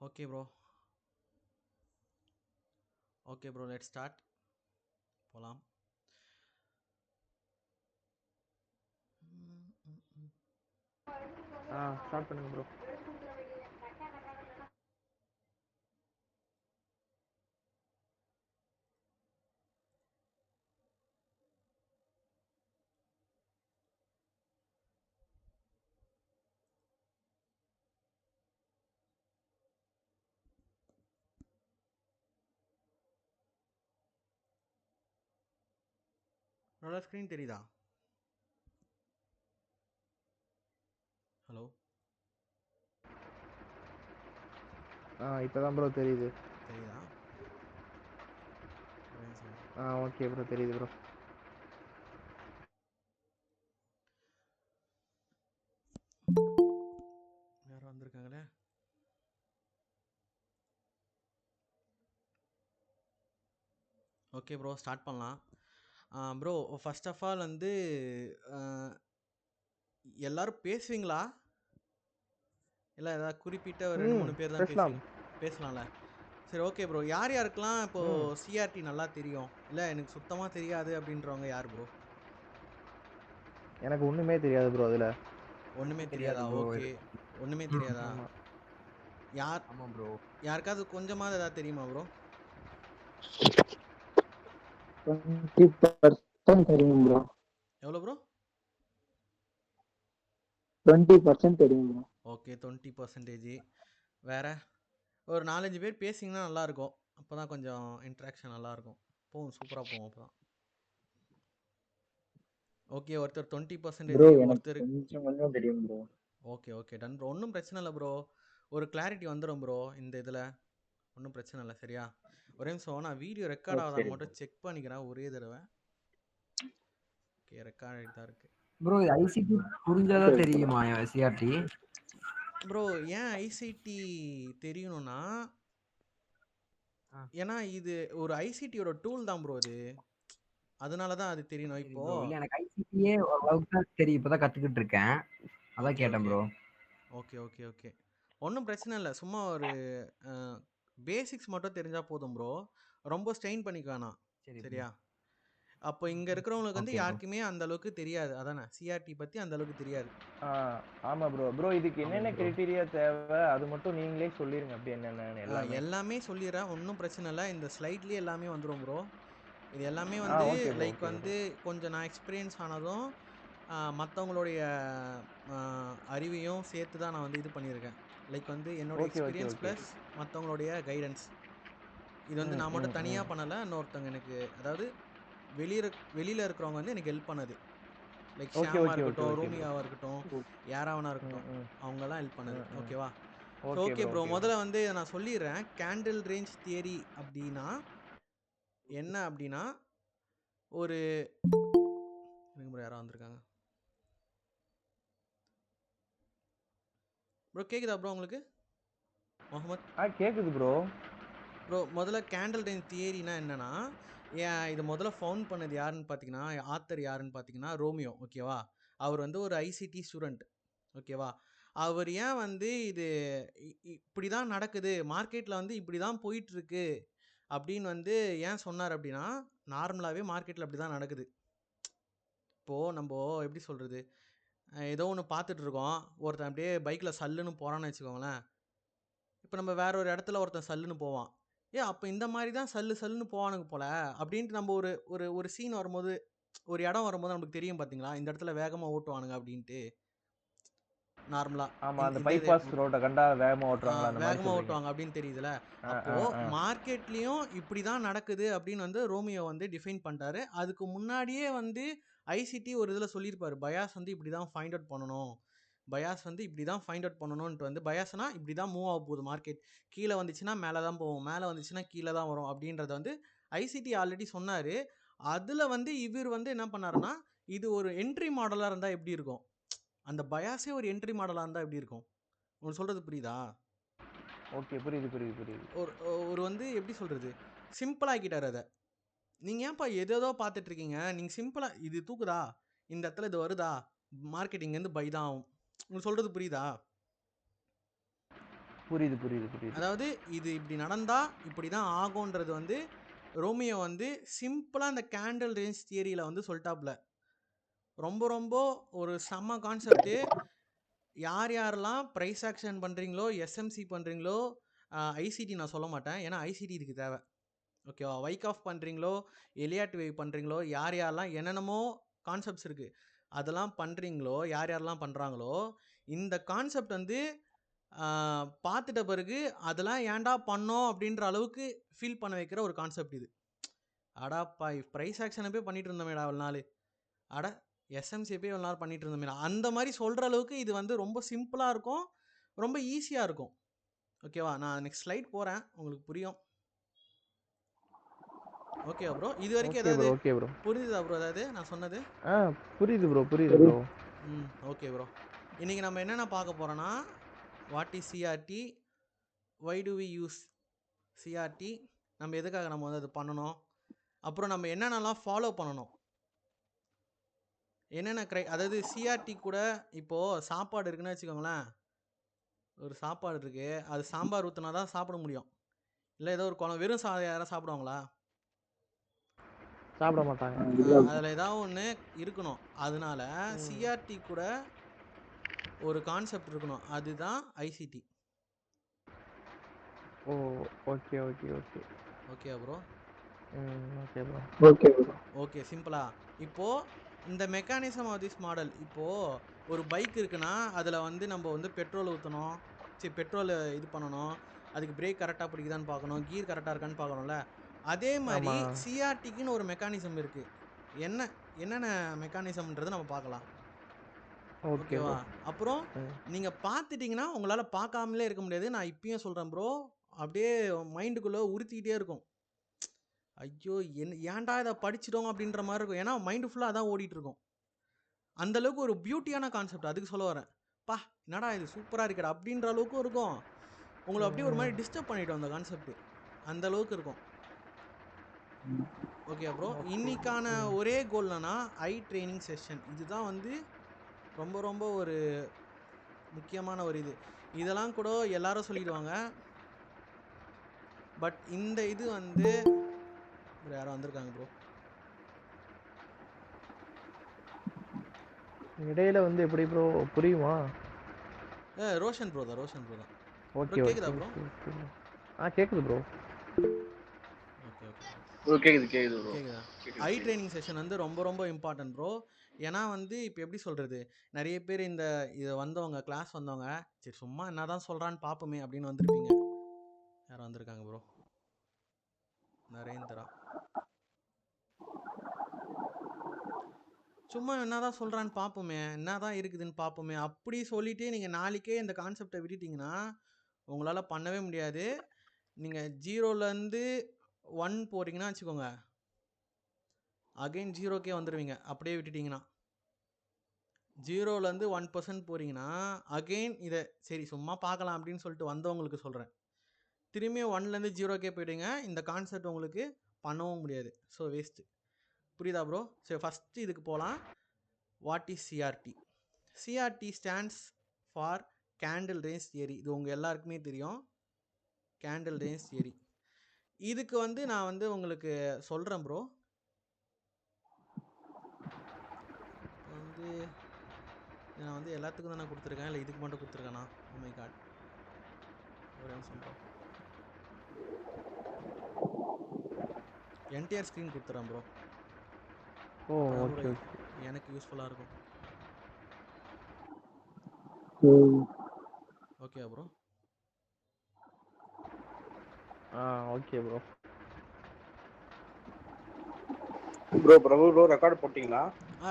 Okay, bro. Okay, bro. Let's start. போலாம். Start பண்ணுங்க bro. என்னோட ஸ்க்ரீன் தெரியுதா? ஹலோ, இப்போதான் ப்ரோ தெரியுது. தெரியுதா? ஒரே நிமிஷம். ஓகே ப்ரோ, தெரியுது ப்ரோ. யாரும் வந்திருக்காங்களே. ஓகே ப்ரோ, ஸ்டார்ட் பண்ணலாம். ப்ரோ, ஃபர்ஸ்ட் ஆஃப் ஆல் வந்து எல்லாரும் பேசுவீங்களா? இல்லை ஏதாவது குறிப்பிட்ட ஒரு 2-3 பேர் தான் பேசலாம். பேசலாம்ல? சரி, ஓகே ப்ரோ. யார் யாருக்கெல்லாம் இப்போது சிஆர்டி நல்லா தெரியும், இல்லை எனக்கு சுத்தமாக தெரியாது அப்படின்றவங்க யார் ப்ரோ? எனக்கு ஒன்றுமே தெரியாது ப்ரோ. அதில் ஒன்றுமே தெரியாதா? ஓகே, ஒன்றுமே தெரியாதா? ஆமாம். யார் ஆமாம் ப்ரோ. யாருக்காவது கொஞ்சமாவது ஏதாவது தெரியுமா ப்ரோ? 20% தெரியும் ப்ரோ. எவ்வளோ ப்ரோ? 20% தெரியும் ப்ரோ. ஓகே, 20%. வேறு ஒரு 4-5 பேர் பேசிங்கன்னா நல்லாயிருக்கும். அப்போ தான் கொஞ்சம் இன்ட்ராக்ஷன் நல்லாயிருக்கும். போகும், சூப்பராக போகும் அப்போ தான். ஓகே, ஒருத்தர் 20%, ப்ரோ எனக்கு ஒருத்தர். கொஞ்சம் கொஞ்சம் தெரியும் bro. Okay okay, done bro. ஒன்றும் பிரச்சனை இல்லை ப்ரோ. ஒரு கிளாரிட்டி வந்துடும் ப்ரோ இந்த இதில். ஒன்றும் பிரச்சனை இல்லை, சரியா? ஒரே நிமிஷம், நான் வீடியோ ரெக்கார்ட் ஆகுதான்னு சரி மட்டும் செக் பண்ணிக்கிறேன் ஒரே தடவை. ஓகே, ரெக்கார்ட் ஆகிட்டு தான் இருக்குது ப்ரோ. ஐசிடி புரிஞ்சதா தெரியுமா சிஆர்டி? ப்ரோ. ஏன் ஐசிடி தெரியணும்னா, ஏன்னா இது ஒரு ஐசிடியோட டூல் தான் ப்ரோ அது. அதனால தான் அது தெரியணும் சரி இப்போ. ப்ரோ. இல்ல எனக்கு ஐசிடியே ஓரளவுக்கு தான் தெரியும். இப்பதான் கத்துக்கிட்டு இருக்கேன். அதான் ஓகே கேட்டேன் okay bro. Okay okay okay, ஒன்றும் பிரச்சனை இல்லை. சும்மா ஒரு பேசிக்ஸ் மட்டும் தெரிஞ்சால் போதும் ப்ரோ. ரொம்ப ஸ்ட்ரெயின் பண்ணிக்க வேணாம், சரி ப்ரோ. சரியா? அப்போ இங்கே இருக்கிறவங்களுக்கு வந்து ஓகே ப்ரோ. யாருக்குமே அந்த அளவுக்கு தெரியாது, அதானே? சிஆர்டி பற்றி அந்த அளவுக்கு தெரியாது. ஆமாம் ப்ரோ. ப்ரோ இதுக்கு என்னென்ன ஆமாம் ப்ரோ. கிரைட்டீரியா தேவை அது மட்டும் நீங்களே சொல்லிடுங்க. அப்படி என்னென்னு எல்லாமே. எல்லாமே சொல்லிடுறேன், ஒன்றும் பிரச்சனை இல்லை. இந்த ஸ்லைட்லேயே எல்லாமே வந்துடும் ப்ரோ. இது எல்லாமே வந்து okay bro, like okay bro. வந்து கொஞ்சம் நான் எக்ஸ்பீரியன்ஸ் ஆனதும் மற்றவங்களுடைய அறிவையும் சேர்த்து தான் நான் வந்து இது பண்ணியிருக்கேன். லைக் வந்து என்னோடய okay okay experience okay. Plus மற்றவங்களுடைய கைடன்ஸ். இது வந்து நான் மட்டும் தனியாக பண்ணலை, இன்னொருத்தவங்க எனக்கு, அதாவது வெளியில் இருக்கிறவங்க வந்து எனக்கு ஹெல்ப் பண்ணது. Like okay Shyama okay okay இருக்கட்டும், ஓகே ப்ரோ. ரூமியாவாக இருக்கட்டும், யாராவனா இருக்கட்டும், அவங்கெல்லாம் ஹெல்ப் பண்ணது. ஓகேவா? So okay okay bro, bro, okay bro. முதல்ல வந்து நான் சொல்லிடுறேன். கேண்டில் ரேஞ்ச் தியரி அப்படின்னா என்ன அப்படின்னா, ஒரு யாரோ வந்திருக்காங்க ப்ரோ. கேட்குதா ப்ரோ உங்களுக்கு? முகமது கேட்குது ப்ரோ. ப்ரோ, முதல்ல கேண்டில் ரேஞ்ச் தியரினா என்னன்னா, ஏன் இதை முதல்ல ஃபவுண்ட் பண்ணது யாருன்னு பார்த்தீங்கன்னா, ஆத்தர் யாருன்னு பார்த்தீங்கன்னா ரோமியோ. ஓகேவா? அவர் வந்து ஒரு ஐசிடி ஸ்டூடெண்ட். ஓகேவா? அவர் ஏன் வந்து இது இப்படி தான் நடக்குது, மார்க்கெட்டில் வந்து இப்படி தான் போயிட்டுருக்கு அப்படின்னு வந்து ஏன் சொன்னார் அப்படின்னா, நார்மலாகவே மார்க்கெட்டில் அப்படி தான் நடக்குது. இப்போது நம்ம எப்படி சொல்கிறது, ஏதோ ஒன்று பார்த்துட்ருக்கோம், ஒருத்தன் அப்படியே பைக்கில் சல்லுன்னு போகிறான்னு வச்சுக்கோங்களேன். இப்போ நம்ம வேற ஒரு இடத்துல ஒருத்தன் சல்லுன்னு போவான். அப்போ இந்த மாதிரி தான் சல்லுன்னு போவானுங்க போல அப்படின்ட்டு நம்ம ஒரு ஒரு ஒரு சீன் வரும்போது, ஒரு இடம் வரும்போது நமக்கு தெரியும் பார்த்தீங்களா, இந்த இடத்துல வேகமாக ஓட்டுவானுங்க அப்படின்ட்டு. நார்மலாக ஆமாம், அந்த இந்த இது பைபாஸ் ரோட்டை கண்டா வேகமாக ஓட்டுறாங்களா அந்த மாதிரி வேகமாக சொல்கிறீங்க. ஓட்டுவாங்க அப்படின்னு தெரியுதுல. அப்போது மார்க்கெட்லேயும் இப்படி தான் நடக்குது அப்படின்னு வந்து ரோமியோ வந்து டிஃபைன் பண்ணிட்டாரு. அதுக்கு முன்னாடியே வந்து ஐசிடி ஒரு இதில் சொல்லியிருப்பார், பயாஸ் வந்து இப்படி தான் ஃபைண்ட் அவுட் பண்ணணும், பயாஸ் வந்து இப்படி தான் ஃபைண்ட் அவுட் பண்ணணுன்ட்டு. வந்து பயாஸ்னா இப்படி தான் மூவ் ஆக போகுது மார்க்கெட், கீழே வந்துச்சுன்னா மேலே தான் போகும், மேலே வந்துச்சுன்னா கீழே தான் வரும் அப்படின்றத வந்து ஐசிடி ஆல்ரெடி சொன்னார். அதில் வந்து இவர் வந்து என்ன பண்ணாருன்னா, இது ஒரு என்ட்ரி மாடலாக இருந்தால் எப்படி இருக்கும், அந்த பயாஸே ஒரு என்ட்ரி மாடலாக இருந்தால் எப்படி இருக்கும், உங்களுக்கு சொல்கிறது புரியுதா? ஓகே, புரியுது புரியுது புரியுது. ஒரு வந்து எப்படி சொல்கிறது, சிம்பிளாகிட்டார் அதை. நீங்கள் ஏன்ப்பா எதோ பார்த்துட்ருக்கீங்க, நீங்கள் சிம்பிளாக இது தூக்குதா, இந்த இடத்துல இது வருதா, மார்க்கெட்டிங்லேருந்து பை தான் ஆகும். உங்களுக்கு சொல்கிறது புரியுதா? புரியுது புரியுது புரியுது. அதாவது இது இப்படி நடந்தா இப்படி தான் ஆகும்ன்றது வந்து ரோமியோ வந்து சிம்பிளா அந்த கேண்டில் ரேஞ்ச் தியரியில வந்து சொல்லிட்டாப்ல. ரொம்ப ரொம்ப ஒரு செம்ம கான்செப்ட். யார் யாரெல்லாம் பிரைஸ் ஆக்ஷன் பண்றீங்களோ, எஸ்எம்சி பண்றீங்களோ, ஐசிடி நான் சொல்ல மாட்டேன். ஏன்னா ஐசிடி இதுக்கு தேவை. ஓகேவா? வைக் ஆஃப் பண்றீங்களோ, எலியாட் வேவ் பண்றீங்களோ, யார் யாரெல்லாம் என்னென்னமோ கான்செப்ட்ஸ் இருக்கு. அதெல்லாம் பண்றீங்களோ, யார் யாரெல்லாம் பண்றாங்களோ, இந்த கான்செப்ட் வந்து பார்த்துட்ட பிறகு அதெல்லாம் ஏன்டா பண்ணோம் அப்படின்ற அளவுக்கு ஃபீல் பண்ண வைக்கிற ஒரு கான்செப்ட் இது. அடாப்பா ப்ரைஸ் ஆக்ஷனை போய் பண்ணிட்டு இருந்தோமேடா அவ்வளோ நாள், அட எஸ்எம்சி போய் எவ்வளோ நாள் பண்ணிட்டு இருந்தோமேடா, அந்த மாதிரி சொல்கிற அளவுக்கு இது வந்து ரொம்ப சிம்பிளாக இருக்கும், ரொம்ப ஈஸியாக இருக்கும். ஓகேவா? நான் நெக்ஸ்ட் ஸ்லைட் போகிறேன், உங்களுக்கு புரியும். ஓகேவா ப்ரோ? இது வரைக்கும் ஓகே ஏதாவது ப்ரோ ஓகே ப்ரோ. புரிஞ்சுதா ப்ரோ ஏதாவது நான் சொன்னது? புரியுது ப்ரோ புரியுது ப்ரோ. Okay bro. இன்றைக்கி நம்ம என்னென்ன பார்க்க போகிறோன்னா, what is CRT, why do we use CRT, நம்ம எதுக்காக நம்ம வந்து அது பண்ணணும், அப்புறம் நம்ம என்னென்னலாம் ஃபாலோ பண்ணணும், என்னென்ன அதாவது சிஆர்டி கூட இப்போது சாப்பாடு இருக்குன்னு வச்சுக்கோங்களேன். ஒரு சாப்பாடு இருக்குது, அது சாம்பார் ஊற்றினா தான் சாப்பிட முடியும். இல்லை ஏதோ ஒரு குழம்பு வெறும் யாராவது சாப்பிடுவாங்களா? சாப்பிட மாட்டாங்க. அதில் ஏதாவது ஒன்று இருக்கணும். அதனால சிஆர்டி கூட ஒரு கான்செப்ட் இருக்கணும், அதுதான் ICT. Oh okay okay okay okay bro. Okay bro. Okay bro. Okay சிம்பிளா இப்போது இந்த மெக்கானிசம் ஆஃப் திஸ் மாடல், இப்போது ஒரு பைக் இருக்குன்னா அதில் வந்து நம்ம வந்து பெட்ரோல் ஊற்றணும், சரி பெட்ரோல் இது பண்ணணும், அதுக்கு பிரேக் கரெக்டாக பிடிக்குதான்னு பார்க்கணும், கீர் கரெக்டாக இருக்கான்னு பார்க்கணும்ல. அதே மாதிரி சிஆர்டிக்குன்னு ஒரு மெக்கானிசம் இருக்குது. என்னென்ன மெக்கானிசம்ன்றது நம்ம பார்க்கலாம். ஓகேவா? அப்புறம் நீங்கள் பார்த்துட்டிங்கன்னா உங்களால் பார்க்காமலே இருக்க முடியாது. நான் இப்பயும் சொல்கிறேன் ப்ரோ, அப்படியே மைண்டுக்குள்ளே உறுத்திக்கிட்டே இருக்கும். ஐயோ ஏன்டா இதை படிச்சிட்டோம் அப்படின்ற மாதிரி இருக்கும். ஏன்னா மைண்டு ஃபுல்லாக அதான் ஓடிட்டுருக்கும். அந்தளவுக்கு ஒரு பியூட்டியான கான்செப்ட், அதுக்கு சொல்ல வரேன். பா என்னடா இது சூப்பராக இருக்கடா அப்படின்ற அளவுக்கும் இருக்கும். உங்களை அப்படியே ஒரு மாதிரி டிஸ்டர்ப் பண்ணிட்டோம் அந்த கான்செப்ட், அந்த அளவுக்கு இருக்கும். Okay bro. இன்னைக்கான ஒரே கோல் என்னன்னா ஐ ட்ரைனிங் செஷன். இதுதான் வந்து ரொம்ப ரொம்ப ஒரு முக்கியமான ஒரு இதெல்லாம் கூட எல்லாரும் சொல்லிடுவாங்க. பட் இந்த இது வந்து யாரும் வந்திருக்காங்க ப்ரோ. இடையில வந்து எப்படி ப்ரோ புரியுமா? ரோஷன் ப்ரோ தான், ரோஷன் ப்ரோ தான். ஓகே கேக்குதா ப்ரோ? கேக்குது ப்ரோ. ஓகே ஓகே ப்ரோ கேக்குது ப்ரோ. கேக்குதா? ஐ ட்ரைனிங் செஷன் வந்து ரொம்ப ரொம்ப இம்பார்ட்டன்ட் ப்ரோ. ஏன்னா வந்து இப்போ எப்படி சொல்கிறது, நிறைய பேர் இதை வந்தவங்க கிளாஸ் வந்தவங்க சரி சும்மா என்ன தான் சொல்கிறான்னு பார்ப்போமே அப்படின்னு வந்திருப்பீங்க. யாரும் வந்திருக்காங்க ப்ரோ? நரேந்திரா. சும்மா என்ன தான் சொல்கிறான்னு பார்ப்போமே, என்ன தான் இருக்குதுன்னு பார்ப்போமே அப்படி சொல்லிவிட்டு நீங்கள் நாளைக்கே இந்த கான்செப்டை விட்டுட்டிங்கன்னா உங்களால் பண்ணவே முடியாது. நீங்கள் 0லேருந்து 1 போகிறீங்கன்னா வச்சுக்கோங்க, அகைன் 0க்கே வந்துடுவீங்க அப்படியே விட்டுட்டிங்கன்னா. 0லேருந்து 1% போகிறீங்கன்னா அகெயின் இதை சரி சும்மா பார்க்கலாம் அப்படின்னு சொல்லிட்டு வந்தவங்களுக்கு சொல்கிறேன், திரும்பியும் 1லேருந்து 0க்கே போயிடுங்க. இந்த கான்செப்ட் உங்களுக்கு பண்ணவும் முடியாது. So waste. புரியுதா ப்ரோ? சரி ஃபஸ்ட்டு இதுக்கு போகலாம். What is CRT? CRT stands for candle range theory. இது உங்கள் எல்லாருக்குமே தெரியும், கேண்டில் ரேஞ்ச் தியரி. இதுக்கு வந்து நான் வந்து உங்களுக்கு சொல்கிறேன் ப்ரோ. வந்து நான் வந்து எல்லாத்துக்கும் தானே கொடுத்துருக்கேன், இல்லை இதுக்கு மட்டும் கொடுத்துருக்கேனா? ஓ மை காட், ஒரே நிமிஷம் ப்ரோ. என்டையர் ஸ்க்ரீன் கொடுத்துறேன் ப்ரோ. ஓகே எனக்கு யூஸ்ஃபுல்லாக இருக்கும். Okay bro. Okay bro. Bro record போட்டீங்களா?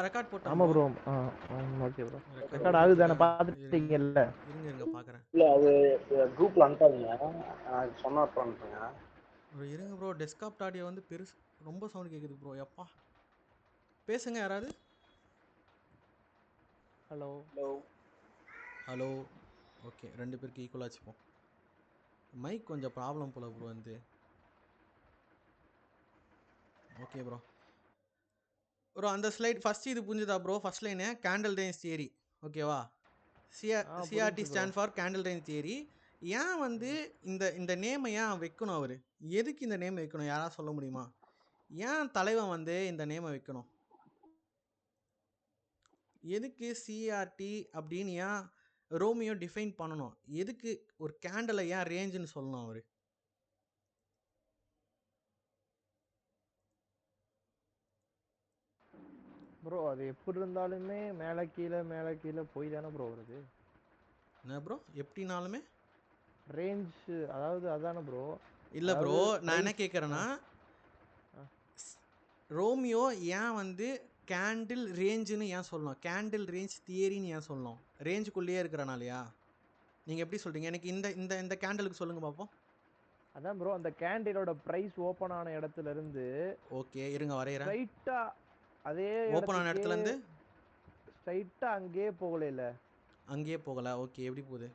ரெக்கார்ட் போட்டேன். ஆமா ப்ரோ. Okay bro. ரெக்கார்ட் ஆகுது தானே, பார்த்துட்டீங்கல்ல? இருங்க பார்க்குறேன். இல்லை அது குரூப்பில் அனுப்பாதீங்க, நான் சொன்ன அப்புறம் அனுப்புங்க. இருங்க ப்ரோ. டெஸ்க்டாப் ஆடியோ வந்து பெருசு, ரொம்ப சவுண்ட் கேட்குது ப்ரோ. எப்பா பேசுங்க யாராவது. Hello hello. ஓகே, 2 பேருக்கு ஈக்குவலாக வச்சுப்போம். மைக் கொஞ்சம் ப்ராப்ளம் போல ப்ரோ வந்து. Okay bro. அந்த ஸ்லைட் ஃபஸ்ட் இது புரிஞ்சுதா bro? First line candle range theory. ஓகேவா? CRT stand for candle range theory. ஏன் வந்து இந்த இந்த நேமை ஏன் வைக்கணும் அவரு? எதுக்கு இந்த நேம் வைக்கணும்? யாராவது சொல்ல முடியுமா? ஏன் தலைவன் வந்து இந்த நேமை வைக்கணும்? எதுக்கு சிஆர்டி அப்படின்னு ஏன் ரோமியோ டிஃபைன் பண்ணணும்? எதுக்கு ஒரு கேண்டிலை ஏன் ரேஞ்சுன்னு சொல்லணும் அவரு? ப்ரோ அது எப்படி இருந்தாலுமே மேலே கீழே போய் தானே ப்ரோ வருது. என்ன ப்ரோ? எப்படினாலுமே ரேஞ்ச் அதாவது அதானே ப்ரோ. இல்லை ப்ரோ, அதாவது நான் என்ன price- கேட்குறேன்னா ஆ. ரோமியோ ஏன் வந்து கேண்டில் ரேஞ்சுன்னு ஏன் சொல்லணும்? கேண்டில் ரேஞ்ச் தியரின்னு ஏன் சொல்லணும்? ரேஞ்சுக்குள்ளேயே இருக்கிறனாலயா? நீங்கள் எப்படி சொல்கிறீங்க? எனக்கு இந்த இந்த இந்த கேண்டலுக்கு சொல்லுங்கள் பார்ப்போம். அதான் ப்ரோ அந்த கேண்டிலோட பிரைஸ் ஓபன் ஆன இடத்துல இருந்து ஓகே, இருங்க வரைகிறேன். ஸ்ட்ரைட்டா அதே ஓப்பன் ஆன இடத்துல இருந்து ஸ்ட்ரைட்டா அங்கேயே போகல இல்ல, அங்கேயே போகல. ஓகே, எப்படி போகுது?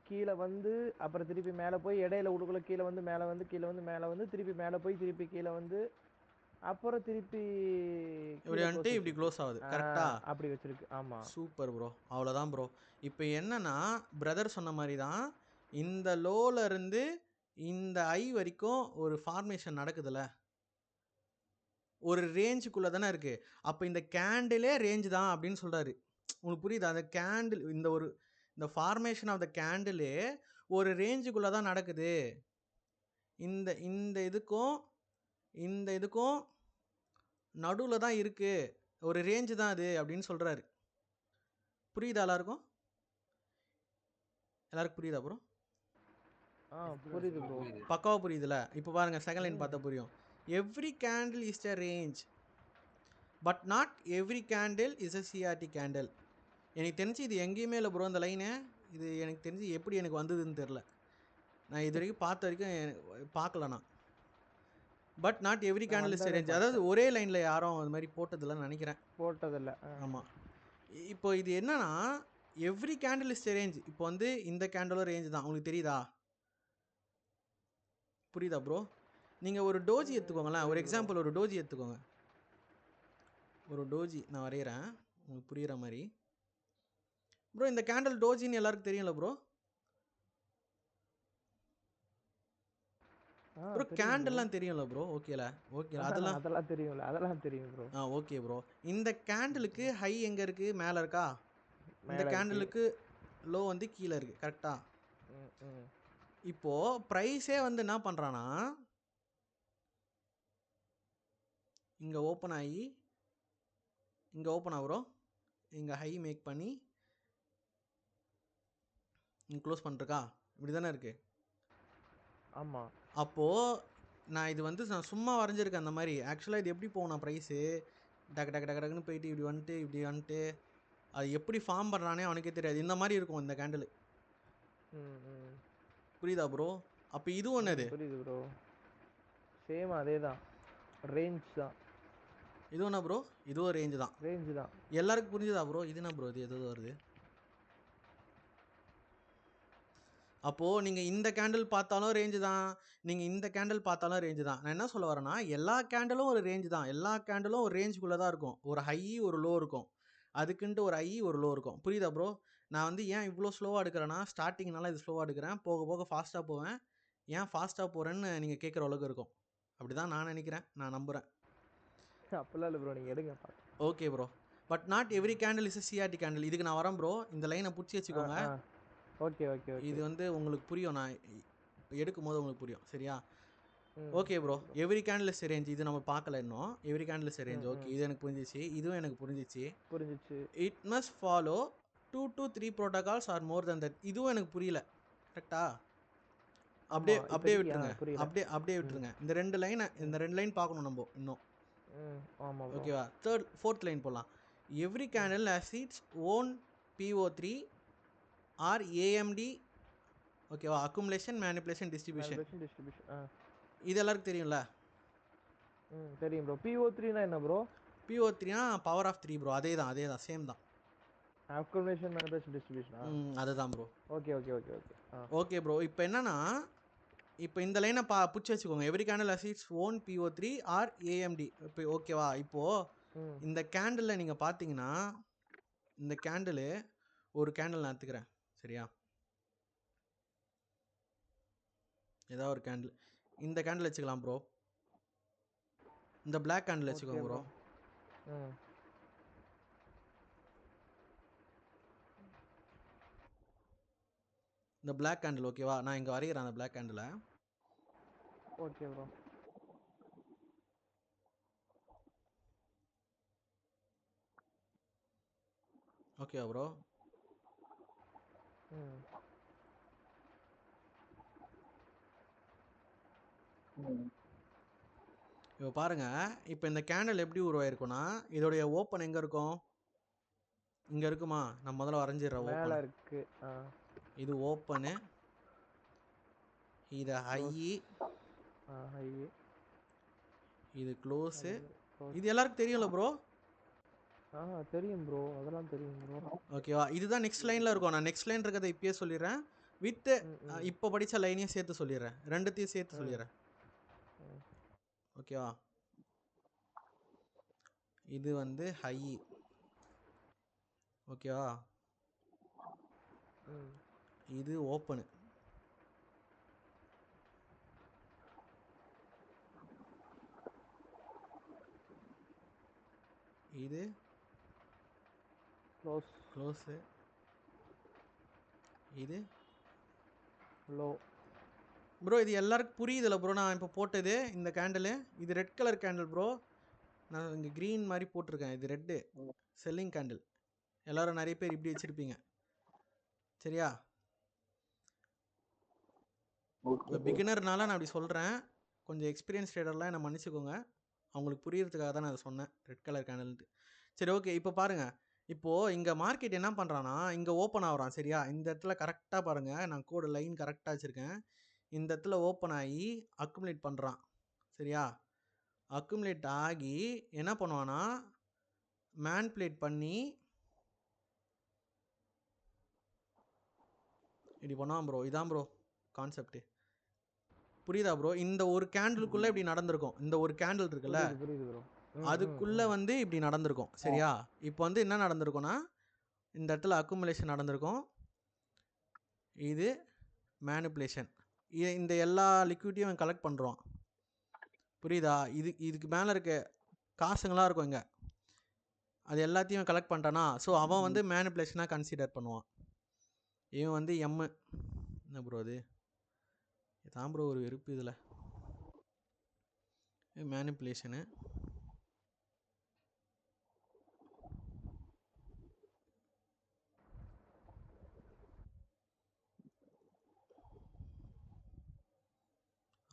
கீழே வந்து அப்புறம் திருப்பி மேலே போய் இடையில உடுக்குள்ள கீழே வந்து மேலே வந்து கீழே வந்து மேலே வந்து திருப்பி மேலே போய் திருப்பி கீழே வந்து அப்புறம் திருப்பி இப்படி கீழே வந்துட்டு இப்படி க்ளோஸ் ஆகுது. கரெக்டா? அப்படி வச்சிருக்கு. ஆமா சூப்பர் ப்ரோ, அவ்வளோதான் ப்ரோ. இப்போ என்னன்னா பிரதர் சொன்ன மாதிரி தான் இந்த லோல இருந்து இந்த ஐ வரைக்கும் ஒரு ஃபார்மேஷன் நடக்குதுல்ல, ஒரு ரேஞ்சுக்குள்ளே தானே இருக்கு. அப்போ இந்த கேண்டிலே ரேஞ்ச் தான் அப்படின்னு சொல்றாரு. உங்களுக்கு புரியுதா? அந்த கேண்டில் இந்த ஃபார்மேஷன் ஆஃப் த கேண்டிலே ஒரு ரேஞ்சுக்குள்ளே தான் நடக்குது. இந்த இந்த இதுக்கும் நடுவில் தான் இருக்கு, ஒரு ரேஞ்சு தான் அது அப்படின்னு சொல்றாரு. புரியுதா எல்லாருக்கும்? எல்லாருக்கும் புரியுதா ப்ரோ? புரியுது ப்ரோ. பக்காவா புரியுதுல? இப்போ பாருங்க, செகண்ட் லைன் பார்த்தா புரியும். Every candle is a range but not every candle is a CRT candle. எனக்கு தெரிஞ்சு இது எங்கேயுமே இல்லை ப்ரோ இந்த லைனு. இது எனக்கு தெரிஞ்சு எப்படி எனக்கு வந்ததுன்னு தெரில. நான் இது வரைக்கும் பார்த்த வரைக்கும் பார்க்கல நான். But not every candle is a range, அதாவது ஒரே லைனில் யாரும் அது மாதிரி போட்டதில்லைன்னு நினைக்கிறேன். போட்டதில்ல. ஆமாம். இப்போ இது என்னன்னா every candle is a range. இப்போ வந்து இந்த கேண்டிலும் ரேஞ்ச் தான். உங்களுக்கு தெரியுதா? புரியுதா ப்ரோ? நீங்கள் ஒரு டோஜி எடுத்துக்கோங்களேன். ஒரு எக்ஸாம்பிள், ஒரு டோஜி எடுத்துக்கோங்க. ஒரு டோஜி நான் வரைகிறேன் உங்களுக்கு புரிகிற மாதிரி. ப்ரோ இந்த கேண்டில் டோஜின்னு எல்லாருக்கும் தெரியும்ல ப்ரோ? ப்ரோ கேண்டில்லாம் தெரியும்ல ப்ரோ? ஓகேல ஓகே, அதெல்லாம் தெரியும்ல, அதெல்லாம் தெரியும் ப்ரோ. Okay bro. இந்த கேண்டிலுக்கு ஹை எங்கே இருக்குது? மேலே இருக்கா? இந்த கேண்டிலுக்கு லோ வந்து கீழே இருக்குது. கரெக்டா? இப்போது ப்ரைஸே வந்து என்ன பண்ணுறான்னா இங்கே ஓப்பன் ஆகி இங்கே ஓப்பன் ஆகுறோம், இங்கே ஹை மேக் பண்ணி இங்கே க்ளோஸ் பண்ணிருக்கா? இப்படி தானே இருக்குது. ஆமாம். அப்போது நான் இது வந்து நான் சும்மா வரைஞ்சிருக்கேன் அந்த மாதிரி. ஆக்சுவலாக இது எப்படி போகணும் ப்ரைஸு? டக்கு டக்கு டக்கு டக்குன்னு போயிட்டு இப்படி வந்துட்டு அது எப்படி ஃபார்ம் பண்ணுறானே அவனுக்கே தெரியாது. இந்த மாதிரி இருக்கும் இந்த கேண்டில். புரியுதா ப்ரோ? அப்போ இது ஒன்று புரியுது ப்ரோ. சேம் அதே தான், ரேஞ்ச் தான். இது ஒன்றா ப்ரோ? இதுவும் ரேஞ்சு தான். ரேஞ்சு தான். எல்லாருக்கும் புரிஞ்சுதா ப்ரோ? இது என்ன ப்ரோ? இது எது வருது? அப்போது நீங்கள் இந்த கேண்டில் பார்த்தாலும் ரேஞ்சு தான், நீங்கள் இந்த கேண்டில் பார்த்தாலும் ரேஞ்சு தான். நான் என்ன சொல்ல வரேன்னா எல்லா கேண்டிலும் ஒரு ரேஞ்சு தான். எல்லா கேண்டிலும் ஒரு ரேஞ்சுக்குள்ளே தான் இருக்கும். ஒரு ஹை ஒரு லோ இருக்கும். அதுக்குன்ட்டு ஒரு ஹை ஒரு லோ இருக்கும். புரியுதா ப்ரோ? நான் வந்து ஏன் இவ்வளோ ஸ்லோவாக எடுக்கிறேன்னா ஸ்டார்டிங்னால இது ஸ்லோவாக எடுக்கிறேன், போக போக ஃபாஸ்ட்டாக போவேன். ஏன் ஃபாஸ்ட்டாக போகிறேன்னு நீங்கள் கேட்குற அளவுக்கு இருக்கும். அப்படி தான் நான் நினைக்கிறேன், நான் நம்புகிறேன். அப்படிலாம் இல்லை ப்ரோ, நீங்கள் எடுங்க. Okay bro. But not every candle is a CRT candle. இதுக்கு நான் வரேன் ப்ரோ. இந்த லைனை பிடிச்சி வச்சுக்கோங்க. Okay okay okay. இது வந்து உங்களுக்கு புரியும், நான் எடுக்கும் போது உங்களுக்கு புரியும். சரியா? Okay bro. Every candle is a range, இது நம்ம பார்க்கல இன்னும். Every candle is a range. Okay, இது எனக்கு புரிஞ்சிச்சு. இதுவும் எனக்கு புரிஞ்சிச்சு. It must follow 2 to 3 protocols or more than that. இதுவும் எனக்கு புரியல. கரெக்டா? அப்படியே விட்டுருங்க. அப்படியே விட்டுருங்க. இந்த ரெண்டு லைன் பார்க்கணும் நம்ம இன்னும். ஓகேவா? ஃபோர்த் லைன் போடலாம். Every candle has its own PO3 or AMD. ஓகேவா? Accumulation, manipulation, distribution. இது எல்லாருக்கும் தெரியும்ல? தெரியும் ப்ரோ. PO3னா என்ன ப்ரோ? PO3னா பவர் ஆஃப் 3 ப்ரோ. அதே தான் சேம் தான். Accumulation, manipulation, distribution. அதுதான் bro. Okay okay okay okay. Okay bro. இப்போ என்னன்னா இப்போ இந்த லைனை பிடிச்சி வச்சுக்கோங்க. Every candle has its own PO3 or AMD. இப்போ ஓகேவா? இப்போது இந்த கேண்டிலில் நீங்கள் பார்த்தீங்கன்னா இந்த கேண்டிலு ஒரு கேண்டில் நான் எடுத்துக்கிறேன். சரியா? ஏதாவது ஒரு கேண்டில். இந்த கேண்டில் வச்சுக்கலாம் ப்ரோ. இந்த பிளாக் கேண்டில் ஓகே வச்சுக்கோங்க ப்ரோ. ப்ரோ. இந்த பிளாக் கேண்டில் ஓகேவா? நான் இங்கே வரைகிறேன் அந்த பிளாக் கேண்டில். Okay bro. ஓகேவா ப்ரோ? இப்போ பாருங்க, இப்போ இந்த கேண்டில் எப்படி உருவாயிருக்கும்னா, இதோடைய ஓப்பன் எங்கே இருக்கும்? இங்கே இருக்குமா? நான் முதல்ல வரைஞ்சிடுறேன் மேல ஓப்பன். இருக்கு. இது ஓப்பனு, இது ஹை, ஹை, இது க்ளோஸு. இது எல்லாருக்கும் தெரியும்ல ப்ரோ? தெரியும் ப்ரோ, அதெல்லாம் தெரியும் ப்ரோ. ஓகேவா? இதுதான் நெக்ஸ்ட் லைனில் இருக்கும். நான் நெக்ஸ்ட் லைன் இருக்கிறத இப்பயே சொல்லிடுறேன். வித்து இப்போ படித்த லைனையும் சேர்த்து சொல்லிடுறேன். ரெண்டுத்தையும் சேர்த்து சொல்லிடுறேன். ஓகேவா? இது வந்து ஹை. ஓகேவா? இது ஓப்பனு. இது க்ளோஸு. இது லோ. ப்ரோ இது எல்லாருக்கும் புரியுதுல்ல ப்ரோ? நான் இப்போ போட்டது இந்த கேண்டிலு. இது ரெட் கலர் கேண்டில் ப்ரோ. நான் இங்கே க்ரீன் மாதிரி போட்டிருக்கேன். இது ரெட்டு செல்லிங் கேண்டில். எல்லோரும் நிறைய பேர் இப்படி வச்சுருப்பீங்க. சரியா? இப்போ பிகினர்னால நான் அப்படி சொல்கிறேன். கொஞ்சம் எக்ஸ்பீரியன்ஸ் ட்ரேடர்லாம் என்னை மன்னிச்சுக்கோங்க. அவங்களுக்கு புரியறதுக்காக தான் நான் அதை சொன்னேன், ரெட் கலர் கேண்டில்ன்ட்டு. சரி ஓகே. இப்போ பாருங்கள், இப்போது இங்கே மார்க்கெட் என்ன பண்ணுறான்னா, இங்கே ஓப்பன் ஆகுறான். சரியா? இந்த இடத்துல கரெக்டாக பாருங்கள், நான் கோடு லைன் கரெக்டாக வச்சுருக்கேன். இந்த இடத்துல ஓப்பன் ஆகி அக்குமுலேட் பண்ணுறான். சரியா? அக்குமுலேட் ஆகி என்ன பண்ணுவான்னா, மேன்பிளேட் பண்ணி இப்படி பண்ணுவான் ப்ரோ. இதான் ப்ரோ கான்செப்ட். புரியுதா ப்ரோ? இந்த ஒரு கேண்டிலுக்குள்ளே இப்படி நடந்திருக்கும். இந்த ஒரு கேண்டில் இருக்குல்ல, அதுக்குள்ளே வந்து இப்படி நடந்திருக்கும். சரியா? இப்போ வந்து என்ன நடந்திருக்கும்னா, இந்த இடத்துல அக்குமுலேஷன் நடந்திருக்கும். இது மேனிப்புலேஷன். இந்த எல்லா லிக்விடியும் கலெக்ட் பண்ணுறான். புரியுதா? இதுக்கு மேலே இருக்க காசுங்களாம் இருக்கும் இங்கே, அது எல்லாத்தையும் கலெக்ட் பண்ணிட்டானா, ஸோ அவன் வந்து மேனிப்புலேஷனாக கன்சிடர் பண்ணுவான். இவன் வந்து எம்மு. என்ன ப்ரோ அது? இதான் ப்ரோ ஒரு வெறுப்பு இதில். மேனிப்புலேஷனு.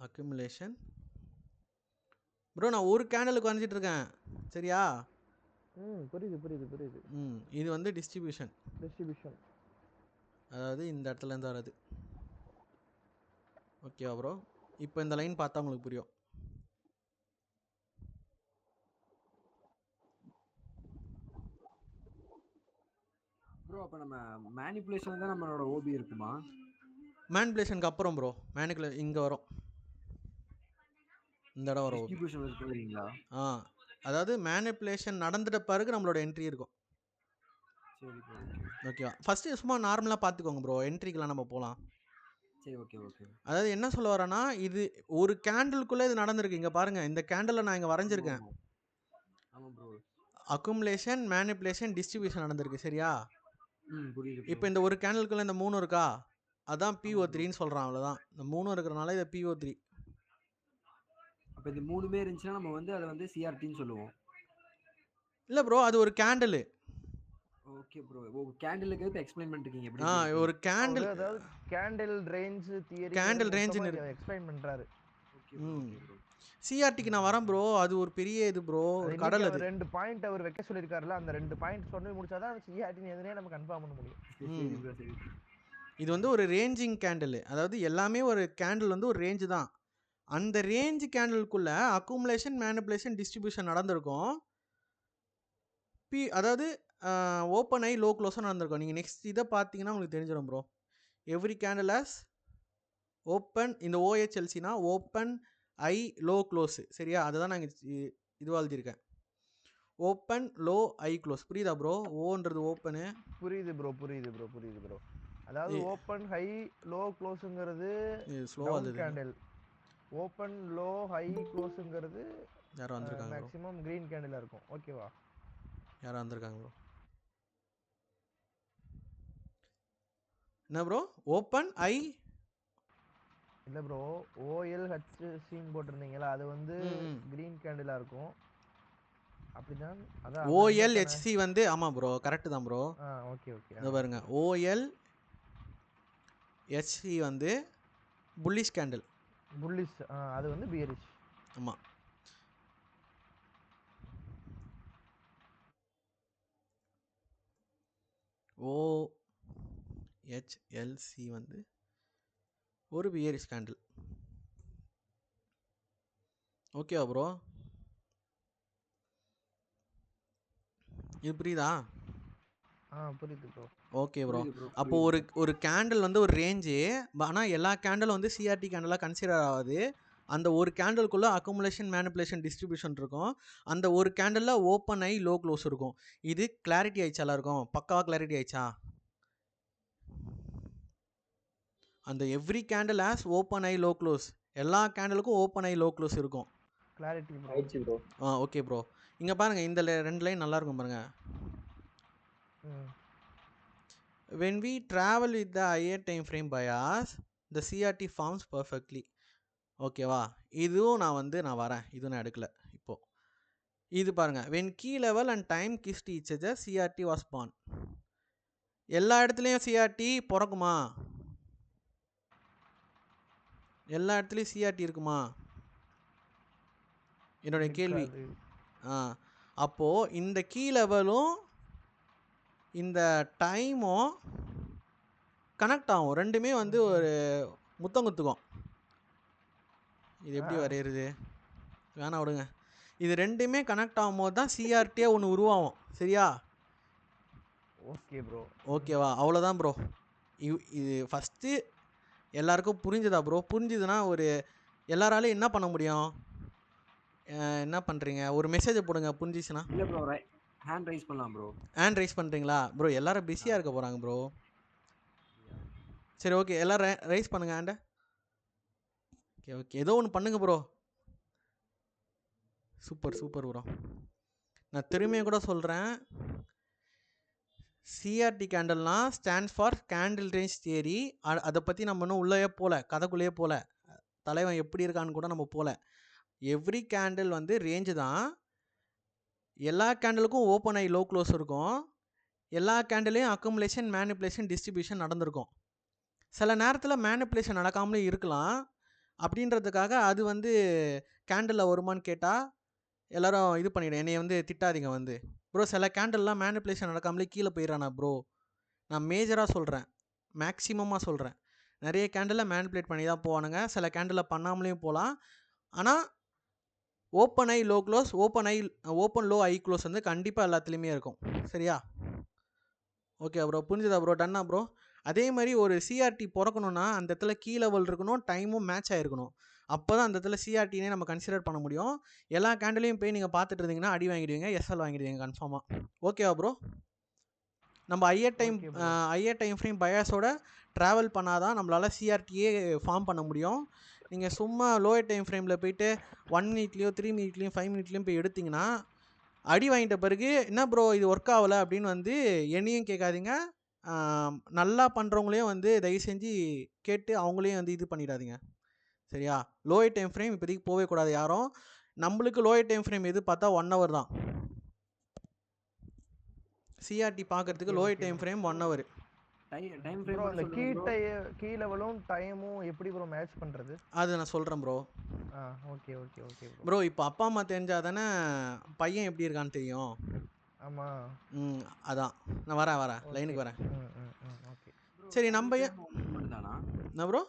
அக்குமுலேஷன். ப்ரோ நான் ஒரு கேண்டலுக்கு வரைஞ்சிட்டு இருக்கேன். சரியா? புரியுது புரியுது புரியுது. இது வந்து டிஸ்ட்ரிபியூஷன். அதாவது இந்த இடத்துலேருந்து வர்றது. ஓகேவா ப்ரோ? இப்போ இந்த லைன் பார்த்தா உங்களுக்கு புரியும். ப்ரோ அப்போ நம்ம மேனிப்புலேஷன் தான் நம்மளோட ஓபி இருக்குமா? மேனிப்புலேஷனுக்கு அப்புறம் ப்ரோ, இங்கே வரும். இந்த இடம் வரும். டிஸ்ட்ரிபியூஷன் இருக்குங்களா? அதாவது மேனிப்புலேஷன் நடந்துட்ட பிறகு நம்மளோட என்ட்ரி இருக்கும். சரி ப்ரோ. ஓகேவா? ஃபஸ்ட்டு சும்மா நார்மலாக பார்த்துக்கோங்க ப்ரோ, என்ட்ரிக்கெலாம் நம்ம போகலாம். சரி ஓகே ஓகே. அதாவது என்ன சொல்ல வரேன்னா, இது ஒரு கேண்டிலுக்குள்ளே இது நடந்திருக்கு. இங்கே பாருங்கள், இந்த கேண்டில் நான் இங்கே வரைஞ்சிருக்கேன். ஆமாம் ப்ரோ. அக்குமுலேஷன், மேனிப்புலேஷன், டிஸ்ட்ரிபியூஷன் நடந்திருக்கு. சரியா? புரியுது. இப்போ இந்த ஒரு கேண்டிலுக்குள்ளே இந்த 3 இருக்கா, அதான் PO3ன்னு சொல்கிறான். அவ்வளோதான். இந்த 3 இருக்கிறனால இதை PO3. அப்போ இந்த 3மே இருந்துச்சுன்னா நம்ம வந்து அதை வந்து CRTன்னு சொல்லுவோம். இல்லை ப்ரோ, அது ஒரு கேண்டில். Okay bro. கேண்டிலுக்கு எதுக்கு எக்ஸ்பிளைன் பண்ணிருக்கீங்க? எப்படி ஒரு கேண்டில், அதாவது கேண்டில் ரேஞ்ச் தியரி, கேண்டில் ரேஞ்சுன்னு எக்ஸ்பிளைன் பண்றாரு. Okay bro. சிஆர்டிக்கு நான் வரேன் ப்ரோ. அது ஒரு பெரிய இது ப்ரோ, ஒரு கடல். அது 2 பாயிண்ட் அவர் வைக்க சொல்லியிருக்காருல, அந்த 2 பாயிண்ட் சொல்லி முடிச்சாதான் சிஆர்டி எதுனே நம்ம கன்ஃபார்ம் பண்ண முடியும். சரி ப்ரோ சரி. இது வந்து ஒரு ரேஞ்சிங் கேண்டில். அதாவது எல்லாமே ஒரு கேண்டில் வந்து ஒரு ரேஞ்சு தான். அந்த ரேஞ்ச் கேண்டிலுக்குள்ள அக்குமுலேஷன், மேனிப்புலேஷன், டிஸ்ட்ரிபியூஷன் நடந்திருக்கும். அதாவது ஓப்பன் ஆகி லோ க்ளோஸும் நடந்திருக்கும். நீங்கள் நெக்ஸ்ட் இதை பார்த்தீங்கன்னா உங்களுக்கு தெரிஞ்சிடும் bro. Every candle has open, இந்த OHLCனா ஓப்பன் ஐ லோ க்ளோஸு. சரியா? அதுதான் நாங்கள் இதுவாக எழுதியிருக்கேன். ஓப்பன் லோ ஐ க்ளோஸ். புரியுதா ப்ரோ? ஓன்றது ஓப்பனு. புரியுது ப்ரோ. அதாவது ஏய். ஓப்பன் ஹை லோ க்ளோஸுங்கிறது இது ஸ்லோவாக டவுன் இருந்தது. கேண்டில், ஓப்பன் லோ ஹை க்ளோஸுங்கிறது யாரோ வந்திருக்காங்க ப்ரோ. மேக்ஸிமம் க்ரீன் கேண்டிலாக இருக்கும். ஓகேவா? யாரோ வந்திருக்காங்க ப்ரோ. என்ன ப்ரோ? ஓப்பன் ஐ இல்லை ப்ரோ, OLHCன்னு போட்டிருந்தீங்களா, அது வந்து க்ரீன் கேண்டிலாக இருக்கும். அப்படிதான். அதான் OLHC வந்து ஆமாம் ப்ரோ, கரெக்டு தான் ப்ரோ. Okay okay. இதை பாருங்க, OLHC வந்து புல்லிஷ் கேண்டில். புல்லிஷ், அது வந்து பியரிஷ். ஆமாம். OHLC வந்து ஒரு பியரிஷ் கேண்டில். ஓகேவா ப்ரோ? இது புரியுதா? புரியுது ப்ரோ. Okay bro. புரியுது bro, அப்போ ஒரு கேண்டில் வந்து ஒரு ரேஞ்சு, ஆனால் எல்லா கேண்டிலும் வந்து சிஆர்டி கேண்டலாக கன்சிடர் ஆகாது. அந்த ஒரு கேண்டலுக்குள்ளே அக்குமுலேஷன் மேனிப்புலேஷன் டிஸ்ட்ரிபியூஷன் இருக்கும். அந்த ஒரு கேண்டலில் ஓப்பன் ஐ லோ க்ளோஸ் இருக்கும். இது கிளாரிட்டி ஆயிடுச்சா எல்லாருக்கும்? பக்காவாக கிளாரிட்டி ஆயிடுச்சா? அந்த every candle has open I low close. எல்லா கேண்டலுக்கும் ஓப்பன் ஐ லோ க்ளோஸ் இருக்கும். Clarity bro. ஆயிடுச்சு ப்ரோ. Okay bro. இங்கே பாருங்கள், இந்த 2 லைன் நல்லா இருக்கும் பாருங்கள். When we travel with the higher time frame bias, the CRT forms perfectly. ஓகேவா? இதுவும் நான் வரேன், இது நான் எடுக்கல இப்போ. இது பாருங்க, when key level and time kissed each other, CRT was born. எல்லா இடத்துலையும் சிஆர்டி பிறக்குமா? எல்லா இடத்துலையும் சிஆர்டி இருக்குமா? என்னுடைய கேள்வி. அப்போது இந்த கீ லெவலும் இந்த டைமும் கனெக்ட் ஆகும். ரெண்டுமே வந்து ஒரு முத்தம் குத்துக்கும். இது எப்படி வரைகிறது? வேணா விடுங்க. இது ரெண்டுமே கனெக்ட் ஆகும்போது தான் சிஆர்டியாக ஒன்று உருவாகும். சரியா? Okay bro. ஓகேவா? அவ்வளோதான் ப்ரோ. இது ஃபஸ்ட்டு எல்லாருக்கும் புரிஞ்சுதா ப்ரோ? புரிஞ்சுதுன்னா ஒரு எல்லாராலையும் என்ன பண்ண முடியும்? என்ன பண்ணுறீங்க? ஒரு மெசேஜை போடுங்க புரிஞ்சிச்சுன்னா. இல்லை ப்ரோ, ஹேண்ட் ரைஸ் பண்ணலாம் ப்ரோ. ஹேண்ட் ரைஸ் பண்ணுறீங்களா ப்ரோ? எல்லாரும் பிஸியாக இருக்க போகிறாங்க ப்ரோ. சரி ஓகே, எல்லோரும் ரைஸ் பண்ணுங்கள் ஹேண்டை. ஓகே ஓகே, ஏதோ ஒன்று பண்ணுங்க ப்ரோ. Super super bro. நான் திரும்பியும் கூட சொல்கிறேன், சிஆர்டி கேண்டல்னா stands for candle range theory. அதை பற்றி நம்ம இன்னும் உள்ளே போகல, கதைக்குள்ளேயே போகல, தலைவன் எப்படி இருக்கான்னு கூட நம்ம போகல. எவ்ரி கேண்டில் வந்து ரேஞ்சு தான். எல்லா கேண்டலுக்கும் ஓப்பன் ஐ லோ க்ளோஸ் இருக்கும். எல்லா கேண்டிலையும் அக்குமுலேஷன் மேனிப்புலேஷன் டிஸ்ட்ரிபியூஷன் நடந்திருக்கும். சில நேரத்தில் மேனிப்புலேஷன் நடக்காமலே இருக்கலாம். அப்படின்றதுக்காக அது வந்து கேண்டிலில் வருமானு கேட்டால் எல்லோரும் இது பண்ணிவிடும், என்னை வந்து திட்டாதீங்க வந்து. ப்ரோ சில கேண்டில்லாம் மேனிப்புலேஷன் நடக்காமலே கீழே போயிடறானா ப்ரோ? நான் மேஜராக சொல்கிறேன், மேக்ஸிமமாக சொல்கிறேன். நிறைய கேண்டிலில் மேனிப்புலேட் பண்ணி தான் போவானுங்க, சில கேண்டிலில் பண்ணாமலேயும் போகலாம். ஆனால் ஓப்பன் ஐ லோ க்ளோஸ், ஓப்பன் லோ ஐ க்ளோஸ் வந்து கண்டிப்பாக எல்லாத்துலேயுமே இருக்கும். சரியா? ஓகே ப்ரோ, புரிஞ்சுதா ப்ரோ? டன்னா ப்ரோ? அதே மாதிரி ஒரு சிஆர்டி பிறக்கணுன்னா அந்த இடத்துல கீ லெவல் இருக்கணும், டைமும் மேட்ச் ஆகிருக்கணும். அப்போ தான் அந்த இடத்துல சிஆர்டினே நம்ம கன்சிடர் பண்ண முடியும். எல்லா கேண்டிலையும் போய் நீங்கள் பார்த்துட்டு இருந்தீங்கன்னா அடி வாங்கிடுவீங்க, எஸ்எல் வாங்கிடுவீங்க கன்ஃபார்மாக. ஓகேவா ப்ரோ? நம்ம ஹையர் டைம் ஃப்ரேம் பயாஸோட ட்ராவல் பண்ணாதான் நம்மளால் சிஆர்டியே ஃபார்ம் பண்ண முடியும். நீங்கள் சும்மா லோயர் டைம் ஃப்ரேமில் போயிட்டு 1 மினிட்லேயோ 3 மினிட்லேயும் 5 மினிட்லேயும் போய் எடுத்திங்கன்னா அடி வாங்கிட்ட பிறகு என்ன ப்ரோ இது ஒர்க் ஆகலை அப்படின்னு வந்து என்னையும் கேட்காதீங்க, நல்லா பண்ணுறவங்களையும் வந்து தயவு செஞ்சு கேட்டு அவங்களையும் வந்து இது பண்ணிடாதீங்க. சரியா? லோயர் டைம் ஃப்ரேம் இப்போதைக்கு போகவே கூடாது யாரும். நம்மளுக்கு லோயர் டைம் ஃப்ரேம் எது பார்த்தா 1 hour தான். சிஆர்டி பார்க்கறதுக்கு lower time frame 1 hour. Time frame bro அந்த கீ லெவலும் டைமும் எப்படி ப்ரோ மேட்ச் பண்ணுறது? அது நான் சொல்கிறேன் bro. Okay okay okay bro இப்போ அப்பா அம்மா தெரிஞ்சால் தானே பையன் எப்படி இருக்கான்னு தெரியும். ஆமாம். அதான் நான் வரேன் லைனுக்கு வரேன். ஓகே சரி நம்ம என்ன ப்ரோ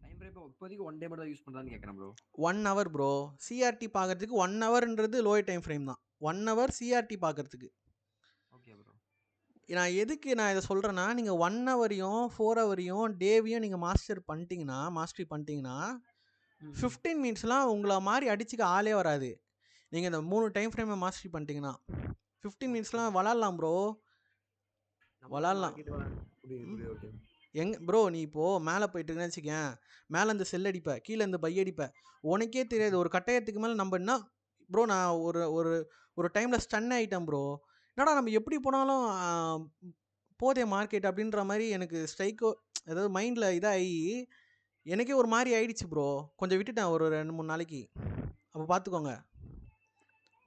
டைம் ஃப்ரேம் இப்போதைக்கு 1 day மட்டும் தான் யூஸ் பண்ணுறான்னு கேட்குறேன் ப்ரோ. 1 hour bro. சிஆர்டி பார்க்கறதுக்கு 1 hourன்றது லோயர் டைம் ஃப்ரேம் தான். 1 hour சிஆர்டி பார்க்கறதுக்கு. Okay bro. நான் எதுக்கு நான் இதை சொல்கிறேன்னா, நீங்கள் 1 hourயும் 4 hourயும் டேவையும் நீங்கள் மாஸ்டரி பண்ணிட்டீங்கன்னா 15 minutesலாம் உங்களை மாதிரி அடிச்சுக்க ஆளே வராது. நீங்கள் இந்த 3 டைம் ஃப்ரேமை மாஸ்டரி பண்ணிட்டீங்கன்னா 15 minutesலாம் விளாட்லாம் ப்ரோ, விளாட்லாம். ப்ரோ நீ இப்போது மேலே போயிட்டுருக்குன்னு வச்சுக்கேன், மேலே இந்த செல் அடிப்ப, கீழே இந்த பை அடிப்ப, உனக்கே தெரியாது ஒரு கட்டாயத்துக்கு மேலே நம்ம என்ன ப்ரோ. நான் ஒரு ஒரு ஒரு டைமில் ஸ்டன் ஆகிட்டேன் ப்ரோ. என்னடா நம்ம எப்படி போனாலும் போதே மார்க்கெட் அப்படின்ற மாதிரி எனக்கு ஸ்ட்ரைக்கோ ஏதாவது மைண்டில் இதாகி எனக்கே ஒரு மாதிரி ஆயிடுச்சு ப்ரோ. கொஞ்சம் விட்டுட்டேன் ஒரு 2-3 நாளைக்கு. அப்போ பார்த்துக்கோங்க,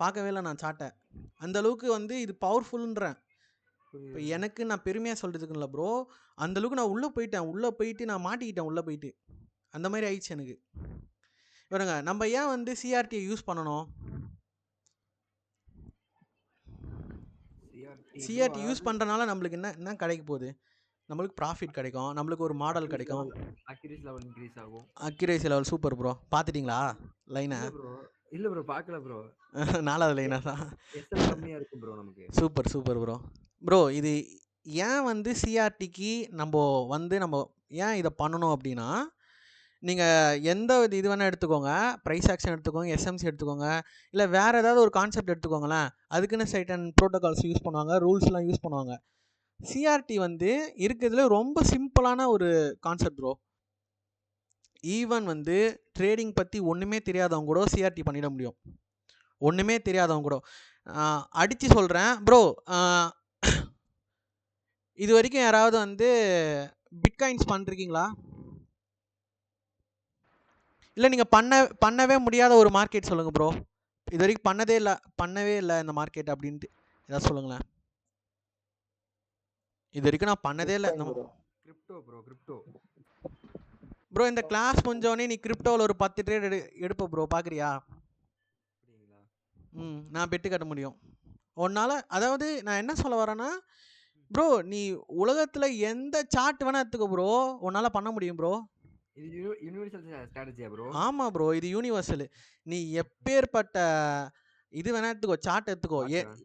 பார்க்கவே இல்லை நான் சாட்டை. அந்த அளவுக்கு வந்து இது பவர்ஃபுல்ன்றேன். இப்போ எனக்கு நான் பெருமையாக சொல்கிறதுக்கு இல்லை ப்ரோ, அந்தளவுக்கு நான் உள்ளே போயிட்டு நான் மாட்டிக்கிட்டேன் உள்ளே போயிட்டு. அந்த மாதிரி ஆயிடுச்சு எனக்கு. இவருங்க நம்ம ஏன் வந்து சிஆர்டியை யூஸ் பண்ணணும்? சிஆர்டி யூஸ் பண்ணுறனால நம்மளுக்கு என்ன கிடைக்க போகுது? நம்மளுக்கு ப்ராஃபிட் கிடைக்கும், நம்மளுக்கு ஒரு மாடல் கிடைக்கும், அக்யூரசி லெவல் இன்க்ரீஸ் ஆகும். Accuracy level super bro. பார்த்துட்டிங்களா லைனை? இல்ல ப்ரோ பார்க்கல ப்ரோ. 4வது லைனா தான். எஸ்எல் கம்மியா இருக்கும் ப்ரோ நமக்கு. Super bro. இது ஏன் வந்து சிஆர்டிக்கு நம்ம ஏன் இதை பண்ணணும் அப்படின்னா, நீங்கள் எந்த இது வேணால் எடுத்துக்கோங்க, ப்ரைஸ் ஆக்ஷன் எடுத்துக்கோங்க, எஸ்எம்சி எடுத்துக்கோங்க, இல்லை வேறு ஏதாவது ஒரு கான்செப்ட் எடுத்துக்கோங்களேன், அதுக்குன்னு சைட்டன் ப்ரோட்டோகால்ஸ் யூஸ் பண்ணுவாங்க, ரூல்ஸ்லாம் யூஸ் பண்ணுவாங்க. சிஆர்டி வந்து இருக்கிறதுல ரொம்ப சிம்பிளான ஒரு கான்செப்ட் ப்ரோ. ஈவன் வந்து ட்ரேடிங் பற்றி ஒன்றுமே தெரியாதவங்க கூட சிஆர்டி பண்ணிட முடியும். ஒன்றுமே தெரியாதவங்க கூட அடித்து சொல்கிறேன் ப்ரோ. இது வரைக்கும் யாராவது வந்து பிட்காயின்ஸ் பண்ணிருக்கீங்களா? இல்லை நீங்கள் பண்ணவே முடியாத ஒரு மார்க்கெட் சொல்லுங்கள் ப்ரோ. இது வரைக்கும் பண்ணவே இல்லை இந்த மார்க்கெட் அப்படின்ட்டு ஏதாவது சொல்லுங்களேன். இது வரைக்கும் நான் பண்ணதே இல்லை. கிரிப்டோ ப்ரோ இந்த கிளாஸ் முடிஞ்சோடனே நீ கிரிப்டோவில் ஒரு 10 ட்ரேட் எடுப்ப ப்ரோ, பார்க்குறியா? நான் பெட்டு கட்ட முடியும் உன்னால். அதாவது நான் என்ன சொல்ல வரேன்னா ப்ரோ, நீ உலகத்தில் எந்த சார்ட் வேணால் எடுத்துக்கோ ப்ரோ, உன்னால் பண்ண முடியும் ப்ரோ. இது யூனிவர்சல் ஸ்ட்ராட்டஜியா ப்ரோ? ஆமாம் ப்ரோ, இது யூனிவர்சல். நீ எப்பேற்பட்ட இது வேணா எடுத்துக்கோ, சார்ட் எடுத்துக்கோ.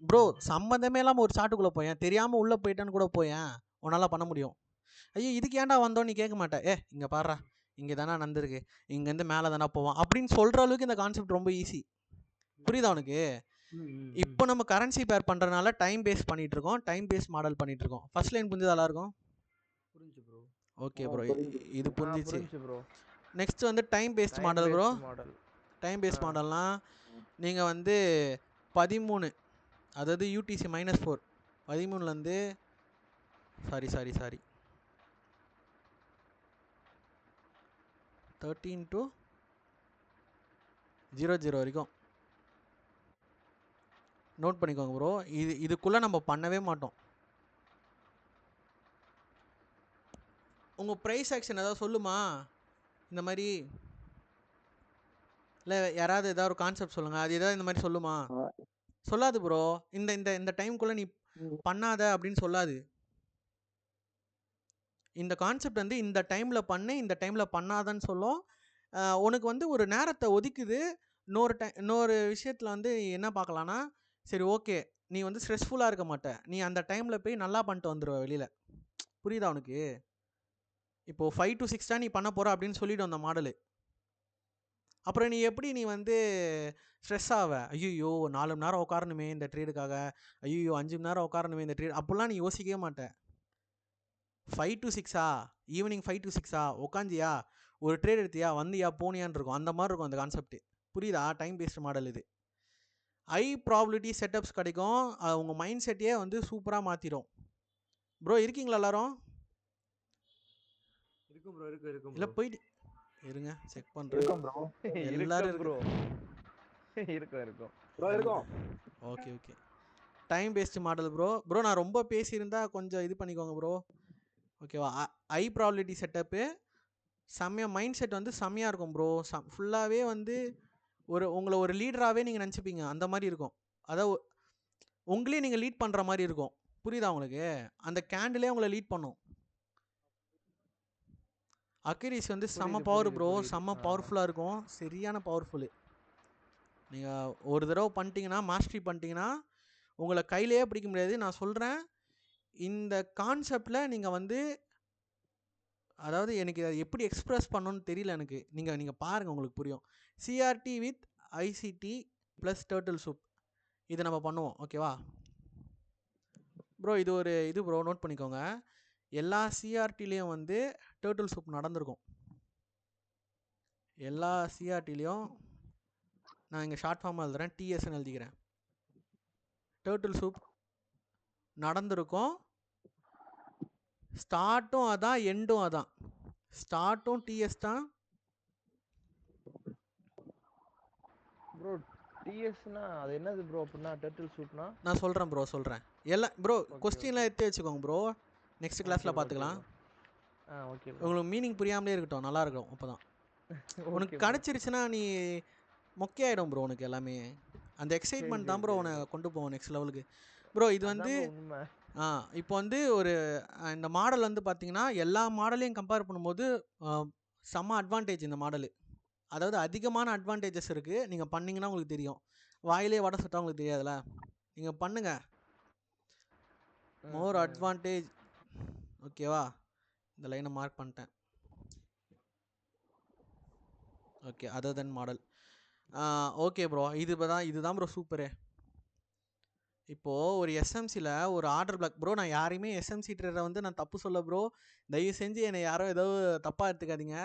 ப்ரோ சம்மந்தமே இல்லாமல் ஒரு சார்ட்டுக்குள்ளே போயேன், தெரியாமல் உள்ளே போயிட்டேன்னு கூட போயேன், உன்னால் பண்ண முடியும். ஐயோ இதுக்கு ஏன்டா வந்தோன்னு நீ கேட்க மாட்டேன். இங்கே பாடுறா, இங்கே தானே நடந்திருக்கு, இங்கேருந்து மேலே தானே போவான் அப்படின்னு சொல்கிற அளவுக்கு இந்த கான்செப்ட் ரொம்ப ஈஸி. புரியுதா உனக்கு? இப்போ நம்ம கரன்சி பேர் பண்ணுறதுனால டைம் பேஸ் பண்ணிட்டு இருக்கோம், டைம் பேஸ் மாடல் பண்ணிட்டு இருக்கோம். ஃபர்ஸ்ட் லைன் புரிஞ்சது எல்லாருக்கும்? புரிஞ்சு ப்ரோ. ஓகே ப்ரோ, இது புரிஞ்சிச்சு. ப்ரோ. நெக்ஸ்ட் வந்து time based model bro. Time based மாடல்னால் நீங்கள் வந்து 13, அதாவது யூடிசி -4 13லேருந்து சாரி 13 to 00 வரைக்கும் நோட் பண்ணிக்கோங்க ப்ரோ. இதுக்குள்ளே நம்ம பண்ணவே மாட்டோம். உங்கள் ப்ரைஸ் ஆக்ஷன் ஏதாவது சொல்லுமா இந்த மாதிரி? இல்லை யாராவது ஏதாவது ஒரு கான்செப்ட் சொல்லுங்கள், அது ஏதாவது இந்த மாதிரி சொல்லுமா? சொல்லாது ப்ரோ. இந்த டைம்குள்ளே நீ பண்ணாத அப்படின்னு சொல்லாது. இந்த கான்செப்ட் வந்து இந்த டைமில் பண்ணு, இந்த டைமில் பண்ணாதன்னு சொல்லும். உனக்கு வந்து ஒரு நேரத்தை ஒதுக்குது. இன்னொரு விஷயத்தில் வந்து என்ன பார்க்கலான்னா, சரி ஓகே நீ வந்து ஸ்ட்ரெஸ்ஃபுல்லாக இருக்க மாட்டே, நீ அந்த டைமில் போய் நல்லா பண்ணிட்டு வந்துடுவ வெளியில். புரியுதா உனக்கு? இப்போது 5 to 6 தான் நீ பண்ண போகிற அப்படின்னு சொல்லிவிடும் அந்த மாடலு. அப்புறம் நீ வந்து ஸ்ட்ரெஸ் ஆவ, ஐயோ 4 மணி நேரம் உட்காரணுமே இந்த ட்ரேடுக்காக, ஐயோ 5 மணி நேரம் உட்காரணுமே இந்த ட்ரேட், அப்படிலாம் நீ யோசிக்கவே மாட்டேன். 5 to 6 ஈவினிங் 5 to 6 உட்காந்தியா, ஒரு ட்ரேட் எடுத்தியா, வந்தியா போனியான்னு இருக்கும். அந்த மாதிரி இருக்கும் அந்த கான்செப்ட். புரியுதா? டைம் பேஸ்ட் மாடல் இது. ஹை ப்ராபபிலிட்டி செட்டப்ஸ் கிடைக்கும். உங்கள் மைண்ட் செட்டையே வந்து சூப்பராக மாற்றிடும். ப்ரோ இருக்கீங்களா எல்லாரும்? இருக்கும் ப்ரோ, இருக்கும். இல்லை போயிட்டு இருங்க செக் பண்ணுறேன். எல்லாரும் ப்ரோ இருக்கும். Okay time based model bro. நான் ரொம்ப பேசியிருந்தா கொஞ்சம் இது பண்ணிக்கோங்க ப்ரோ, ஓகேவா? ஹை ப்ராபபிலிட்டி செட்டப்பு செம்மையாக, மைண்ட் செட் வந்து செம்மையாக இருக்கும் ப்ரோ. ஃபுல்லாகவே வந்து உங்களை ஒரு லீடராகவே நீங்கள் நினச்சிப்பீங்க, அந்த மாதிரி இருக்கும். அதாவது உங்களையே நீங்கள் லீட் பண்ணுற மாதிரி இருக்கும். புரியுதா உங்களுக்கு? அந்த கேண்டிலே உங்களை லீட் பண்ணும். அக்யூரசி வந்து செம்ம பவர் ப்ரோ, செம்ம பவர்ஃபுல்லாக இருக்கும், சரியான பவர்ஃபுல்லு. நீங்கள் ஒரு தடவை பண்ணிட்டீங்கன்னா, மாஸ்டரி பண்ணிட்டீங்கன்னா உங்களை கையிலேயே பிடிக்க முடியாது. நான் சொல்கிறேன், இந்த கான்செப்டில் நீங்கள் வந்து, அதாவது எனக்கு அதை எப்படி எக்ஸ்ப்ரெஸ் பண்ணணும்னு தெரியல எனக்கு. நீங்கள் பாருங்கள் உங்களுக்கு புரியும். CRT with ICT plus turtle soup, இதை நம்ம பண்ணுவோம், ஓகேவா ப்ரோ? இது ப்ரோ நோட் பண்ணிக்கோங்க. எல்லா சிஆர்டிலையும் வந்து டேர்ட்டில் சூப் நடந்திருக்கும். எல்லா சிஆர்டிலையும் நான் இங்கே ஷார்ட் ஃபார்மாக எழுதுறேன், டிஎஸ்ன்னு எழுதிக்கிறேன். டேர்ட்டில் சூப் நடந்திருக்கும். ஸ்டார்ட்டும் அதான், எண்டும் அதான். ஸ்டார்ட்டும் டிஎஸ் தான். ப்ரோ டிஎஸ்னா அது என்னது ப்ரோ? அப்படின்னா டர்ட்டில் சூப்னா நான் சொல்கிறேன் ப்ரோ, சொல்கிறேன். எல்லாம் ப்ரோ ஓகே கொஸ்டின்லாம் எடுத்து வச்சுக்கோங்க ப்ரோ, நெக்ஸ்ட் ஓகே கிளாஸில் ப்ரோ ஓகே பார்த்துக்கலாம். ப்ரோ ஓகே ப்ரோ உங்களுக்கு மீனிங் புரியாமலே இருக்கட்டும், நல்லா இருக்கும். அப்போ தான் உனக்கு ஓகே ப்ரோ கிடச்சிருச்சுன்னா நீ மொக்கையாயிடும் ப்ரோ. உனக்கு எல்லாமே அந்த சரி எக்ஸைட்மெண்ட் சரி தான் ப்ரோ சரி உன்னை ப்ரோ கொண்டு போவோம் நெக்ஸ்ட் லெவலுக்கு. ப்ரோ இது அதான் வந்து ப்ரோ உண்மை. இப்போ வந்து ஒரு இந்த மாடல் வந்து பார்த்தீங்கன்னா எல்லா மாடலையும் கம்பேர் பண்ணும்போது செம்ம அட்வான்டேஜ் இந்த மாடலு. அதாவது அதிகமான அட்வான்டேஜஸ் இருக்குது. நீங்கள் பண்ணிங்கன்னா உங்களுக்கு தெரியும். வாயிலே வடை சுட்டா உங்களுக்கு தெரியாதுல்ல. நீங்கள் பண்ணுங்கள். ம் மோர் ம் அட்வான்டேஜ். ஓகேவா? இந்த லைனை மார்க் பண்ணிட்டேன். ஓகே, அதர் தென் மாடல். ஓகே ப்ரோ, இதுதான் ப்ரோ சூப்பரு. இப்போது ஒரு எஸ்எம்சியில் ஒரு ஆர்டர் பிளாக் ப்ரோ. நான் யாரையுமே எஸ்எம்சி ட்ரேடரை வந்து நான் தப்பு சொல்ல ப்ரோ. தயவு செஞ்சு என்னை யாரோ ஏதோ தப்பாக எடுத்துக்காதீங்க.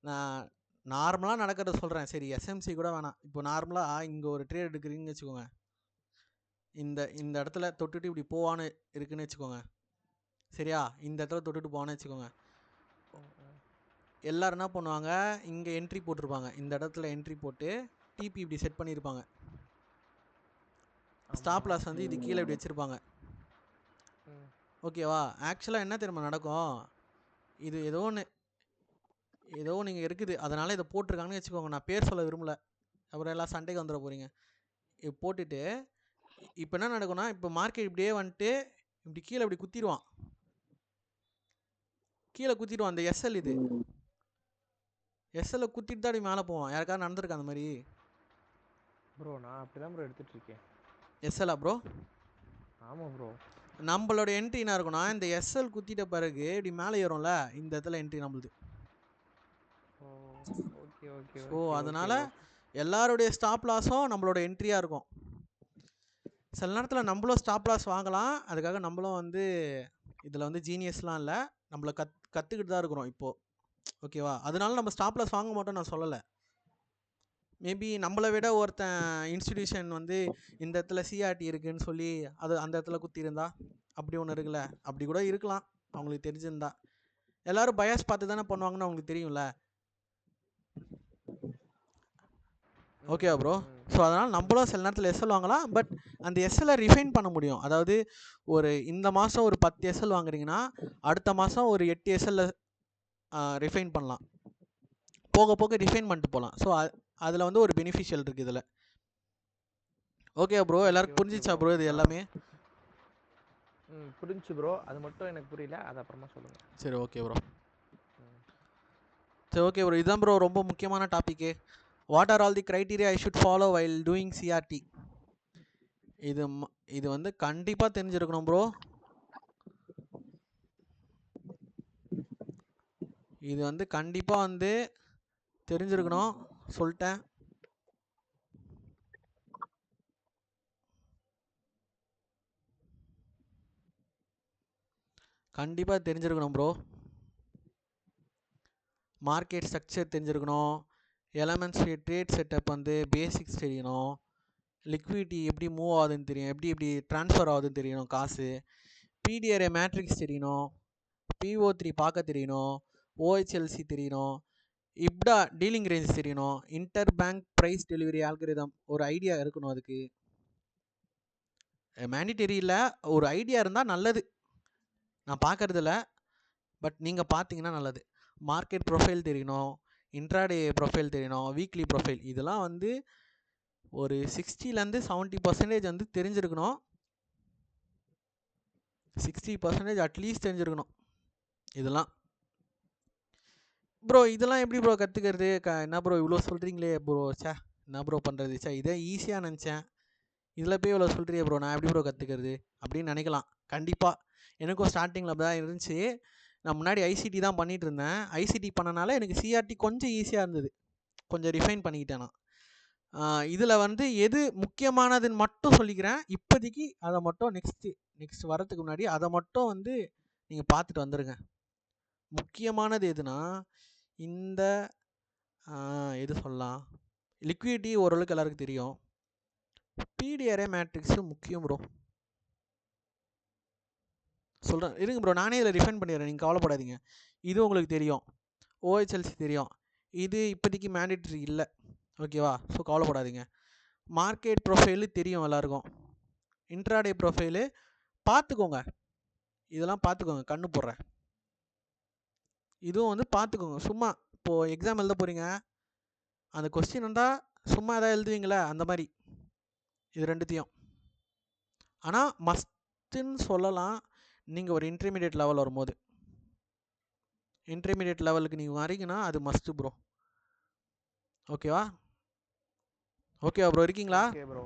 நான் நார்மலாக நடக்கிறத சொல்கிறேன். சரி, எஸ்எம்சி கூட வேணாம். இப்போ நார்மலாக இங்கே ஒரு ட்ரேட் எடுக்கிறீங்கன்னு வச்சுக்கோங்க. இந்த இடத்துல தொட்டுட்டு இப்படி போவான்னு இருக்குன்னு வச்சுக்கோங்க. சரியா? இந்த இடத்துல தொட்டுட்டு போவான்னு வச்சுக்கோங்க. எல்லோரும் என்ன பண்ணுவாங்க, இங்கே என்ட்ரி போட்டிருப்பாங்க. இந்த இடத்துல என்ட்ரி போட்டு டிபி இப்படி செட் பண்ணியிருப்பாங்க. ஸ்டாப் ஆமாம் லாஸ் வந்து இது கீழே இப்படி வச்சுருப்பாங்க. ம் ஓகேவா? ஆக்சுவலாக என்ன தெரியுமா நடக்கும், இது ஏதோ நீங்கள் இருக்குது அதனால் இதை போட்டிருக்காங்கன்னு வச்சுக்கோங்க. நான் பேர் சொல்ல விரும்பல, அப்புறம் எல்லாம் சண்டைக்கு வந்துட போகிறீங்க. இப்போ போட்டுட்டு இப்போ என்ன நடக்கும்னா, இப்போ மார்க்கெட் இப்படியே வந்துட்டு இப்படி கீழே இப்படி குத்திடுவான். கீழே குத்திடுவான். அந்த எஸ்எல் இது எஸ்எல்ல குத்திட்டு தான் அப்படி மேலே போவான். யாருக்காவது நடந்திருக்கா அந்த மாதிரி? ப்ரோ நான் அப்படிதான் ப்ரோ எடுத்துட்டு இருக்கேன். எஸ்எல்லா ப்ரோ? ஆமாம் ப்ரோ. நம்மளோட என்ட்ரி என்ன இருக்குன்னா, இந்த எஸ்எல் குத்திட்ட பிறகு இப்படி மேலே ஏறும்ல, இந்த இடத்துல என்ட்ரி நம்மளுது. ஓகே ஓகே ஸோ ஓகே அதனால் ஓகே எல்லாருடைய ஸ்டாப் லாஸும் நம்மளோட என்ட்ரியாக இருக்கும். சில நேரத்தில் நம்மளும் ஸ்டாப் லாஸ் வாங்கலாம். அதுக்காக நம்மளும் வந்து இதில் வந்து ஜீனியஸ்லாம் இல்லை, நம்மளை கற்றுக்கிட்டு தான் இருக்கிறோம் இப்போது. ஓகேவா? அதனால நம்ம ஸ்டாப் லாஸ் வாங்க மாட்டோம் நான் சொல்லலை. மேபி நம்மளை விட ஒருத்தன் இன்ஸ்டிடியூஷன் வந்து இந்த இடத்துல சிஆர்டி இருக்குன்னு சொல்லி அந்த இடத்துல குத்திருந்தா, அப்படி ஒன்று இருக்குல்ல, அப்படி கூட இருக்கலாம் அவங்களுக்கு தெரிஞ்சிருந்தா. எல்லோரும் பயாஸ் பார்த்து தானே பண்ணுவாங்கன்னு அவங்களுக்கு தெரியும்ல. ஓகேவா ப்ரோ? ஸோ அதனால் நம்மளும் சில நேரத்தில் எஸ்எல் வாங்கலாம். பட் அந்த எஸ்எல்லை ரிஃபைன் பண்ண முடியும். அதாவது இந்த மாதம் ஒரு 10 எஸ்எல் வாங்குறீங்கன்னா அடுத்த மாதம் ஒரு 8 எஸ்எல்ல ரிஃபைன் பண்ணலாம். போக போக ரிஃபைன் பண்ணிட்டு போகலாம். ஸோ அதில் வந்து ஒரு பெனிஃபிஷியல் இருக்குது இதில். ஓகே ப்ரோ, எல்லாருக்கும் புரிஞ்சிச்சா ப்ரோ இது எல்லாமே? புரிஞ்சு ப்ரோ. அது மட்டும் எனக்கு புரியல, அது அப்புறமா சொல்லுங்கள். சரி ஓகே ப்ரோ. சரி ஓகே ப்ரோ, இதுதான் ப்ரோ ரொம்ப முக்கியமான topic. What are all the criteria I should follow while doing CRT? இது வந்து கண்டிப்பாக தெரிஞ்சிருக்கணும் ப்ரோ. இது வந்து கண்டிப்பாக வந்து தெரிஞ்சிருக்கணும், சொல்லிட்டேன். கண்டிப்பாக தெரிஞ்சிருக்கணும் ப்ரோ. மார்க்கெட் ஸ்ட்ரக்சர் தெரிஞ்சிருக்கணும். எலமெண்ட்ஸ் ட்ரேட் செட்டப் வந்து பேசிக்ஸ் தெரியணும். லிக்விடிட்டி எப்படி மூவ் ஆகுதுன்னு தெரியும், எப்படி ட்ரான்ஸ்ஃபர் ஆகுதுன்னு தெரியணும் காசு. பிடிஆர்ஏ மேட்ரிக்ஸ் தெரியணும். PO3 பார்க்க தெரியணும். OHLC தெரியணும். இப்டா டீலிங் ரேஞ்ச் தெரியணும். Interbank price delivery algorithm ஒரு ஐடியா இருக்கணும். அதுக்கு மேண்டிட்டரி இல்லை, ஒரு ஐடியா இருந்தால் நல்லது. நான் பார்க்குறதில்ல, பட் நீங்கள் பார்த்தீங்கன்னா நல்லது. மார்க்கெட் ப்ரொஃபைல் தெரியணும். இன்ட்ராடே ப்ரொஃபைல் தெரியணும். வீக்லி ப்ரொஃபைல் இதெல்லாம் வந்து ஒரு 60% 70% வந்து தெரிஞ்சிருக்கணும். 60% அட்லீஸ்ட் தெரிஞ்சிருக்கணும் இதெல்லாம். ப்ரோ இதெல்லாம் எப்படி ப்ரோ கற்றுக்கிறது? என்ன ப்ரோ இவ்வளோ சொல்கிறீங்களே ப்ரோ, சே என்ன ப்ரோ பண்ணுறது, சே இதே ஈஸியாக நினச்சேன், இதில் போய் இவ்வளோ சொல்கிறியே ப்ரோ, நான் எப்படி ப்ரோ கற்றுக்கிறது அப்படின்னு நினைக்கலாம். கண்டிப்பாக எனக்கும் ஸ்டார்டிங்கில் அப்படி தான் இருந்துச்சு. நான் முன்னாடி ஐசிடி தான் பண்ணிகிட்டு இருந்தேன். ஐசிடி பண்ணனால எனக்கு சிஆர்டி கொஞ்சம் ஈஸியாக இருந்தது, கொஞ்சம் ரிஃபைன் பண்ணிக்கிட்டேன் நான். இதில் வந்து எது முக்கியமானதுன்னு மட்டும் சொல்லிக்கிறேன் இப்போதைக்கு. அதை மட்டும் நெக்ஸ்ட் வரத்துக்கு முன்னாடி அதை மட்டும் வந்து நீங்கள் பார்த்துட்டு வந்துடுங்க. முக்கியமானது எதுனா இந்த எது சொல்லலாம், லிக்விடிட்டி ஓரளவுக்கு எல்லாருக்கும் தெரியும். பிடிஆர்ஏ மேட்ரிக்ஸு முக்கியம் ப்ரோ. சொல்கிறேன் இருங்க ப்ரோ, நானே இதில் ரிஃபைன் பண்ணிடுறேன், நீங்கள் கவலைப்படாதீங்க. இது உங்களுக்கு தெரியும், ஓஹெச்எல்சி தெரியும், இது இப்போதைக்கு மேண்டேட்ரி இல்லை, ஓகேவா? ஸோ கவலைப்படாதீங்க. மார்க்கெட் ப்ரொஃபைலு தெரியும் எல்லாருக்கும், இன்ட்ராடே ப்ரொஃபைலு பார்த்துக்கோங்க, இதெல்லாம் பார்த்துக்கோங்க, கண்ணு போடுறேன். இதுவும் வந்து பார்த்துக்கோங்க. சும்மா இப்போது எக்ஸாம் எழுத போகிறீங்க, அந்த கொஸ்டின் வந்தால் சும்மா எதாவது எழுதுவீங்களே அந்த மாதிரி, இது ரெண்டுத்தையும். ஆனால் மஸ்ட்டுன்னு சொல்லலாம், நீங்கள் ஒரு இன்டர்மீடியட் லெவல் வரும்போது, இன்டர்மீடியட் லெவலுக்கு நீங்கள் வரீங்கன்னா அது மஸ்ட்டு ப்ரோ. ஓகேவா? ஓகேவா ப்ரோ, இருக்கீங்களா? Okay bro.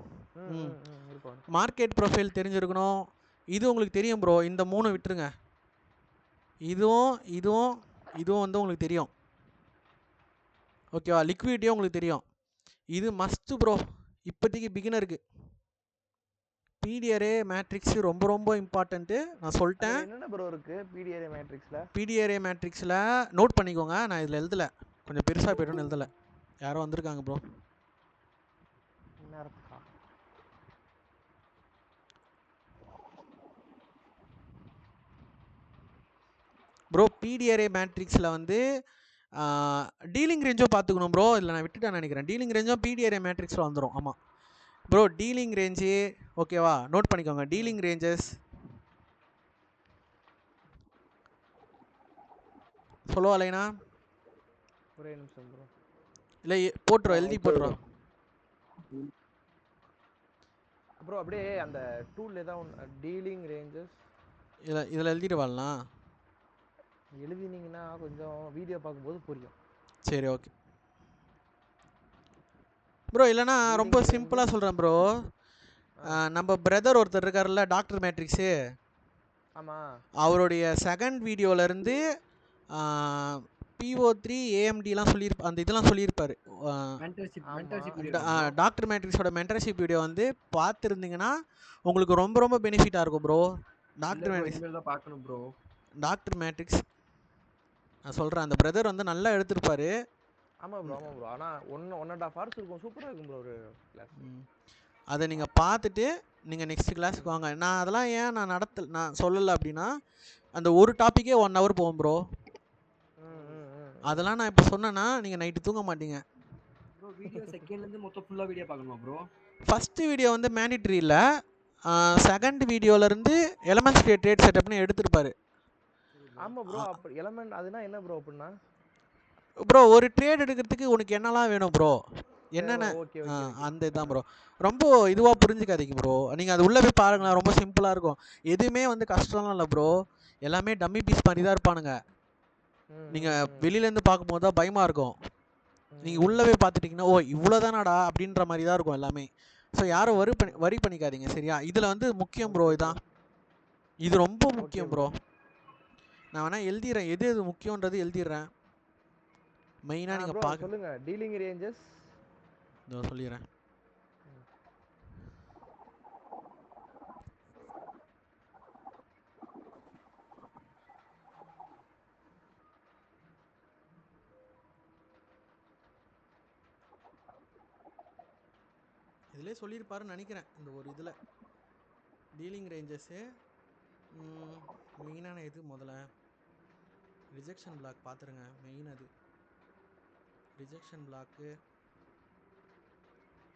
இருப்போம். மார்க்கெட் ப்ரொஃபைல் தெரிஞ்சிருக்கணும். இது உங்களுக்கு தெரியும் ப்ரோ, இந்த 3 விட்டுருங்க. இதுவும் இதுவும் இதுவும் வந்து உங்களுக்கு தெரியும், ஓகேவா? லிக்விடிட்டியும் உங்களுக்கு தெரியும். இது மஸ்ட்டு ப்ரோ இப்போதைக்கு பிகினருக்கு. பிடிஆர்ஏ மேட்ரிக்ஸ் ரொம்ப ரொம்ப இம்பார்ட்டண்ட்டு, நான் சொல்லிட்டேன். என்னென்ன ப்ரோ இருக்கு பிடிஆர்ஏ மேட்ரிக்ஸ்ல? பிடிஆர்ஏ மேட்ரிக்ஸில் நோட் பண்ணிக்கோங்க, நான் இதில் எழுதலை, கொஞ்சம் பெருசாக போய்ட்டுன்னு எழுதலை. யாரோ வந்திருக்காங்க ப்ரோ. ப்ரோ பிடிஆர்ஏ மேட்ரிக்ஸில் வந்து டீலிங் ரேஞ்சும் பார்த்துக்கணும் ப்ரோ. இல்லை நான் விட்டுட்டேன் நினைக்கிறேன், டீலிங் ரேஞ்சும் பிடிஆர்ஏ மேட்ரிக்ஸில் வந்துடும். ஆமாம் ப்ரோ, டீலிங் ரேஞ்சு ஓகேவா, நோட் பண்ணிக்கோங்க. டீலிங் ரேஞ்சஸ் சொல்லுவா இல்லைனா? ஒரே நிமிஷம் ப்ரோ. இல்லை போட்டுரும், எழுதி போட்டுரும் ப்ரோ. அப்படியே அந்த டூல்ல தான் டீலிங் ரேஞ்சஸ் இதில் எழுதிட்டு வரலாம், எழுதினீங்கன்னா கொஞ்சம் வீடியோ பார்க்கும்போது புரியும். சரி ஓகே ப்ரோ. இல்லைனா ரொம்ப சிம்பிளாக சொல்கிறேன் ப்ரோ. நம்ம பிரதர் ஒருத்தர் இருக்கார்ல, டாக்டர் மேட்ரிக்ஸு, ஆமாம், அவருடைய செகண்ட் வீடியோவிலேருந்து PO3 AMDலாம் சொல்லியிருப்பா, அந்த இதெல்லாம் சொல்லியிருப்பார். டாக்டர் மேட்ரிக்ஸோட மென்டர்ஷிப் வீடியோ வந்து பார்த்துருந்தீங்கன்னா உங்களுக்கு ரொம்ப ரொம்ப பெனிஃபிட்டாக இருக்கும் ப்ரோ. டாக்டர் மேட்ரிக்ஸ் தான் பார்க்கணும் ப்ரோ. டாக்டர் மேட்ரிக்ஸ் நான் சொல்கிறேன், அந்த பிரதர் வந்து நல்லா எடுத்திருப்பாரு. ஆமாம் ப்ரோ, ஆமாம் ப்ரோ. ஆனால் 1.5 hours இருக்கும், சூப்பராக இருக்கும் ப்ரோ ஒரு கிளாஸ். அதை நீங்கள் பார்த்துட்டு நீங்கள் நெக்ஸ்ட் கிளாஸுக்கு வாங்க. நான் அதெல்லாம் ஏன் நான் சொல்லலை அப்படின்னா, அந்த ஒரு டாப்பிக்கே 1 hour போகும் ப்ரோ. அதெல்லாம் நான் இப்போ சொன்னேன்னா நீங்கள் நைட்டு தூங்க மாட்டீங்க. ப்ரோ வீடியோ செகண்ட்லேருந்து மொத்தம் ஃபுல்லாக வீடியோ பார்க்கணுமா ப்ரோ? ஃபஸ்ட்டு வீடியோ வந்து மேண்டிட்ரி இல்லை, செகண்ட் வீடியோலேருந்து எலமெண்ட்ஸ் ட்ரேட் செட்டப்னு எடுத்திருப்பாரு. ஆமாம் ப்ரோ. அப்படி எலமெண்ட் அதுனா என்ன ப்ரோ அப்படின்னா? ப்ரோ ஒரு ட்ரேட் எடுக்கிறதுக்கு உனக்கு என்னெல்லாம் வேணும் ப்ரோ, என்னென்ன அந்த இதுதான் ப்ரோ. ரொம்ப இதுவாக புரிஞ்சுக்காதீங்க ப்ரோ, நீங்கள் அது உள்ளே போய் பாருங்களேன், ரொம்ப சிம்பிளாக இருக்கும். எதுவுமே வந்து கஷ்டம்லாம் இல்லை ப்ரோ, எல்லாமே டம்மி பீஸ் பண்ணி தான் இருப்பானுங்க. நீங்கள் வெளியிலேருந்து பார்க்கும்போது தான் பயமாக இருக்கும், நீங்கள் உள்ளே போய் பார்த்துட்டிங்கன்னா ஓ இவ்வளோதானாடா அப்படின்ற மாதிரி தான் இருக்கும் எல்லாமே. ஸோ யாரும் வரி பண்ணிக்காதீங்க சரியா. இதில் வந்து முக்கியம் ப்ரோ, இதான் இது ரொம்ப முக்கியம் ப்ரோ. நான் வேணால் எழுதிடுறேன், எது எது முக்கியன்றது எழுதிடுறேன். மெயினாக நீங்கள் பார்க்க சொல்லுங்க. டீலிங் ரேஞ்சஸ் நான் சொல்லிடுறேன். இதிலே சொல்லியிருப்பாருன்னு நினைக்கிறேன், இந்த ஒரு இதில் டீலிங் ரேஞ்சஸ்ஸு மெயினான இது. முதல்ல ரிஜெக்ஷன் பிளாக் பார்த்துருங்க, மெயின் அது rejection block,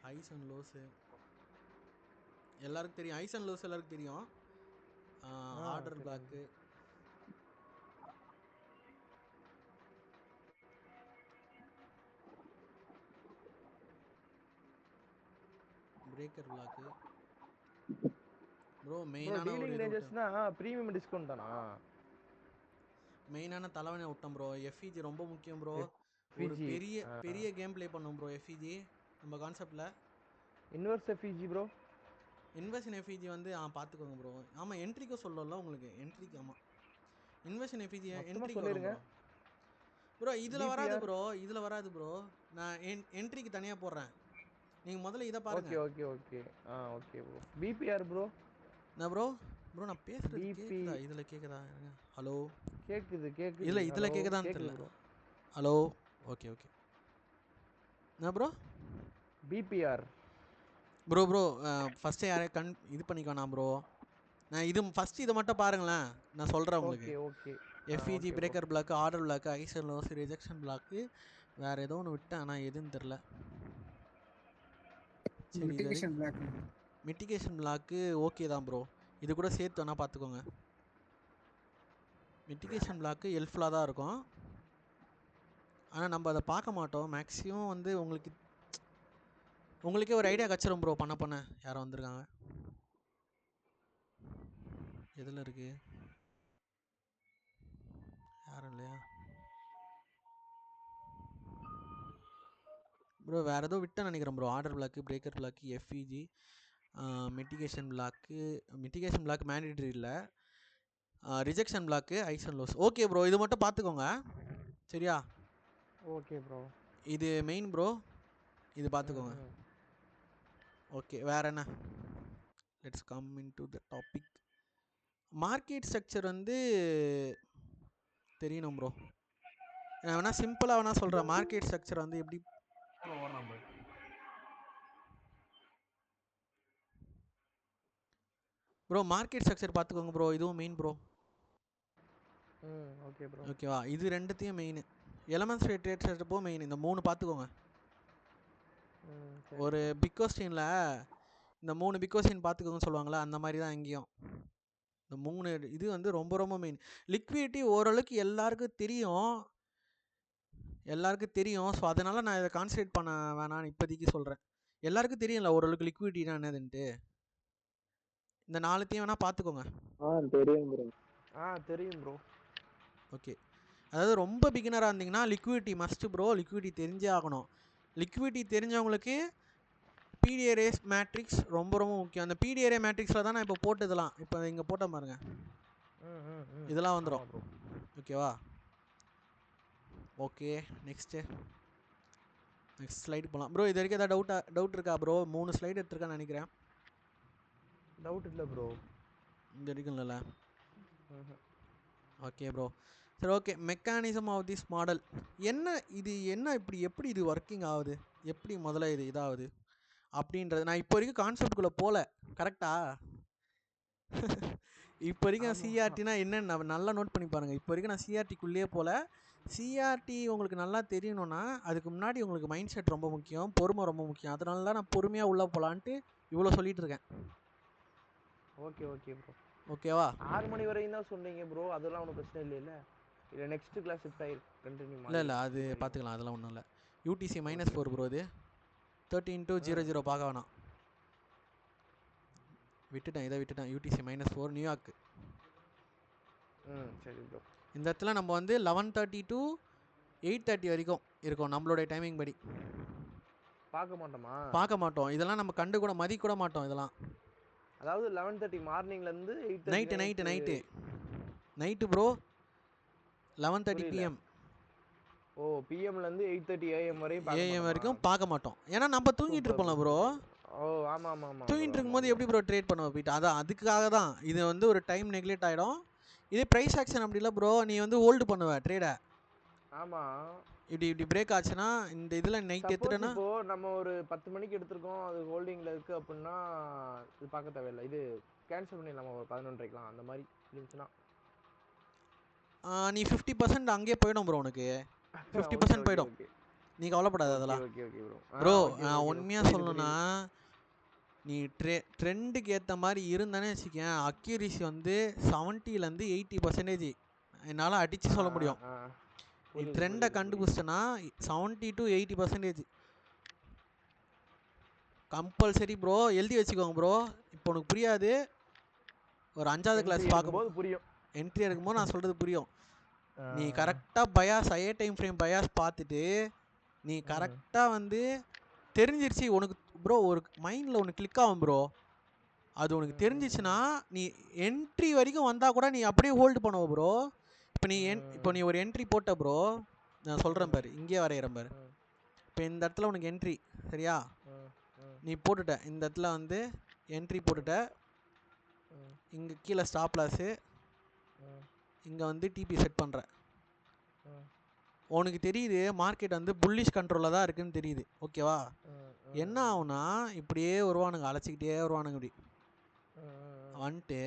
highs and lows எல்லாருக்கும் தெரியும், ஹைஸ் அண்ட் லோஸ் எல்லாருக்கும் தெரியும். Order block, breaker block bro. மெயினான ஒரு டீலிங் ரேஞ்சஸ்னா பிரீமியம் டிஸ்கவுண்ட் தானா? மெயினான தலைவனை விட்டோம் ப்ரோ. FEG ரொம்ப முக்கியம் ப்ரோ. ஒரு பெரிய கேம் ப்ளே பண்ணும் ப்ரோ FEG நம்ம கான்செப்டில். Inverse FEG bro, inversion FEG வந்து பார்த்துக்கோங்க ப்ரோ. ஆமாம் என்ட்ரிக்கும் சொல்லல உங்களுக்கு, என்ட்ரிக்கு ஆமாம் இன்வெர்ஷன் FEG என்ட்ரிக்கு வரும் ப்ரோ. இதில் வராது ப்ரோ, இதில் வராது ப்ரோ. நான் என்ட்ரிக்கு தனியாக போடுறேன், நீங்கள் முதல்ல இதை பாருங்க. Okay okay okay. Okay bro. BPR bro என்ன ப்ரோ? ப்ரோ நான் பேசுறது பிபி கேக்குதா? இதுல கேக்குதா? ஹலோ கேக்குது இல்ல கேக்குது. இதுல ஹலோ கேக்குதான்னு கேக்குது தெரியல. ப்ரோ. Hello okay okay. என்ன ப்ரோ? பிபிஆர். ப்ரோ ஃபர்ஸ்ட் யாரே இது பண்ணிக்க வேணாம் ப்ரோ. நான் இது ஃபர்ஸ்ட் இதை மட்டும் பாருங்களேன், நான் சொல்றேன் உங்களுக்கு. Okay okay. FEG okay bro. Breaker block, order block, highs or lows, rejection block, வேற ஏதோ ஒன்று விட்டேன் ஆனால் எதுன்னு தெரில. சரி இது mitigation block. Mitigation block okay தான் ப்ரோ, இது கூட சேர்த்து வேணால் பார்த்துக்கோங்க. மிட்டிகேஷன் பிளாக்கு ஹெல்ப்ஃபுல்லாக தான் இருக்கும், ஆனால் நம்ம அதை பார்க்க மாட்டோம் மேக்ஸிமம். வந்து உங்களுக்கே ஒரு ஐடியா கச்சிரும் ப்ரோ பண்ண பண்ண. யாரோ வந்திருக்காங்க, எதில் இருக்கு யாரும் இல்லையா ப்ரோ? வேறு ஏதோ விட்டேன் நினைக்கிறேன் bro. Order block, breaker block, FEG, mitigation block mandatory இல்லை, rejection block, highs and lows. Okay bro, இது மட்டும் பார்த்துக்கோங்க சரியா? Okay bro. இது மெயின் ப்ரோ, இது பார்த்துக்கோங்க. ஓகே வேறு என்ன? Let's come in to the topic. Market structure வந்து தெரியணும் ப்ரோ. நான் வேணால் சிம்பிளாக வேணால் சொல்கிறேன். மார்க்கெட் ஸ்ட்ரக்சர் வந்து எப்படி ப்ரோ, மார்க்கெட் ஸ்ட்ரக்சர் பார்த்துக்கோங்க ப்ரோ, இதுவும் மெயின் ப்ரோ. Okay bro. ஓகேவா? இது ரெண்டுத்தையும் மெயின். எலமெண்ட்ஸ் ட்ரேட் செட்டப்போ மெயின். இந்த 3 பார்த்துக்கோங்க. ஒரு பிக் கொஸ்டினில் இந்த 3 பிக் கொஸ்டின் பார்த்துக்கோங்கன்னு சொல்லுவாங்களா, அந்த மாதிரி தான் இங்கேயும். இந்த 3 இது வந்து ரொம்ப ரொம்ப மெயின். லிக்விடிட்டி ஓரளவுக்கு எல்லாருக்கும் தெரியும். ஸோ அதனால் நான் இதை கான்சன்ட்ரேட் பண்ண வேணான்னு இப்போதைக்கு சொல்கிறேன். எல்லாருக்கும் தெரியும்ல ஓரளவுக்கு லிக்விடிட்டினா என்னதுன்ட்டு. இந்த 4த்தையும் வேணால் பார்த்துக்கோங்க. தெரியும் ப்ரோ. தெரியும் ப்ரோ. ஓகே, அதாவது ரொம்ப பிகினராக இருந்தீங்கன்னா லிக்விடிட்டி மஸ்ட்டு ப்ரோ. லிக்விடிட்டி தெரிஞ்சே ஆகணும். லிக்விடிட்டி தெரிஞ்சவங்களுக்கு பிடிஆர்ஏ மேட்ரிக்ஸ் ரொம்ப ரொம்ப முக்கியம். அந்த பிடிஆர்ஏ மேட்ரிக்ஸில் தான் நான் இப்போ போட்டதெல்லாம், இப்போ இங்கே போட்ட பாருங்க, இதெல்லாம் வந்துடும். ஓகேவா? ஓகே நெக்ஸ்ட் ஸ்லைடு போகலாம் ப்ரோ. இது வரைக்கும் ஏதாவது டவுட் இருக்கா ப்ரோ? 3 ஸ்லைடு எடுத்துருக்கான்னு நினைக்கிறேன். டவுட் இல்லை ப்ரோ. இது வரைக்கும் இல்லைல்ல? ஓகே ப்ரோ, சரி okay. Mechanism of this model என்ன? இது என்ன எப்படி இது ஒர்க்கிங் ஆகுது, எப்படி முதல்ல இது இதாகுது அப்படின்றது நான் இப்போ வரைக்கும் கான்செப்டுக்குள்ளே போகல. கரெக்டா? இப்போ வரைக்கும் சிஆர்டினா என்னன்னு நல்லா நோட் பண்ணி பாருங்கள். இப்போ வரைக்கும் நான் சிஆர்டிக்குள்ளேயே போகல. சிஆர்டி உங்களுக்கு நல்லா தெரியணும்னா அதுக்கு முன்னாடி உங்களுக்கு மைண்ட் செட் ரொம்ப முக்கியம், பொறுமை ரொம்ப முக்கியம். அதனால தான் நான் பொறுமையாக உள்ளே போகலான்ட்டு இவ்வளோ சொல்லிட்டு இருக்கேன். Okay okay bro. ஓகேவா? 6 மணி வரையும் தான் சொன்னீங்க ப்ரோ, அதெல்லாம் ஒன்றும் பிரச்சனை இல்லைல்ல? இல்லை நெக்ஸ்ட் கிளாஸ் ஷிஃப்ட் ஆகி கண்டினியூ இல்லை அது பார்த்துக்கலாம், அதெல்லாம் ஒன்றும் இல்லை. UTC -4 bro. இது 13-00 பார்க்க வேணாம், விட்டுட்டேன். இதை விட்டுட்டேன். UTC -4 New York. சரி ப்ரோ. இந்த இடத்துல நம்ம வந்து 11:30 to 8:30 வரைக்கும் இருக்கும் நம்மளுடைய டைமிங் படி. பார்க்க மாட்டோம். இதெல்லாம் நம்ம கண்டு கூட மதி கூட மாட்டோம் இதெல்லாம். அதாவது 11:30 மார்னிங்லேருந்து 8:30 நைட்டு ப்ரோ. 11:30 PM. ஓ, பிஎம்லேருந்து 8:30 AM வரையும் AM வரைக்கும் பார்க்க மாட்டோம். ஏன்னா நம்ம தூங்கிட்டு இருப்போம்ல ப்ரோ. ஓ ஆமாம் ஆமாம் ஆமாம். தூங்கிட்டு இருக்கும்போது எப்படி ப்ரோ ட்ரேட் பண்ணுவோம் போயிட்டு? அதான் அதுக்காக தான் இது வந்து ஒரு டைம் நெக்லெக்ட் ஆகிடும். இதே ப்ரைஸ் ஆக்ஷன் அப்படி இல்லை ப்ரோ, நீ வந்து ஹோல்டு பண்ணுவ ட்ரேடை. ஆமாம். இப்படி பிரேக் ஆச்சுன்னா இந்த இதில் நைட் எடுத்துட்டேன்னா, இப்போ நம்ம ஒரு 10 மணிக்கு எடுத்திருக்கோம், அது ஹோல்டிங்கில் இருக்குது அப்படின்னா இது பார்க்க தேவையில்லை. இது கேன்சல் பண்ணிடலாமா ஒரு 11:30க்கலாம் அந்த மாதிரி இருந்துச்சுன்னா? நீ 50% அங்கேயே போயிடும் ப்ரோ. உனக்கு 50% போயிடும். நீ கவலைப்படாத அதெல்லாம் ப்ரோ. உண்மையாக சொல்லணும்னா நீ ட்ரெண்டுக்கு ஏற்ற மாதிரி இருந்தானே வச்சுக்கேன், அக்யூரிசி வந்து 70-80% என்னால் அடித்து சொல்ல முடியும். நீ ட்ரெண்டை கண்டுபிடிச்சனா 70 to 80% கம்பல்சரி ப்ரோ. எழுதி வச்சுக்கோங்க ப்ரோ. இப்போ உனக்கு புரியாது, ஒரு 5வது கிளாஸ் பார்க்கும்போது புரியும். என்ட்ரி எடுக்கும்போது நான் சொல்கிறது புரியும். நீ கரெக்டாக பயாஸ் ஹையே டைம் ஃப்ரேம் பயாஸ் பார்த்துட்டு நீ கரெக்டாக வந்து தெரிஞ்சிருச்சு உனக்கு ப்ரோ. ஒரு மைண்டில் ஒன்று கிளிக் ஆகும் ப்ரோ. அது உனக்கு தெரிஞ்சிச்சுன்னா நீ என்ட்ரி வரைக்கும் வந்தால் கூட நீ அப்படியே ஹோல்டு பண்ணுவ ப்ரோ. இப்போ நீ ஒரு என்ட்ரி போட்ட ப்ரோ, நான் சொல்கிறேன் பாரு, இங்கே வரைகிறேன் பாரு. இப்போ இந்த இடத்துல உனக்கு என்ட்ரி சரியா? நீ போட்டுட்ட இந்த இடத்துல வந்து என்ட்ரி போட்டுட்ட. ம் இங்கே கீழே ஸ்டாப் லாஸு, ம் இங்கே வந்து டிபி செட் பண்ணுறேன். ம் உனக்கு தெரியுது மார்க்கெட் வந்து புல்லிஷ் கண்ட்ரோலில் தான் இருக்குன்னு தெரியுது, ஓகேவா? ம் என்ன ஆகும்னா இப்படியே வருவானுங்க, அழைச்சிக்கிட்டே வருவானுங்க. இப்படி வந்துட்டு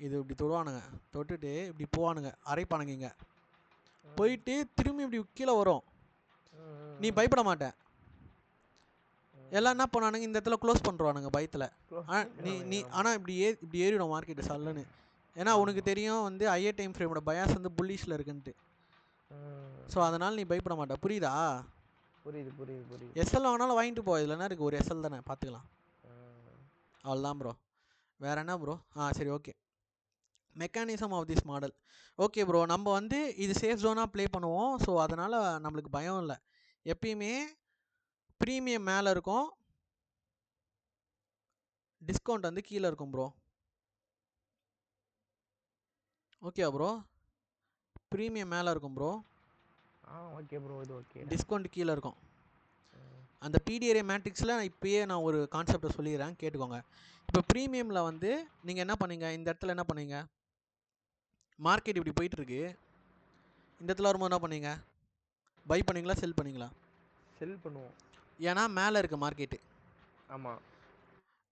இது இப்படி தொடுவானுங்க, தொட்டுட்டு இப்படி போவானுங்க, அரைப்பானுங்க. இங்கே போயிட்டு திரும்பி இப்படி கீழே வரும். நீ பயப்பட மாட்ட. எல்லாம் என்ன பண்ணானுங்க, இந்த இடத்துல க்ளோஸ் பண்ணுவானுங்க பயத்தில். ஆனால் இப்படி ஏறிடும் மார்க்கெட்டு சல்லுன்னு. ஏன்னா உனக்கு தெரியும் வந்து ஹையர் டைம் ஃப்ரேமோட பயாஸ் வந்து புல்லிஷில் இருக்குன்ட்டு. ஸோ அதனால் நீ பயப்பட மாட்ட. புரியுதா? புரியுது புரியுது புரியுது. எஸ்எல் வாங்கினாலும் வாங்கிட்டு போ, இல்லைன்னா இருக்குது ஒரு எஸ்எல் தானே, பார்த்துக்கலாம். அவ்வளோதான் ப்ரோ. வேறு என்ன ப்ரோ? சரி, okay. Mechanism of this model. Okay bro, நம்ம வந்து இது சேஃப் ஜோனாக ப்ளே பண்ணுவோம். ஸோ அதனால் நம்மளுக்கு பயம் இல்லை. எப்பயுமே ப்ரீமியம் மேலே இருக்கும், டிஸ்கவுண்ட் வந்து கீழே இருக்கும் ப்ரோ. ஓகே ப்ரோ, ப்ரீமியம் மேலே இருக்கும் ப்ரோ, ஓகே ப்ரோ, இது ஓகே. டிஸ்கவுண்ட் கீழே இருக்கும். அந்த பிடிஆர்ஏ மேட்ரிக்ஸில் இப்போயே நான் ஒரு கான்செப்டை சொல்லிடுறேன், கேட்டுக்கோங்க. இப்போ ப்ரீமியமில் வந்து நீங்கள் என்ன பண்ணீங்க, இந்த இடத்துல என்ன பண்ணீங்க, மார்க்கெட் இப்படி போயிட்டுருக்கு, இந்த இடத்துல வரும்போது என்ன பண்ணீங்க, பை பண்ணிங்களா செல் பண்ணிங்களா? செல் பண்ணுவோம். ஏன்னா மேலே இருக்குது மார்க்கெட்டு. ஆமாம்,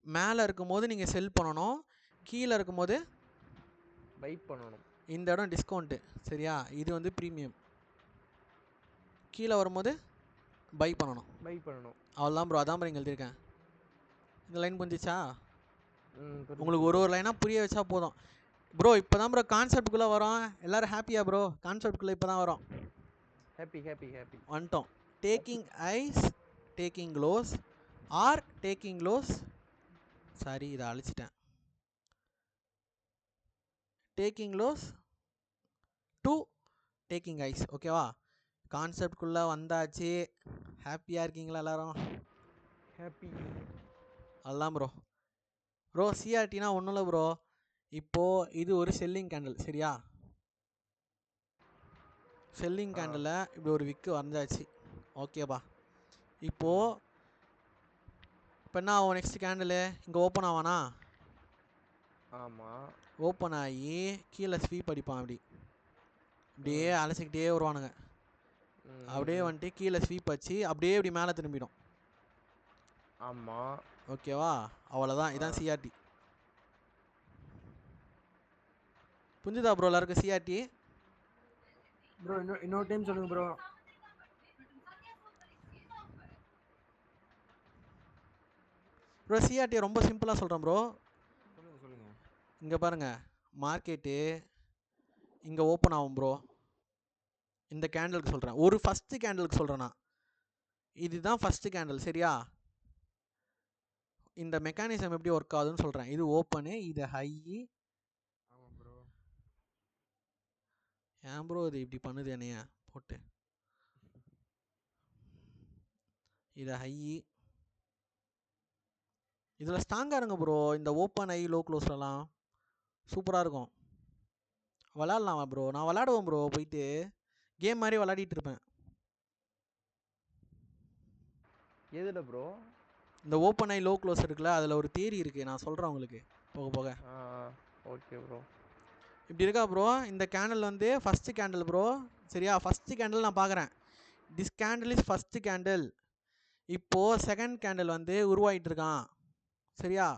மேலே இருக்கும்போது நீங்கள் செல் பண்ணணும், கீழே இருக்கும்போது பை பண்ணணும். இந்த இடம் டிஸ்கவுண்ட்டு, சரியா? இது வந்து ப்ரீமியம். கீழே வரும்போது பை பண்ணணும். அவ்வளோதான் ப்ரோ, அதான் ப்ரோ இங்கே எழுதியிருக்கேன். இந்த லைன் புரிஞ்சிச்சா? உங்களுக்கு ஒரு லைனாக புரிய வச்சா போதும் ப்ரோ. இப்போ தான் ப்ரோ கான்செப்டுக்குள்ளே வரோம். எல்லோரும் ஹாப்பியா ப்ரோ? கான்செப்டுக்குள்ளே இப்போ தான் வரோம். ஹாப்பி ஹாப்பி ஹாப்பி வந்துட்டோம். Taking highs, taking close or taking close, sorry இதை அழிச்சிட்டேன். Taking close to taking highs, ஓகேவா? கான்செப்டுக்குள்ளே வந்தாச்சு. ஹாப்பியாக இருக்கீங்களா எல்லோரும்? ஹாப்பி. அதுதான் ப்ரோ. ப்ரோ சிஆர்டினா ஒன்றும் இல்லை ப்ரோ. இப்போது இது ஒரு செல்லிங் கேண்டில், சரியா? செல்லிங் கேண்டில் இப்படி ஒரு விக்கு வந்தாச்சு, ஓகேப்பா. இப்போது இப்போ என்ன ஆகும், நெக்ஸ்ட் கேண்டில் இங்கே ஓப்பன் ஆவானா? ஆமாம், ஓப்பன் ஆகி கீழே ஸ்வீப் அடிப்பான். அப்படி அப்படியே அலசிக்கிட்டே வருவானுங்க. அப்படியே வந்துட்டு கீழே ஸ்வீப் வச்சு அப்படியே இப்படி மேலே திரும்பிடும். ஆமாம், ஓகேவா? அவ்வளோதான், இதான் சிஆர்டி. புரிஞ்சுதா ப்ரோ எல்லாருக்கும் சிஆர்டி? ப்ரோ இன்னொரு டைம் சொல்லுங்க ப்ரோ. ப்ரோ சிஆர்டி ரொம்ப சிம்பிளாக சொல்கிறேன் ப்ரோ. சொல்லுங்க. இங்கே பாருங்கள், மார்க்கெட்டு இங்கே ஓப்பன் ஆகும் ப்ரோ. இந்த கேண்டலுக்கு சொல்கிறேன், ஒரு ஃபஸ்ட்டு கேண்டலுக்கு சொல்கிறேன் நான். இதுதான் ஃபஸ்ட்டு கேண்டில், சரியா? இந்த மெக்கானிசம் எப்படி ஒர்க் ஆகுதுன்னு சொல்கிறேன். இது ஓப்பனு, இது ஹை. ஆமாம் ப்ரோ. ஏன் ப்ரோ இது இப்படி பண்ணுது என்னைய போட்டு? இது ஹை, இதில் ஸ்ட்ராங்காக இருங்க ப்ரோ. இந்த ஓப்பன் ஐ லோ க்ளோஸ்லலாம் சூப்பராக இருக்கும். விளாட்லாமா ப்ரோ? நான் விளாடுவேன் ப்ரோ, போயிட்டு கேம் மாதிரி விளாடிட்டு இருப்பேன். எதில் ப்ரோ? இந்த ஓப்பன் ஐ லோ க்ளோஸ் இருக்குல்ல, அதில் ஒரு தியரி இருக்குது, நான் சொல்கிறேன் உங்களுக்கு போக போக. Okay bro. இப்படி இருக்கா ப்ரோ? இந்த கேண்டில் வந்து ஃபஸ்ட்டு கேண்டில் ப்ரோ, சரியா? ஃபஸ்ட்டு கேண்டில் நான் பார்க்குறேன். This candle is first candle. இப்போது செகண்ட் கேண்டில் வந்து உருவாகிட்டு இருக்கான், சரியா?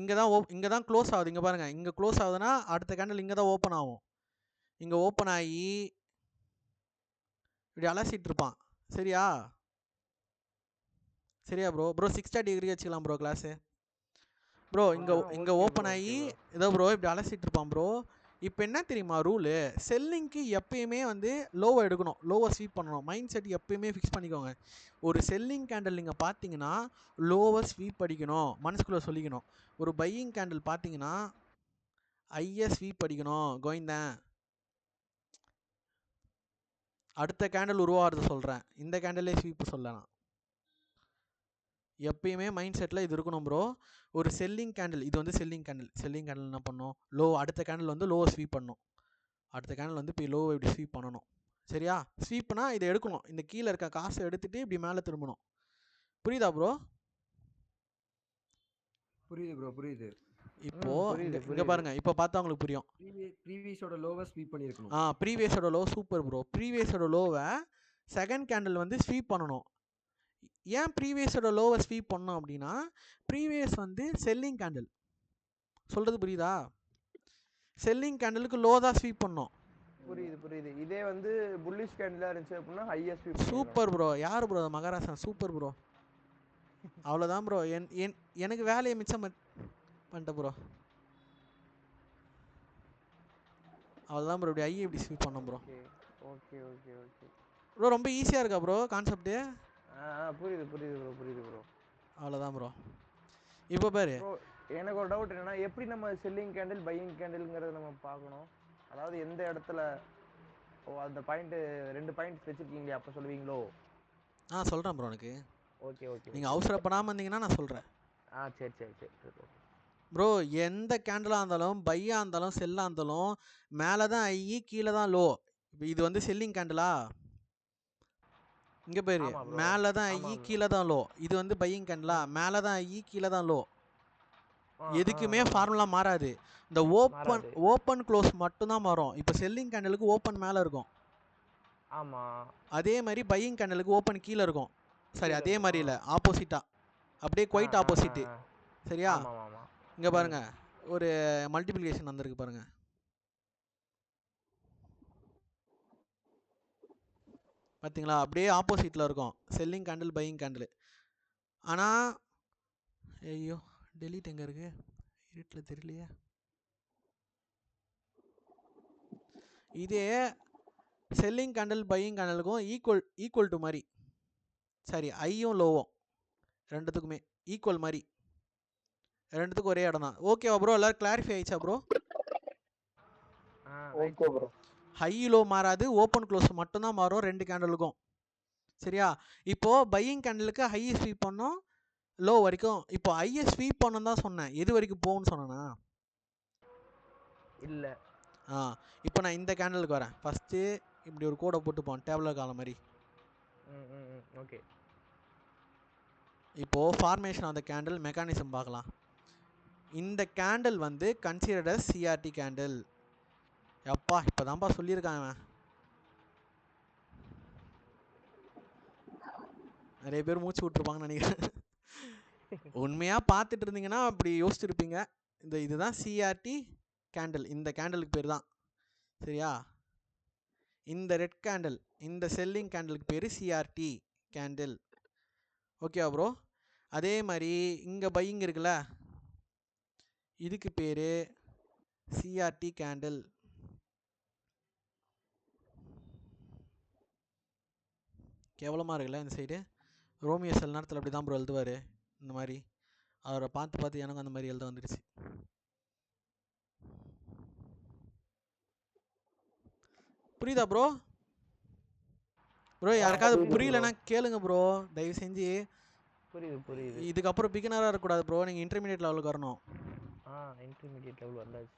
இங்கே தான் க்ளோஸ் ஆகுது. இங்கே பாருங்கள், இங்கே க்ளோஸ் ஆகுதுன்னா அடுத்த கேண்டில் இங்கே தான் ஓப்பன் ஆகும். இங்கே ஓப்பன் ஆகி இப்படி அலசிட்டு இருப்பான், சரியா? சரியா ப்ரோ? ப்ரோ 60 டிகிரி வச்சுக்கலாம் ப்ரோ கிளாஸு. ப்ரோ இங்கே ஓப்பன் ஆகி ஏதோ ப்ரோ இப்படி அலசிட்டு இருப்பான் ப்ரோ. இப்போ என்ன தெரியுமா ரூலு? செல்லிங்க்கு எப்பயுமே வந்து லோவை எடுக்கணும், லோவை ஸ்வீப் பண்ணணும். மைண்ட் செட் எப்பயுமே ஃபிக்ஸ் பண்ணிக்கோங்க. ஒரு செல்லிங் கேண்டில் நீங்கள் பார்த்தீங்கன்னா லோவை ஸ்வீப் அடிக்கணும், மனசுக்குள்ளே சொல்லிக்கணும். ஒரு பையிங் கேண்டில் பார்த்தீங்கன்னா ஐயை ஸ்வீப் அடிக்கணும், கோயிந்தேன். அடுத்த கேண்டில் உருவாகிறது சொல்கிறேன், இந்த கேண்டிலே ஸ்வீப்பு சொல்லலாம். எப்பயுமே மைண்ட் செட்டில் இது இருக்கணும் ப்ரோ. ஒரு செல்லிங் கேண்டில், இது வந்து செல்லிங் கேண்டில் என்ன பண்ணணும், லோ. அடுத்த கேண்டில் வந்து லோவை ஸ்வீப் பண்ணணும். அடுத்த கேண்டில் வந்து இப்போ லோவை இப்படி ஸ்வீப் பண்ணணும், சரியா? ஸ்வீப்னா இதை எடுக்கணும், இந்த கீழே இருக்க காசை எடுத்துகிட்டு இப்படி மேலே திரும்பணும். புரியுதா ப்ரோ? புரியுது ப்ரோ, புரியுது. இப்போ புரியுது இங்க புரியுது பாருங்க, இப்போ பார்த்தா உங்களுக்கு புரியும். ப்ரீவியஸோட லோவை ஸ்வீப் பண்ணியிருக்கணும். ப்ரீவியஸோட லோ சூப்பர் ப்ரோ. ப்ரீவியஸோட லோவை செகண்ட் கேண்டில் வந்து ஸ்வீப் பண்ணணும். ஏன் ப்ரீவியஸோட லோவை ஸ்வீப் பண்ணோம் அப்படின்னா, ப்ரீவியஸ் வந்து செல்லிங் கேண்டில். சொல்கிறது புரியுதா? செல்லிங் கேண்டிலுக்கு லோ தான் ஸ்வீப் பண்ணோம். புரியுது புரியுது. இதே வந்து புல்லிஷ் கேண்டிலா இருந்துச்சு அப்படின்னா ஹையா ஸ்வீப் பண்ணிருக்கணும். Super bro. யார் ப்ரோ மகாராசன்? Super bro. அவ்வளோதான் ப்ரோ. எனக்கு வேலையை மிச்சம் பண்ணிட்டேன் ப்ரோ. அவ்வளோதான் ப்ரோ. இப்படி ஐ இப்படி ஸ்வீப் பண்ணோம் bro. Okay okay okay okay bro ரொம்ப ஈஸியாக இருக்கா ப்ரோ கான்செப்ட்டு? புரியுது புரியுது ப்ரோ புரியுது ப்ரோ. அவ்வளோதான் ப்ரோ. இப்போ பாரு, ப்ரோ எனக்கு ஒரு டவுட் என்னன்னா, எப்படி நம்ம செல்லிங் கேண்டில் பையிங் கேண்டில்ங்கிறத நம்ம பார்க்கணும்? அதாவது எந்த இடத்துல அந்த பாயிண்ட் 2 பாயிண்ட்ஸ் வச்சிருக்கீங்களே அப்போ சொல்லுவீங்களோ? சொல்கிறேன் ப்ரோ. எனக்கு ஓகே ஓகே நீங்கள் அவசரப்படாமல் இருந்தீங்கன்னா நான் சொல்கிறேன். சரி சரி சரி சரி ஓகே ப்ரோ எந்த கேண்டலாக இருந்தாலும், பையாக இருந்தாலும், செல்லாக இருந்தாலும் மேலே தான் ஐ, கீழே தான் லோ. இப்போ இது வந்து செல்லிங் கேண்டலா? இங்கே பேர் ஆமா ப்ரோ. மேலே தான் ஐ, ஆமா ப்ரோ. கீழே தான் லோ. இது வந்து பையிங் கேண்டலா? மேலே தான் ஐ, கீழே தான் லோ. எதுக்குமே ஃபார்முலா மாறாது. இந்த மாறாது. ஓப்பன் க்ளோஸ் மட்டும்தான் மாறும். இப்போ செல்லிங் கேண்டலுக்கு ஓப்பன் மேலே இருக்கும். ஆமா அதே மாதிரி பையிங் கேண்டலுக்கு ஓப்பன் கீழே இருக்கும். சரி, கீழ அதே இருக்கும். மாதிரி இல்லை, ஆப்போசிட்டா. அப்படியே குவைட் ஆப்போசிட்டு. சரியா? ஆமா ஆமா இங்கே பாருங்க, ஒரு மல்டிப்ளிகேஷன் வந்திருக்கு பாருங்க. பார்த்தீங்களா? அப்படியே ஆப்போசிட்டில் இருக்கும் செல்லிங் கேண்டில், பையிங் கேண்டில். ஆனால் ஐயோ டெலீட் எங்கே இருக்கு? இருட்டில் தெரியலையே. இதே செல்லிங் கேண்டில் பையிங் கேண்டலுக்கும் ஈக்குவல் டு மாதிரி. சரி, ஐயும் லோவும் ரெண்டுத்துக்குமே ஈக்குவல் மாதிரி. ரெண்டுத்துக்கும் ஒரே இடம் தான். ஓகேவா ப்ரோ? எல்லோரும் கிளாரிஃபை ஆயிடுச்சா bro? Okay bro. High low மாறாது, ஓப்பன் க்ளோஸ் மட்டும்தான் மாறும் ரெண்டு கேண்டலுக்கும். சரியா? இப்போது பையிங் கேண்டலுக்கு ஹை ஸ்வீப் பண்ணோம், லோ வரைக்கும். இப்போ ஐயை ஸ்வீப் பண்ணணும் தான் சொன்னேன். எது வரைக்கும் போகும்னு சொன்னேன்னா இல்லை. இப்போ நான் இந்த கேண்டலுக்கு வரேன். ஃபஸ்ட்டு இப்படி ஒரு கோடை போட்டுப்போம் டேபிளர் காலம் மாதிரி. ஓகே. இப்போது formation of the candle mechanism பார்க்கலாம். இந்த கேண்டில் வந்து கன்சிடர்ட் அஸ் சிஆர்டி கேண்டில். அப்பா இப்போ தான்ப்பா சொல்லியிருக்காங்க. நிறைய பேர் மூச்சு விட்ருப்பாங்கன்னு நினைக்கிறேன். உண்மையாக பார்த்துட்டு இருந்தீங்கன்னா அப்படி யோசிச்சுருப்பீங்க. இதுதான் சிஆர்டி கேண்டில். இந்த கேண்டலுக்கு பேர் தான். சரியா? இந்த ரெட் கேண்டில், இந்த செல்லிங் கேண்டலுக்கு பேர் சிஆர்டி கேண்டில். ஓகேவா ப்ரோ? அதே மாதிரி இங்கே பையிங் இருக்குல்ல, இதுக்கு பேர் சிஆர்டி கேண்டில். கேவலமாக இருக்குல்ல இந்த சைடு. ரோமியோ சில நேரத்தில் அப்படி தான் ப்ரோ எழுதுவார். இந்த மாதிரி அவரை பார்த்து பார்த்து எனக்கும் அந்த மாதிரி எழுத வந்துடுச்சு. புரியுதா ப்ரோ? ப்ரோ யாருக்காவது புரியலன்னா கேளுங்க ப்ரோ, தயவு செஞ்சு. புரியுது புரியுது. இதுக்கப்புறம் பிகினராக இருக்கக்கூடாது ப்ரோ. நீங்கள் இன்டர்மீடியட் லெவலுக்கு வரணும். இன்டர்மீடியட் லெவல் வந்தாச்சு.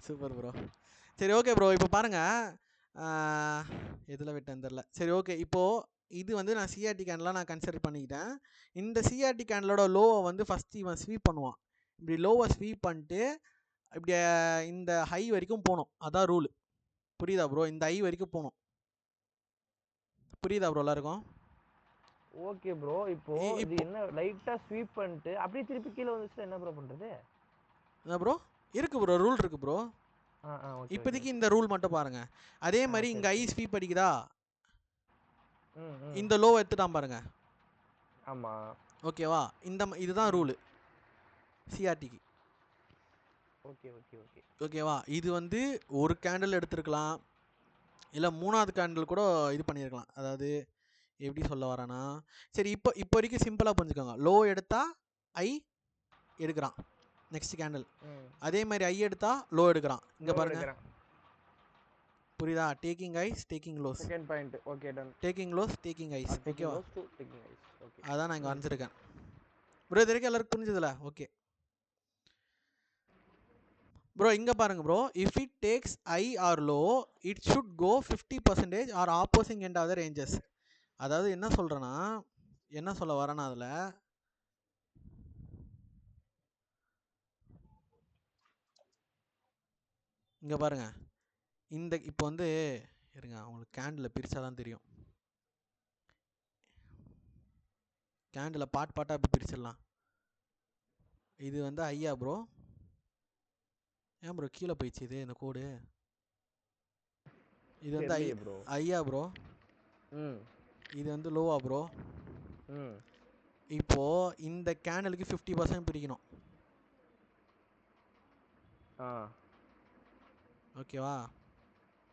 Super bro. சரி ஓகே ப்ரோ. இப்போ பாருங்கள், எதில் விட்டேன்னு தெரில. சரி ஓகே. இப்போது இது வந்து நான் சிஆர்டி கேண்டலாக நான் கன்சிடர் பண்ணிக்கிட்டேன். இந்த சிஆர்டி கேண்டலோட லோவை வந்து ஃபஸ்ட்டு இவன் ஸ்வீப் பண்ணுவான். இப்படி லோவை ஸ்வீப் பண்ணிட்டு இப்படி இந்த ஹை வரைக்கும் போகணும். அதான் ரூல். புரியுதா ப்ரோ? இந்த ஹை வரைக்கும் போகணும். புரியுதா ப்ரோ எல்லாருக்கும்? Okay bro. இப்போ இது என்ன லைட்டா ஸ்வீப் பண்ணிட்டு அப்படியே திருப்பி கீழே வந்துச்சுன்னா என்ன ப்ரோ பண்றது? என்ன ப்ரோ இருக்கு ப்ரோ, ரூல் இருக்கு ப்ரோ. இப்போதைக்கு இந்த ரூல் மட்டும் பாருங்க. அதே மாதிரி இங்க ஐ ஸ்வீப் அடிக்குதா, இந்த லோ எடுத்துட்டான் பாருங்க. ஆமா. ஓகேவா? இதுதான் ரூல் சிஆர்டிக்கு. ஓகே ஓகே ஓகே ஓகேவா? இது வந்து ஒரு கேண்டில் எடுத்துருக்கலாம், இல்லை மூணாவது கேண்டில் கூட இது பண்ணியிருக்கலாம். அதாவது எப்படி சொல்ல வரேன்னா, சரி இப்போ வரைக்கும் சிம்பிளாக புரிஞ்சுக்கோங்க. லோ எடுத்தா ஐ எடுக்கிறான் நெக்ஸ்ட் கேண்டில். அதே மாதிரி ஐ எடுத்தா லோ எடுக்கிறான். இங்கே பாருங்க, புரியுதா? Taking highs, taking lows. Second point. Okay done. Taking lows, taking highs. ஓகேவா? Taking highs. ஓகே. அதான் நான் இங்கே வரைஞ்சிருக்கேன் ப்ரோ. இது வரைக்கும் எல்லாருக்கும் புரிஞ்சதில்ல? Okay bro. இங்கே பாருங்க bro, if it takes high or low it should go 50% or opposing end of the ranges. அதாவது என்ன சொல்கிறேன்னா, என்ன சொல்ல வரேன்னா, அதில் இங்கே பாருங்க, இந்த இப்போ வந்து இருங்க, அவங்களுக்கு கேண்டில் பிரித்தா தான் தெரியும். கேண்டில் பாட்டாக இப்படி பிரிச்சிடலாம். இது வந்து ஐயா ப்ரோ. ஏன் ப்ரோ கீழே போயிடுச்சு இது இந்த கோடு? இது வந்து தெரியலையே ப்ரோ. ஐயா ப்ரோ. ம் இது வந்து லோவா ப்ரோ. ம் இப்போது இந்த கேண்டலுக்கு 50% பிரிக்கணும். ஆ ஓகேவா?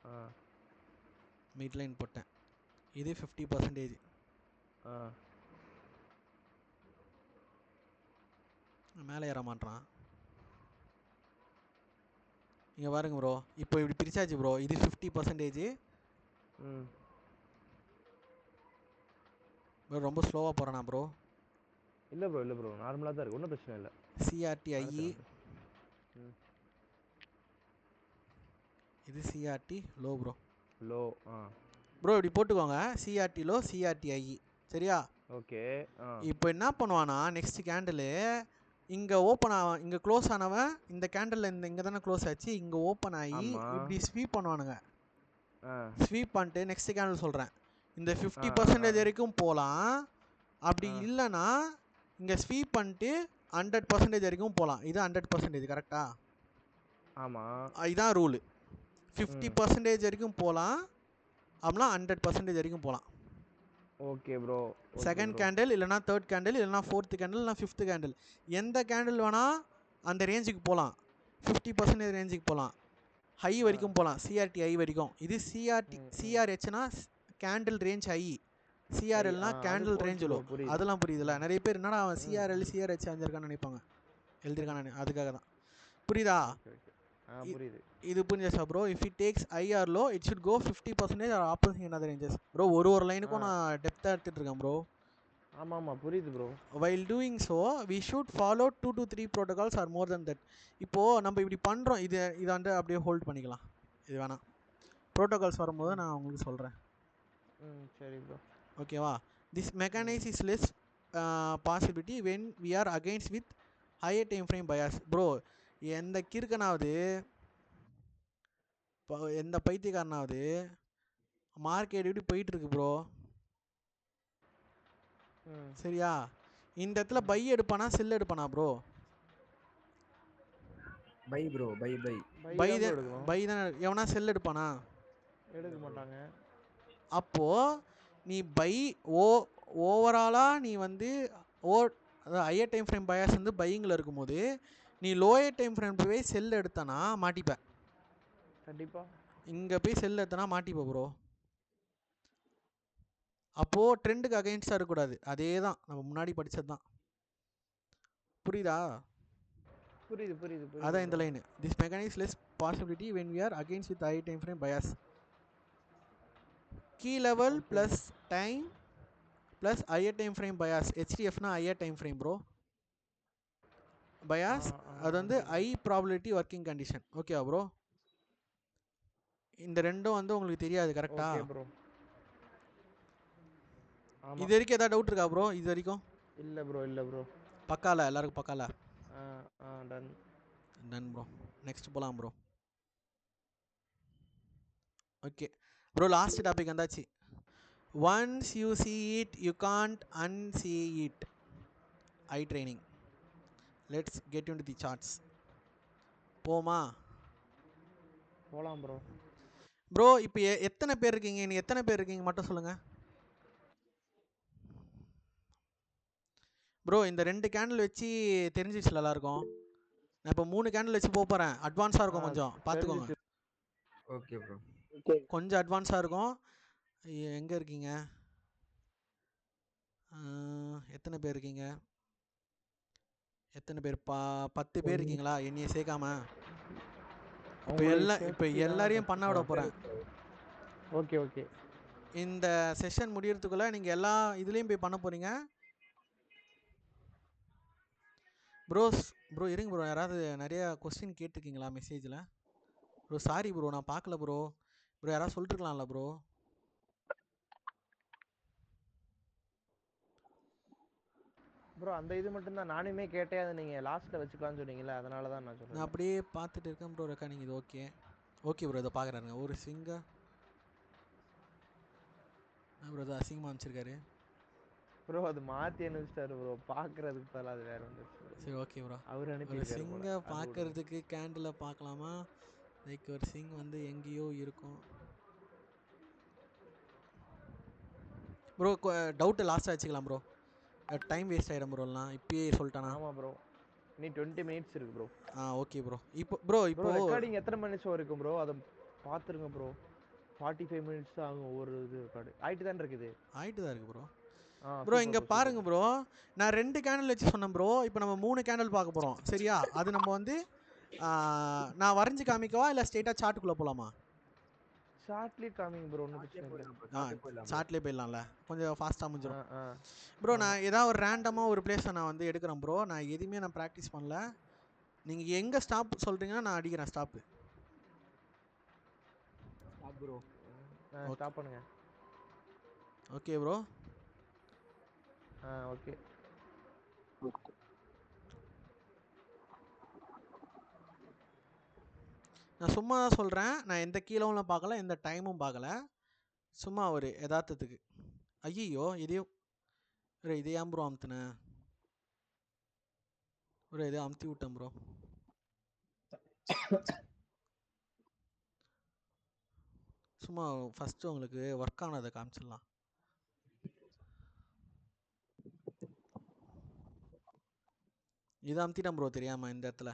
ஆ மிட்லைன் போட்டேன். இது 50%. ஆ மேலே ஏற மாட்டான். இங்கே பாருங்க ப்ரோ, இப்போ இப்படி பிரிச்சாச்சு ப்ரோ. இது 50%. ம் ப்ரோ ரொம்ப ஸ்லோவாக போகிறேனா ப்ரோ? இல்லை ப்ரோ இல்லை ப்ரோ, நார்மலாக தான் இருக்குது, ஒன்றும் பிரச்சனை இல்லை. சிஆர்டி ஐஇ, ம் இது சிஆர்டி லோ ப்ரோ. லோ. ஆ ப்ரோ இப்படி போட்டுக்கோங்க, சிஆர்டி லோ, சிஆர்டி ஐஇ. சரியா? ஓகே. ஆ இப்போ என்ன பண்ணுவானா, நெக்ஸ்ட் கேண்டிலு இங்கே ஓப்பன் ஆகும், இங்கே க்ளோஸ் ஆனவன் இந்த கேண்டில் இங்கே தானே க்ளோஸ் ஆச்சு, இங்கே ஓப்பன் ஆகி ஆமாம். இப்படி ஸ்வீப் பண்ணுவானுங்க. ஆ ஸ்வீப் பண்ணிட்டு நெக்ஸ்ட் கேண்டில் சொல்கிறேன், இந்த ஆ 50% வரைக்கும் போகலாம். அப்படி ஆ இல்லைன்னா இங்கே ஸ்வீப் பண்ணிட்டு 100% வரைக்கும் போகலாம். இது 100% கரெக்டா? ஆமாம். இதுதான் ரூலு. 50% வரைக்கும் போகலாம், அப்படின்னா 100% வரைக்கும் போகலாம். Okay bro. செகண்ட் கேண்டில் இல்லைனா தேர்ட் கேண்டில் இல்லைனா ஃபோர்த்து கேண்டில் இல்லைனா ஃபிஃப்த்து கேண்டில், எந்த கேண்டில் வேணால் அந்த ரேஞ்சுக்கு போகலாம். 50% ரேஞ்சுக்கு போகலாம், ஹை வரைக்கும் போகலாம், சிஆர்டி ஐ வரைக்கும். இது சிஆர்ஹெச்னா கேண்டில் ரேஞ்ச் ஹை, சிஆர்எல்னா கேண்டில் ரேஞ்ச் லோ. அதெல்லாம் புரியுதுல்ல? நிறைய பேர் என்னடா அவன் சிஆர்எல் சிஆர்ஹெச் அஞ்சிருக்கான்னு நினைப்பாங்க, எழுதிருக்கானு. அதுக்காக தான். புரியுதா? புரியுது. இது புரிஞ்சா bro? If it takes high or low it should go 50% or opposite in other ranges. Bro ஒரு லைனுக்கும் நான் டெப்த்தாக எடுத்துகிட்டு இருக்கேன் ப்ரோ. ஆமாம் புரியுது bro. while doing so we should follow 2 to 3 protocols or more than that. இப்போது நம்ம இப்படி பண்ணுறோம், இதை வந்து அப்படியே ஹோல்ட் பண்ணிக்கலாம். இது வேணாம், ப்ரோட்டோகால்ஸ் வரும்போது நான் உங்களுக்கு சொல்கிறேன். சரி ப்ரோ. ஓகேவா? This mechanics is less possibility when we are against with higher time frame bias. Bro எந்த கிறுக்கனாவது, எந்த பைத்தியக்காரனாவது மார்க்கெட் இப்படி போயிட்டுருக்கு ப்ரோ, சரியா? இந்த இடத்துல பை எடுப்பானா செல் எடுப்பானா bro? Buy bro, buy buy buy தான். எவனா செல் எடுப்பானா? எடுக்க மாட்டாங்க. அப்போது நீ பை ஓவராலாக நீ வந்து அதாவது ஹையர் டைம் ஃப்ரேம் பயாஸ் வந்து பையிங்கில் இருக்கும்போது நீ லோயர் டைம் ஃப்ரேம் போய் செல் எடுத்தனா மாட்டிப்ப. கண்டிப்பாக இங்கே போய் செல் எடுத்தனா மாட்டிப்ப ப்ரோ. அப்போது ட்ரெண்டுக்கு அகைன்ஸ்டாக இருக்கக்கூடாது. அதே தான் நம்ம முன்னாடி படித்தது தான். புரியுதா? புரியுது புரியுது புரியுது. அதான் இந்த line. This mechanics less possibility when we are against with high time frame bias. Key level plus time plus higher time frame bias. ஹெச்டிஎஃப்னா higher time frame bro. Bias அது வந்து ஹை ப்ராபபிலிட்டி ஒர்க்கிங் கண்டிஷன். ஓகேவா bro? இந்த ரெண்டும் வந்து உங்களுக்கு தெரியாது கரெக்டா? ப்ரோ. இது வரைக்கும் ஏதாவது டவுட் இருக்கா ப்ரோ? இது வரைக்கும் இல்லை ப்ரோ இல்லை ப்ரோ. பக்கால எல்லாருக்கும் பக்கால? Done done bro. நெக்ஸ்ட் போகலாம் bro. Okay bro, last topic வந்தாச்சு. Once you see it you can't unsee it. I training. Let's get into the charts. போமா போகலாம் ப்ரோ. ப்ரோ இப்போ எத்தனை பேர் இருக்கீங்க? நீங்கள் எத்தனை பேர் இருக்கீங்க மட்டும் சொல்லுங்கள் ப்ரோ. இந்த 2 கேண்டில் வச்சு தெரிஞ்சிச்சுல எல்லாருக்கும். நான் இப்போ 3 கேண்டில் வச்சு போகிறேன். அட்வான்ஸாக இருக்கும், கொஞ்சம் பார்த்துக்கோங்க. Okay bro. கொஞ்சம் அட்வான்ஸாக இருக்கும். எங்கே இருக்கீங்க? எத்தனை பேர் இருக்கீங்க? எத்தனை பேர்? 10 பேர் இருக்கீங்களா என்னையை சேர்க்காம? இப்போ எல்லாரையும் பண்ண விட போகிறேன். Okay okay. இந்த செஷன் முடியறதுக்குள்ளே நீங்கள் எல்லா இதுலேயும் போய் பண்ண போகிறீங்க. ப்ரோ இருங்க ப்ரோ, யாராவது நிறையா கொஸ்டின் கேட்டிருக்கீங்களா மெசேஜில்? ப்ரோ சாரி ப்ரோ, நான் பார்க்கல ப்ரோ. யாராவது சொல்லிட்டுருக்கலாம்ல ப்ரோ? ப்ரோ அந்த இது மட்டும்தான் நானுமே கேட்டேன், அதை நீங்கள் லாஸ்ட்டில் வச்சுக்கலான்னு சொன்னீங்களே, அதனால தான் நான் சொல்கிறேன். நான் அப்படியே பார்த்துட்டு இருக்கேன் ப்ரோ ரெக்கார்டிங். இது ஓகே. ஓகே ப்ரோ இதை பார்க்குறாருங்க ஒரு ஸ்விங்கா ப்ரோ இது அசிங்கமாக அமைச்சிருக்காரு. ப்ரோ அது மாத்தி அனுப்பிச்சிட்டாரு ப்ரோ, பாக்குறதுக்கு பதிலா அது வேற ஒன்று. சரி ஓகே ப்ரோ. அவர் ஒரு அனுப்பியிருக்காரு போல, சிங்கை அது விடுங்க. பார்க்கறதுக்கு கேண்டில் பார்க்கலாமா? லைக் ஒரு சிங் வந்து எங்கேயோ இருக்கும் ப்ரோ. டவுட்டு லாஸ்ட்டாக வச்சுக்கலாம் ப்ரோ, டைம் வேஸ்ட் ஆகிடும் ப்ரோலாம் இப்பயே சொல்லிட்டானா. ஆமா ப்ரோ, நீ 20 மினிட்ஸ் இருக்கு ப்ரோ. Okay bro. இப்போ ப்ரோ ப்ரோ ரெக்கார்டிங் எத்தனை நிமிஷம் இருக்கும் ப்ரோ, அதை பார்த்துருங்க ப்ரோ. 45 மினிட்ஸ் தான் ஆகும் ஒவ்வொரு இது ரெக்கார்டு. ஆயிட்டு தான் இருக்குது. ஆகிட்டு தான் இருக்குது ப்ரோ. ஆ ப்ரோ சூப்பர் இங்கே ப்ரோ, பாருங்க சூப்பர். ப்ரோ, நான் 2 கேண்டில் வச்சு சொன்னேன் ப்ரோ. இப்போ நம்ம 3 கேண்டில் பார்க்க போகிறோம் சரியா? அது நம்ம வந்து நான் வரைஞ்சி காமிக்கவா இல்லை ஸ்ட்ரெயிட்டாக சார்ட்டுக்குள்ளே போகலாமா? ஷார்ட்லி காமிங் ப்ரோ, ஒன்றும் பிரச்சனை இல்லை. சார்ட்லேயே போயிடலாம்ல, கொஞ்சம் ஃபாஸ்ட்டாக முடிஞ்சிடும். ஆ ப்ரோ நான் ஏதாவது ஒரு ரேண்டமாக ஒரு பிளேஸை நான் வந்து எடுக்கிறேன் ப்ரோ. நான் எதுவுமே நான் ப்ராக்டிஸ் பண்ணல. நீங்கள் எங்கே ஸ்டாப் சொல்கிறீங்கன்னா நான் அடிக்கிறேன் ஸ்டாப்பு. ப்ரோ ஸ்டாப் பண்ணுங்க. Okay bro. ஓகே. நான் சும்மா தான் சொல்கிறேன், நான் எந்த கீழவும் பார்க்கல, எந்த டைமும் பார்க்கல, சும்மா ஒரு யதார்த்தத்துக்கு. ஐயோ இதையும் ப்ரோ, இதே ஏன் ப்ரோ அமுத்துனேன் ப்ரோ? இதே அமுத்தி விட்டேன் ப்ரோ. சும்மா ஃபஸ்ட்டு உங்களுக்கு ஒர்க் ஆனதை காமிச்சிடலாம். இதை அமுத்திட்டேன் ப்ரோ தெரியாமல் இந்த இடத்துல.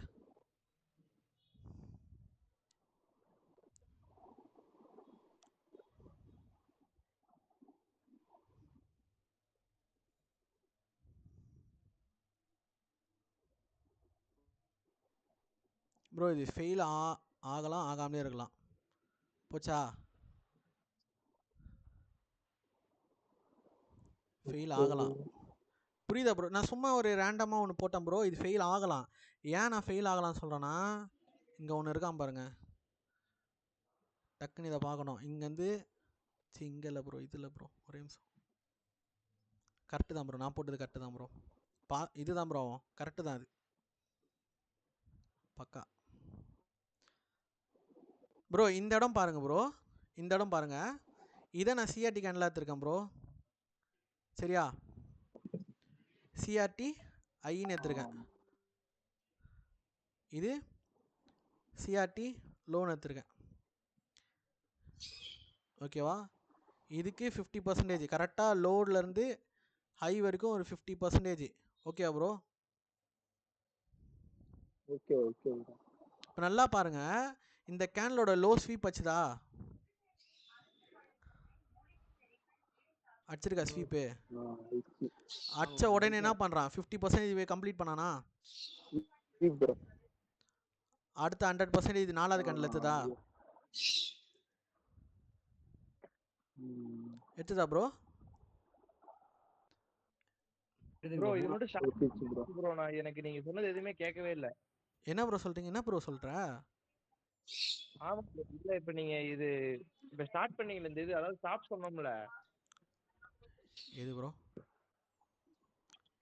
ப்ரோ இது ஃபெயில் ஆகலாம், ஆகாமலே இருக்கலாம். போச்சா? ஃபெயில் ஆகலாம், புரியுதா ப்ரோ? நான் சும்மா ஒரு ரேண்டமாக ஒன்று போட்டேன் ப்ரோ, இது ஃபெயில் ஆகலாம். ஏன் நான் ஃபெயில் ஆகலாம்னு சொல்கிறேன்னா, இங்கே ஒன்று இருக்கான் பாருங்க, டக்குன்னு இதை பார்க்கணும். இங்கேருந்து இங்கே இல்லை ப்ரோ, இது இல்லை ப்ரோ, ஒரே நிமிஷம். கரெக்டு தான் ப்ரோ, நான் போட்டது கரெக்டு தான் ப்ரோ. இதுதான் ப்ரோ ஆகும், கரெக்டு தான் அது, பக்கா ப்ரோ. இந்த இடம் பாருங்க ப்ரோ, இந்த இடம் பாருங்க. இதை நான் சிஆர்டி கேண்டில் எடுத்துருக்கேன் ப்ரோ சரியா? சிஆர்டி ஐன்னு எடுத்துருக்கேன். இது சிஆர்டி லோன் எடுத்துருக்கேன் ஓகேவா? இதுக்கு 50% கரெக்டாக லோட்லேருந்து ஹை வரைக்கும் ஒரு 50%. ஓகேவா ப்ரோ? Okay okay. இப்போ நல்லா பாருங்க, இந்த கேனலோட லோ ஸ்வீப் வச்சுதா? அடிச்சிருக்கா ஸ்வீப்பு? அடிச்ச உடனே என்ன பண்ணுறான்? 50% கம்ப்ளீட் பண்ணானா? அடுத்த 100% இது 4வது கேண்டில் எடுத்துதா? எடுத்துதா ப்ரோ? ப்ரோ இது மட்டும் ப்ரோ, நான் எனக்கு நீங்க சொன்னது எதுவுமே கேட்கவே இல்லை. என்ன ப்ரோ சொல்றீங்க? என்ன ப்ரோ சொல்ற? ஆமா இல்ல, இப்ப நீங்க இது இப்ப ஸ்டார்ட் பண்ணீங்கல இந்த இது, அதாவது ஸ்டாப் சொன்னோம்ல. எது ப்ரோ?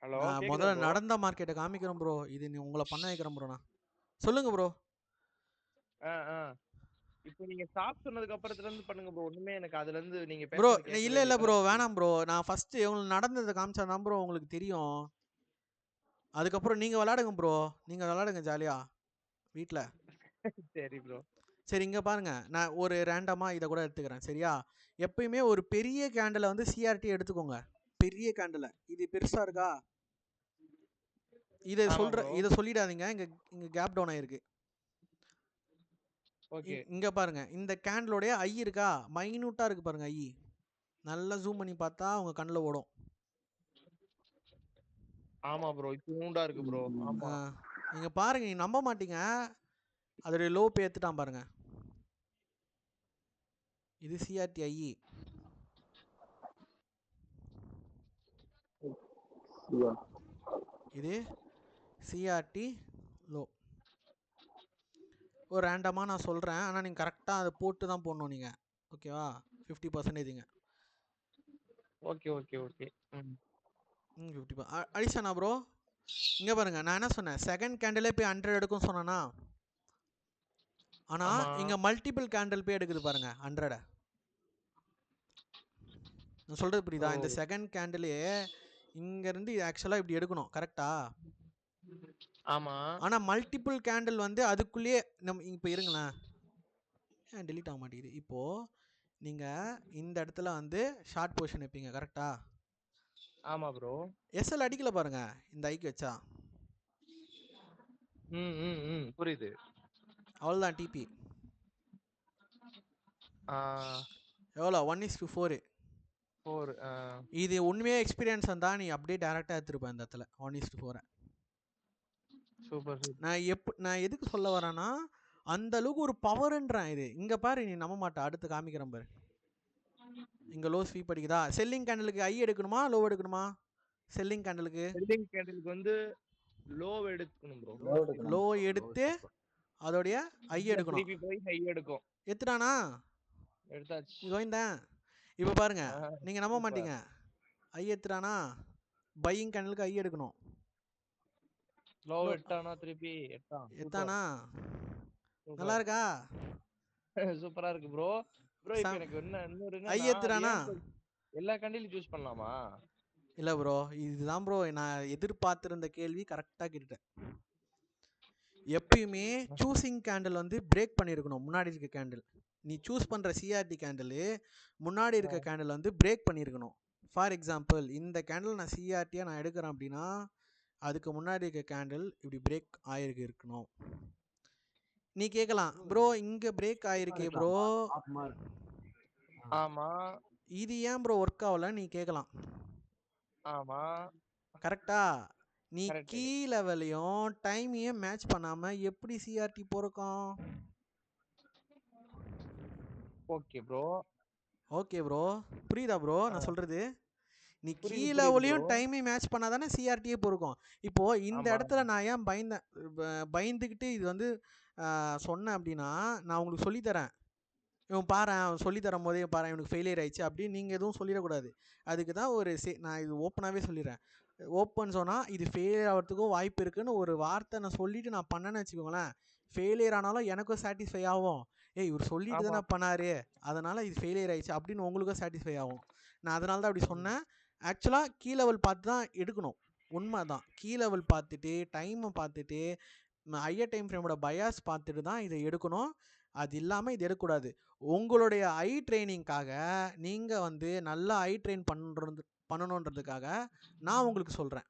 ஹலோ, நான் முதல்ல நடந்த மார்க்கெட்டை காமிக்கிறேன் ப்ரோ. இது நீ உங்களை பண்ண வைக்கிறேன் ப்ரோ. நான் சொல்லுங்க ப்ரோ. இப்போ நீங்க ஸ்டாப் சொன்னதுக்கு அப்புறத்துல இருந்து பண்ணுங்க ப்ரோ. ஒண்ணுமே எனக்கு அதுல இருந்து நீங்க ப்ரோ பேசுறது இல்ல ப்ரோ, வேணாம் ப்ரோ. நான் ஃபர்ஸ்ட் உங்களுக்கு நடந்ததை காமிச்சா தான் ப்ரோ உங்களுக்கு தெரியும். அதுக்கப்புறம் நீங்க விளையாடுங்க ப்ரோ, நீங்க விளையாடுங்க ஜாலியா வீட்ல. சரி ப்ரோ. சரி இங்க பாருங்க, நான் ஒரு ரேண்டமா இதை கூட எடுத்துக்கிறேன் சரியா? எப்பயுமே ஒரு பெரிய கேண்டில் வந்து சிஆர்டி எடுத்துக்கோங்க. பெரிய கேண்டில் இது பெருசா இருக்கா? இதை சொல்லிடாதீங்க. இங்க கேப் டவுன் ஆயிருக்கு. இங்க பாருங்க, இந்த கேண்டிலோடைய ஐ இருக்கா? மைனூட்டா இருக்கு பாருங்க ஐ. நல்லா ஜூம் பண்ணி பார்த்தா உங்க கண்ணில் ஓடும். ஆமா ப்ரோ, இப்போ ஊண்டா இருக்கு ப்ரோ. ஆமா நீங்க பாருங்க, நீங்க நம்ப மாட்டீங்க, அதோடைய லோ பே ஏத்துட்டான் பாருங்க. இது சிஆர்டி ஐ. இது சிஆர்டி லோ. ஒரு ரேண்டமாக நான் சொல்கிறேன், ஆனால் நீங்கள் கரெக்டாக அதை போட்டு தான் போடணும் நீங்கள். ஓகேவா? 50%. Okay okay okay. 50 அடிச்சானா ப்ரோ? இங்கே பாருங்க, நான் என்ன சொன்னேன்? செகண்ட் கேண்டிலே போய் 100 எடுக்கும் சொன்னேன்னா, ஆனா ஆமா. இங்க மல்டிபிள் கேண்டில் போய் எடுக்குது பாருங்க 100. நான் சொல்றது ஓ புரியுதா? இந்த செகண்ட் கேண்டிலே இங்க இருந்து ஆக்சுவலா இப்படி எடுக்கணும், கரெக்டா? ஆமா. ஆனா மல்டிபிள் கேண்டில் வந்து அதுக்குள்ளேயே நம்ம இப்போ இருங்களேன், ஏன் delete ஆக மாட்டேங்குது? இப்போ நீங்க இந்த இடத்துல வந்து ஷார்ட் பொசிஷன் வைப்பீங்க, கரெக்டா? ஆமா ப்ரோ. எஸ்எல் அடிக்கல பாருங்க இந்த ஐக்கு வச்சா, ம் ம் ம் புரியுது. அவ்வளோதான் டிபி. ஆ எவ்வளோ 1:4. 4 இது உண்மையே எக்ஸ்பீரியன்ஸ் வந்தா நீ அப்படியே டேரெக்டாக எடுத்துருப்பேன் இந்த இடத்துல 1:4. Super super. நான் எதுக்கு சொல்ல வரேன்னா, அந்த அளவுக்கு ஒரு பவர்ன்றேன் இது. இங்க பாரு, நீ நம்ப மாட்ட, அடுத்து காமிக்கிறேன் பாரு. இங்க லோ ஸ்வீப் அடிக்குதா? செல்லிங் கேண்டலுக்கு ஐ எடுக்கணுமா லோ எடுக்கணுமா? செல்லிங் கேண்டலுக்கு செல்லிங் கேண்டிலுக்கு வந்து லோ எடுக்கணும் ப்ரோ. லோ எடுக்கணும். லோ எடுத்து அதோடைய ஐ எடுக்கணும். திருப்பி போய் ஹை எடுக்கும். எத்துட்டானா? எடுத்தாச்சு. கோவிந்தேன். இப்போ பாருங்க, நீங்க நம்ப சூப்பர். மாட்டீங்க. ஐ எத்துட்டானா? பையிங் கேண்டலுக்கு ஐ எடுக்கணும். லோ எட்டானா திருப்பி எட்டான். சூப்பர் எத்தானா? நல்லா சூப்பர். இருக்கா? சூப்பரா இருக்கு ப்ரோ. ப்ரோ இப்போ எனக்கு இன்னொரு ஐ என்னன்னா, எத்துட்டானா? எல்லா கண்டிலும் சூஸ் பண்ணலாமா? இல்ல ப்ரோ, இதுதான் ப்ரோ நான் எதிர்பார்த்திருந்த கேள்வி. கரெக்டாக கேட்டுட்டேன். எப்பயுமே சூசிங் கேண்டில் வந்து பிரேக் பண்ணியிருக்கணும் முன்னாடி இருக்க கேண்டில். நீ சூஸ் பண்ணுற சிஆர்டி கேண்டில் முன்னாடி இருக்க கேண்டில் வந்து பிரேக் பண்ணியிருக்கணும். ஃபார் எக்ஸாம்பிள், இந்த கேண்டில் நான் சிஆர்டியாக நான் எடுக்கிறேன் அப்படின்னா அதுக்கு முன்னாடி இருக்க கேண்டில் இப்படி பிரேக் ஆகிருக்கு இருக்கணும். நீ கேட்கலாம், ப்ரோ இங்கே பிரேக் ஆகிருக்கே ப்ரோ, ஆமா இது ஏன் ப்ரோ ஒர்க் ஆகல நீ கேட்கலாம். ஆமா கரெக்டா? நீ கரெக்ட். கீ லெவலையும் டைமையும் மேட்ச் பண்ணாமல் எப்படி சிஆர்டி போறக்கும்? Okay bro. ஓகே ப்ரோ, புரியுதா ப்ரோ நான் சொல்கிறது? நீ கீ புரியுது லெவலையும் ப்ரோ. டைமையும் மேட்ச் பண்ணால் தானே சிஆர்டியே பொறுக்கும். இப்போது இந்த ஆமா. இடத்துல நான் ஏன் பயந்துக்கிட்டு இது வந்து சொன்னேன் அப்படின்னா, நான் உங்களுக்கு சொல்லித்தரேன். இவன் பாரு, அவன் சொல்லித்தரும் போதே பாரு இவனுக்கு ஃபெயிலியர் ஆயிடுச்சு அப்படின்னு நீங்கள் எதுவும் சொல்லிடக்கூடாது. அதுக்கு தான் ஒரு நான் இது ஓப்பனாகவே சொல்லிடுறேன். ஓப்பன் சொன்னால் இது ஃபெயிலியர் ஆகிறதுக்கும் வாய்ப்பு இருக்குதுன்னு ஒரு வார்த்தை நான் சொல்லிவிட்டு நான் பண்ணேன்னு வச்சுக்கோங்களேன், ஃபெயிலியர் ஆனாலும் எனக்கும் சாட்டிஸ்ஃபை ஆகும். ஏய் இவர் சொல்லிட்டு ஆமா. தானே பண்ணார், அதனால் இது ஃபெயிலியர் ஆயிடுச்சு அப்படின்னு உங்களுக்கும் சாட்டிஸ்ஃபை ஆகும். நான் அதனால தான் அப்படி சொன்னேன். ஆக்சுவலாக கீ லெவல் பார்த்து தான் எடுக்கணும், உண்மை தான். கீ லெவல் பார்த்துட்டு டைமை பார்த்துட்டு ஹையர் டைம் ஃப்ரேமோட பயாஸ் பார்த்துட்டு தான் இதை எடுக்கணும். அது இல்லாமல் இது எடுக்கக்கூடாது. உங்களுடைய ஐ ட்ரைனிங்காக நீங்கள் வந்து நல்லா ஐ ட்ரெயின் பண்ணணுன்றதுக்காக நான் உங்களுக்கு சொல்கிறேன்.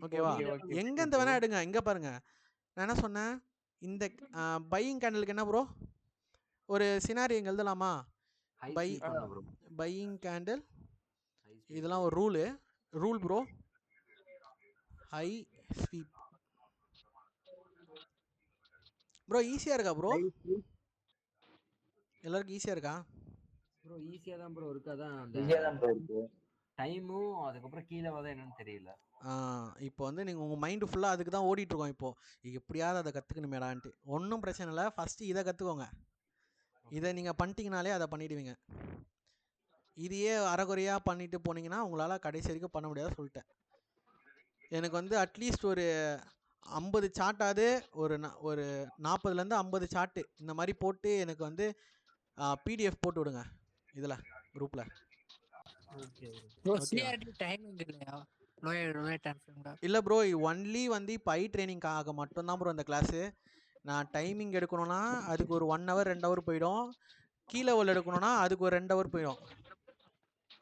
ஓகேவா? எங்கேருந்து வேணால் எடுங்க. இங்கே பாருங்கள், நான் என்ன சொன்னேன், இந்த பையிங் கேண்டலுக்கு என்ன ப்ரோ ஒரு சினாரி எங்கே எழுதலாமா? பையிங் கேண்டில், இதெல்லாம் ஒரு rule bro. High sweep bro ஈஸியாக இருக்கா ப்ரோ? எல்லாருக்கும் ஈஸியாக இருக்கா ப்ரோ? ஈஸியாக தான் ப்ரோ இருக்கு. அதான் அந்த ஈஸியாக தான் ப்ரோ இருக்கு. டைமும் அதுக்கப்புறம் கீழே வர என்னன்னு தெரியல. இப்போ வந்து நீங்கள் உங்கள் மைண்டு ஃபுல்லாக அதுக்கு தான் ஓடிட்டுருக்கோம். இப்போது எப்படியாவது அதை கற்றுக்கணுமேடான்ட்டு. ஒன்றும் பிரச்சனை இல்லை, ஃபஸ்ட்டு இதை கற்றுக்கோங்க. இதை நீங்கள் பண்ணிட்டீங்கனாலே அதை பண்ணிவிடுவீங்க. இதையே அரைகுறையாக பண்ணிட்டு போனீங்கன்னா உங்களால் கடைசி வரைக்கும் பண்ண முடியாத சொல்லிட்டேன். எனக்கு வந்து அட்லீஸ்ட் ஒரு 50 சார்ட்டாவது ஒரு 40லேருந்து 50 சார்ட்டு இந்த மாதிரி போட்டு எனக்கு வந்து பிடிஎஃப் போட்டு விடுங்க இதில் குரூப்பில். இல்லை ப்ரோ, ஒன்லி வந்து இப்போ ஐ ட்ரைனிங்காக மட்டும்தான் ப்ரோ இந்த கிளாஸு. நான் டைமிங் எடுக்கணும்னா அதுக்கு ஒரு 1 ஹவர் 2 ஹவர் போயிடும். கீ லெவல் எடுக்கணும்னா அதுக்கு ஒரு 2 ஹவர் போயிடும்.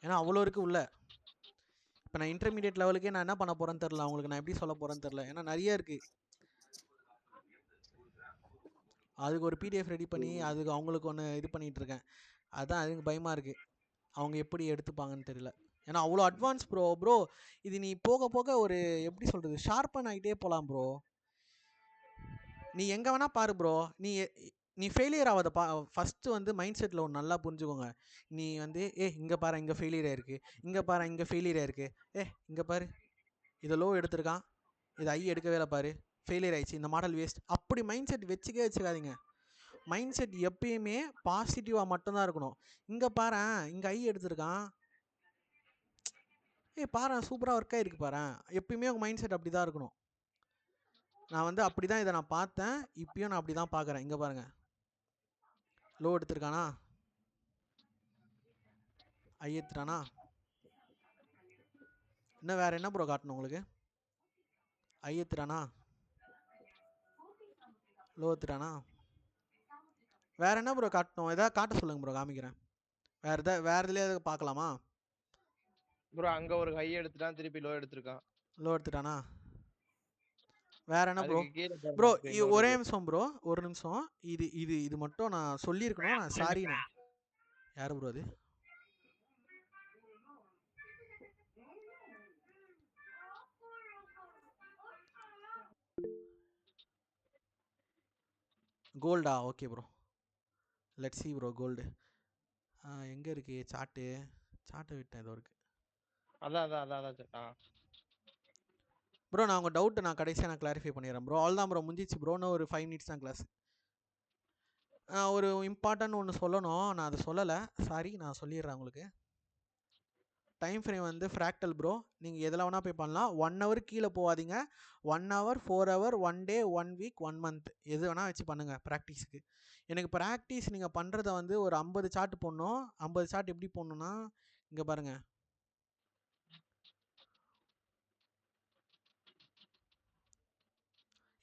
ஏன்னா அவ்வளோ இருக்குது உள்ள. இப்போ நான் இன்டர்மீடியட் லெவலுக்கே நான் என்ன பண்ண போகிறேன்னு தெரில, அவங்களுக்கு நான் எப்படி சொல்ல போகிறேன்னு தெரில. ஏன்னா நிறைய இருக்குது. அதுக்கு ஒரு பிடிஎஃப் ரெடி பண்ணி அதுக்கு அவங்களுக்கு ஒன்று இது பண்ணிகிட்ருக்கேன். அதுதான் அதுக்கு பயமாக இருக்குது, அவங்க எப்படி எடுத்துப்பாங்கன்னு தெரியல. ஏன்னா அவ்வளோ அட்வான்ஸ் ப்ரோ. இது நீ போக போக ஒரு எப்படி சொல்கிறது, ஷார்ப்பன் ஆகிட்டே போகலாம் ப்ரோ. நீ எங்கே வேணால் பாரு ப்ரோ. நீ ஃபெயிலியர் ஆகாத ஃபஸ்ட்டு வந்து மைண்ட் செட்டில் ஒன்று நல்லா புரிஞ்சுக்கோங்க. நீ வந்து இங்கே பாரு இங்கே ஃபெயிலியர் ஆயிருக்கு, இங்கே பாரு இங்கே ஃபெயிலியர் ஆயிருக்கு, இங்கே பாரு இதை லோ எடுத்திருக்கான், இது ஐ எடுக்கவே இல்லை பாரு, ஃபெயிலியர் ஆயிடுச்சு, இந்த மாடல் வேஸ்ட். அப்படி மைண்ட் செட் வச்சுக்காதீங்க. மைண்ட் செட் எப்பயுமே பாசிட்டிவாக மட்டும்தான் இருக்கணும். இங்கே பாரு இங்கே ஐ எடுத்திருக்கான், பாரு சூப்பராக ஒர்க் ஆகிருக்கு பாரு. எப்பயுமே உங்கள் மைண்ட் செட் அப்படி தான் இருக்கணும். நான் வந்து அப்படி தான் இதை நான் பார்த்தேன், இப்பயும் நான் அப்படி தான் பார்க்குறேன். இங்கே பாருங்க, லோ எடுத்திருக்கானா, ஐ எடுத்துட்டானா, இன்னும் வேற என்ன ப்ரோ காட்டணும் உங்களுக்கு? ஐ எடுத்துட்டானா, லோ எடுத்துட்டானா, வேற என்ன ப்ரோ காட்டணும்? எதாவது காட்ட சொல்லுங்க ப்ரோ, காமிக்கிறேன். வேற இதுலயே பார்க்கலாமா? ப்ரோ அங்க ஒரு ஹை எடுத்துட்டான், திருப்பி லோ எடுத்திருக்கான். லோ எடுத்துட்டானா, வேற என்ன ப்ரோ? அதுக்கு கீழே ப்ரோ பாருங்க இன்னொரு ஒரே இது. நிமிஷம் ப்ரோ, ஒரு நிமிஷம். இது இது இது மட்டும் நான் சொல்லியிருக்கணும். நான் சாரிண்ணே. யாரு ப்ரோ அது? கோல்டா? Okay bro, let's see bro. Gold எங்கே இருக்கு? சார்ட்டை விட்டேன், ஏதோ இருக்கு அதான் ப்ரோ. நான் உங்கள் டவுட்டு நான் கடைசியாக நான் கிளாரிஃபை பண்ணிடுறேன் ப்ரோ. அவ்வளோதான் ப்ரோ, முடிஞ்சிச்சு ப்ரோ. இன்னும் ஒரு 5 மினிட்ஸ் தான் கிளாஸ். ஒரு இம்பார்ட்டன்ட் ஒன்று சொல்லணும், நான் அதை சொல்லலை, சாரி. நான் சொல்லிடுறேன் உங்களுக்கு. டைம் ஃப்ரேம் வந்து ஃப்ராக்டல் ப்ரோ. நீங்கள் எதில் வேணால் போய் பண்ணலாம். 1 ஹவர் கீழே போகாதீங்க. 1 ஹவர், 4 ஹவர், 1 டே, 1 வீக், 1 மந்த் எது வேணால் வச்சு பண்ணுங்கள் ப்ராக்டிஸுக்கு. எனக்கு ப்ராக்டிஸ் நீங்கள் பண்ணுறத வந்து ஒரு 50 சார்ட் போடணும். 50 சார்ட் எப்படி போடணுன்னா, இங்கே பாருங்கள்,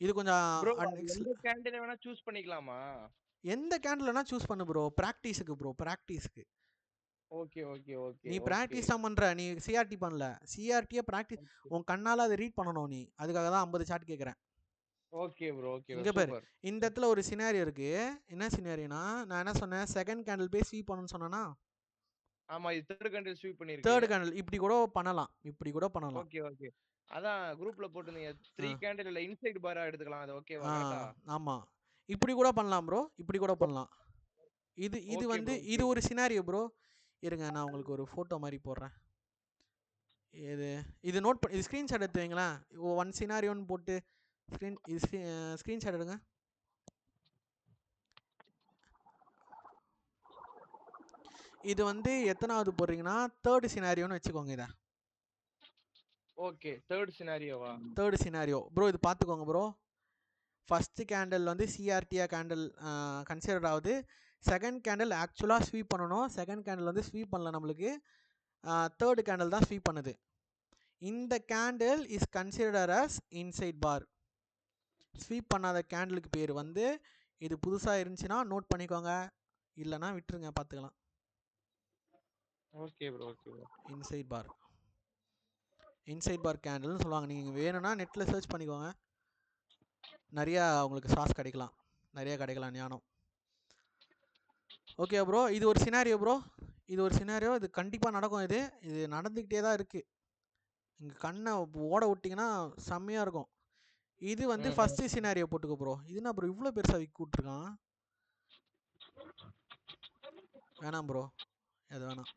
இது கொஞ்சம் எந்த கேண்டில் வேணா சூஸ் பண்ணிக்கலாமா? எந்த கேண்டில்னா சூஸ் பண்ணு ப்ரோ. ப்ராக்டிஸுக்கு ப்ரோ, ப்ராக்டிஸுக்கு. Okay okay okay. நீ ப்ராக்டிஸ் தான் பண்ணுற, நீ சிஆர்டி பண்ணல. சிஆர்டியை ப்ராக்டிஸ் உன் கண்ணால் அதை ரீட் பண்ணணும் நீ. அதுக்காக தான் 50 சார்ட் கேட்குறேன். Okay bro okay. இங்கே பாரு, இந்த இடத்துல ஒரு சினாரியோ இருக்கு. என்ன சினாரியோனா, நான் என்ன சொன்னேன், செகண்ட் கேண்டில் போய் ஸ்வீப் பண்ணணும்னு சொன்னேன்னா, ஆமா இது தேர்ட் கேண்டில் ஸ்வீப் பண்ணிருக்கு. தேர்ட் கேண்டில் இப்படி கூட பண்ணலாம், இப்படி கூட பண்ணலாம். Okay okay. அதான் குரூப்ல போட்டுருந்தீங்க 3 கேண்டில் இல்ல இன்சைட் பாரா எடுத்துக்கலாம். அது ஓகேவா? கரெக்ட்டா? ஆமா, இப்படி கூட பண்ணலாம் ப்ரோ, இப்படி கூட பண்ணலாம். இது வந்து இது ஒரு சினாரியோ ப்ரோ. இருங்க, நான் உங்களுக்கு ஒரு ஃபோட்டோ மாதிரி போடுறேன். இது நோட் பண்ணி, இது ஸ்க்ரீன்ஷாட் எடுத்து வைங்களேன். 1 சினாரியோன்னு போட்டு ஸ்க்ரீன்ஷாட் எடுங்க. இது வந்து எத்தனாவது போடுறீங்கன்னா, தேர்ட் சினாரியோன்னு வச்சுக்கோங்க. இதை ஓகே, தேர்ட் சினாரியோவா? Third scenario bro. இது பார்த்துக்கோங்க ப்ரோ. ஃபஸ்ட்டு கேண்டில் வந்து சிஆர்டியா கேண்டில் கன்சிடர் ஆகுது. செகண்ட் கேண்டில் ஆக்சுவலாக ஸ்வீப் பண்ணணும். செகண்ட் கேண்டில் வந்து ஸ்வீப் பண்ணல நம்மளுக்கு, தேர்டு கேண்டில் தான் ஸ்வீப் பண்ணுது. இந்த candle is consider as inside bar. Sweep பண்ணாத கேண்டிலுக்கு பேர் வந்து, இது புதுசாக இருந்துச்சுன்னா நோட் பண்ணிக்கோங்க, இல்லைனா விட்டுருங்க, பார்த்துக்கலாம். Okay bro okay. இன்சைட் பார், இன்சைட் பார் கேண்டில்னு சொல்லுவாங்க. நீங்கள் வேணும்னா நெட்டில் சர்ச் பண்ணிக்கோங்க, நிறையா உங்களுக்கு சாஸ் கிடைக்கலாம், நிறையா கிடைக்கலாம் ஞானம். ஓகே ப்ரோ, இது ஒரு சினாரியோ ப்ரோ. இது ஒரு சினாரியோ, இது கண்டிப்பாக நடக்கும். இது நடந்துக்கிட்டே தான் இருக்குது. இங்கே கண்ணை ஓட விட்டிங்கன்னா செம்மையாக இருக்கும். இது வந்து ஃபஸ்ட்டு சினாரியோ போட்டுக்கோ ப்ரோ. இதுனா ப்ரோ இவ்வளோ பெருசாக விற்க விட்ருக்கான். வேணாம் ப்ரோ, அது வேணாம்.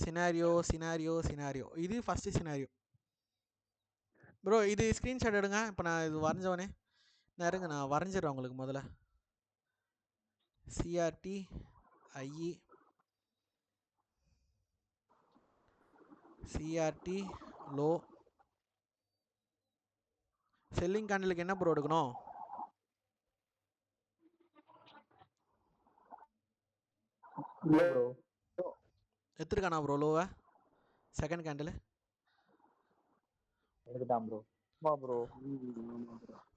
சினாரியோ சினாரியோ சினாரியோ, இது ஃபஸ்ட்டு சினாரியோ ப்ரோ. இது ஸ்க்ரீன்ஷாட் எடுங்க. இப்போ நான் இது வரைஞ்சவனே இருங்க, நான் வரைஞ்சிடுறேன் உங்களுக்கு. முதல்ல CRT IE CRT low selling கேண்டிலுக்கு என்ன ப்ரோ எடுக்கணும்? எடுத்துருக்கானா ப்ரோ லோவை? செகண்ட் கேண்டில் எடுத்துட்டான் ப்ரோ.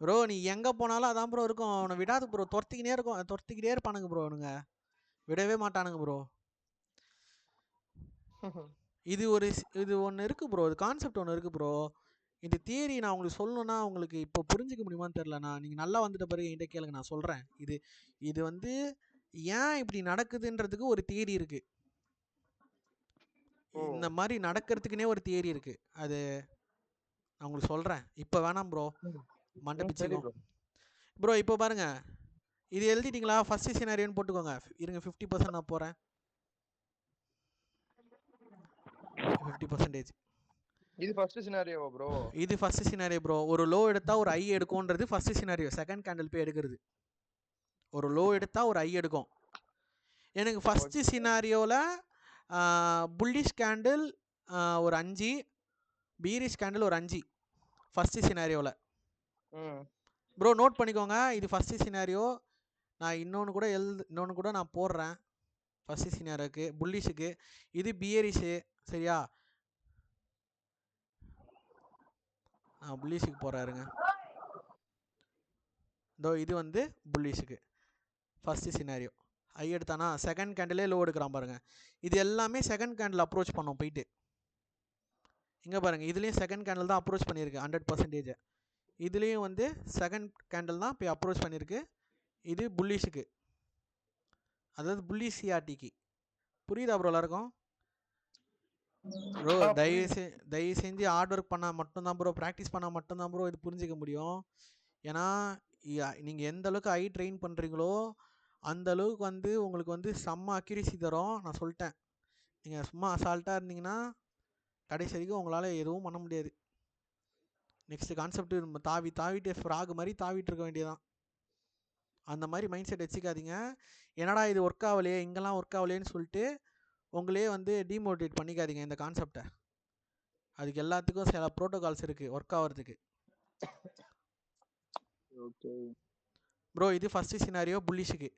ப்ரோ நீ எங்கே போனாலும் அதான் ப்ரோ இருக்கும். அவனை விடாது ப்ரோ, துரத்திக்கிட்டே இருப்பானுங்க ப்ரோ. அவனுங்க விடவே மாட்டானுங்க ப்ரோ. இது ஒன்று இருக்குது ப்ரோ, இது கான்செப்ட் ஒன்று இருக்குது ப்ரோ. இந்த தியரி நான் உங்களுக்கு சொல்லணும்னா உங்களுக்கு இப்போ புரிஞ்சிக்க முடியுமான்னு தெரிலண்ணா. நீங்கள் நல்லா வந்துட்ட பிறகு என்கிட்ட கேளுங்க, நான் சொல்கிறேன். இது வந்து ஏன் இப்படி நடக்குதுன்றதுக்கு ஒரு தியரி இருக்குது. இந்த மாதிரி நடக்கிறதுக்குனே ஒரு தியரி இருக்குது. அது நான் உங்களுக்கு சொல்கிறேன். இப்போ வேணாம் ப்ரோ, மண்டை பிச்சுக்கோ ப்ரோ. இப்போ பாருங்கள், இது எழுதிட்டிங்களா? ஃபஸ்ட்டு சினாரியோன்னு போட்டுக்கோங்க. இருங்க 50% நான் போகிறேன். 50%. இது ஃபர்ஸ்ட் சினாரியோவா ப்ரோ? இது ஃபர்ஸ்ட் சினாரியோ ப்ரோ. ஒரு லோ எடுத்தா ஒரு ஐ எடுக்கும்ன்றது ஃபர்ஸ்ட் சினாரியோ. செகண்ட் கேண்டில் போய் எடுக்கிறது. ஒரு லோ எடுத்தா ஒரு ஐ எடுக்கும். எனக்கு ஃபர்ஸ்ட் சினாரியோவில் புல்லிஷ் கேண்டில் ஒரு 5, பீரிஷ் கேண்டில் ஒரு 5 ஃபஸ்ட்டு சினாரியோவில். ம் ப்ரோ நோட் பண்ணிக்கோங்க, இது ஃபஸ்ட்டு சினாரியோ. நான் இன்னொன்று கூட நான் போடுறேன் ஃபஸ்ட்டு சினாரியோக்கு புல்லிஷுக்கு. இது பியரிஷு சரியா? புல்லிஷுக்கு போகிறாருங்க. இதோ இது வந்து புல்லிஷுக்கு ஃபஸ்ட்டு சினாரியோ. ஐ எடுத்தானா செகண்ட் கேண்டிலே லோ எடுக்கிறான் பாருங்கள். இது எல்லாமே செகண்ட் கேண்டில் அப்ரோச் பண்ணோம் போயிட்டு. இங்கே பாருங்கள், இதுலேயும் செகண்ட் கேண்டில் தான் அப்ரோச் பண்ணியிருக்கு 100%. இதுலேயும் வந்து செகண்ட் கேண்டில் தான் போய் அப்ரோச் பண்ணியிருக்கு. இது புல்லிஷுக்கு, அதாவது புல்லிஷ் சிஆர்டிக்கு. புரியுதா ப்ரோ எல்லாருக்கும்? ப்ரோ தயவு செஞ்சு ஹார்ட் ஒர்க் பண்ணால் மட்டும்தான் ப்ரோ, ப்ராக்டிஸ் பண்ணால் மட்டும்தான் ப்ரோ இது புரிஞ்சிக்க முடியும். ஏன்னா நீங்கள் எந்த அளவுக்கு ஐ ட்ரெயின் பண்ணுறீங்களோ அந்த அளவுக்கு வந்து உங்களுக்கு வந்து செம்ம அக்யூரேசி தரும். நான் சொல்லிட்டேன், நீங்கள் சும்மா அசால்ட்டாக இருந்தீங்கன்னா கடைசி வரைக்கும் உங்களால் எதுவும் பண்ண முடியாது. நெக்ஸ்ட்டு கான்செப்ட் தாவிட்டு ஃப்ராக் மாதிரி தாவிட்டு இருக்க வேண்டியதான். அந்த மாதிரி மைண்ட் செட் வச்சுக்காதீங்க. என்னடா இது ஒர்க் ஆகலையே, இங்கெல்லாம் ஒர்க் ஆகலையேன்னு சொல்லிட்டு உங்களே வந்து டிமோட்டிவேட் பண்ணிக்காதீங்க இந்த கான்செப்டை. அதுக்கு எல்லாத்துக்கும் சில ப்ரோட்டோகால்ஸ் இருக்குது ஒர்க் ஆகிறதுக்கு. ஓகே ப்ரோ இது ஃபஸ்ட்டு சினாரியோ புல்லிஷுக்கு.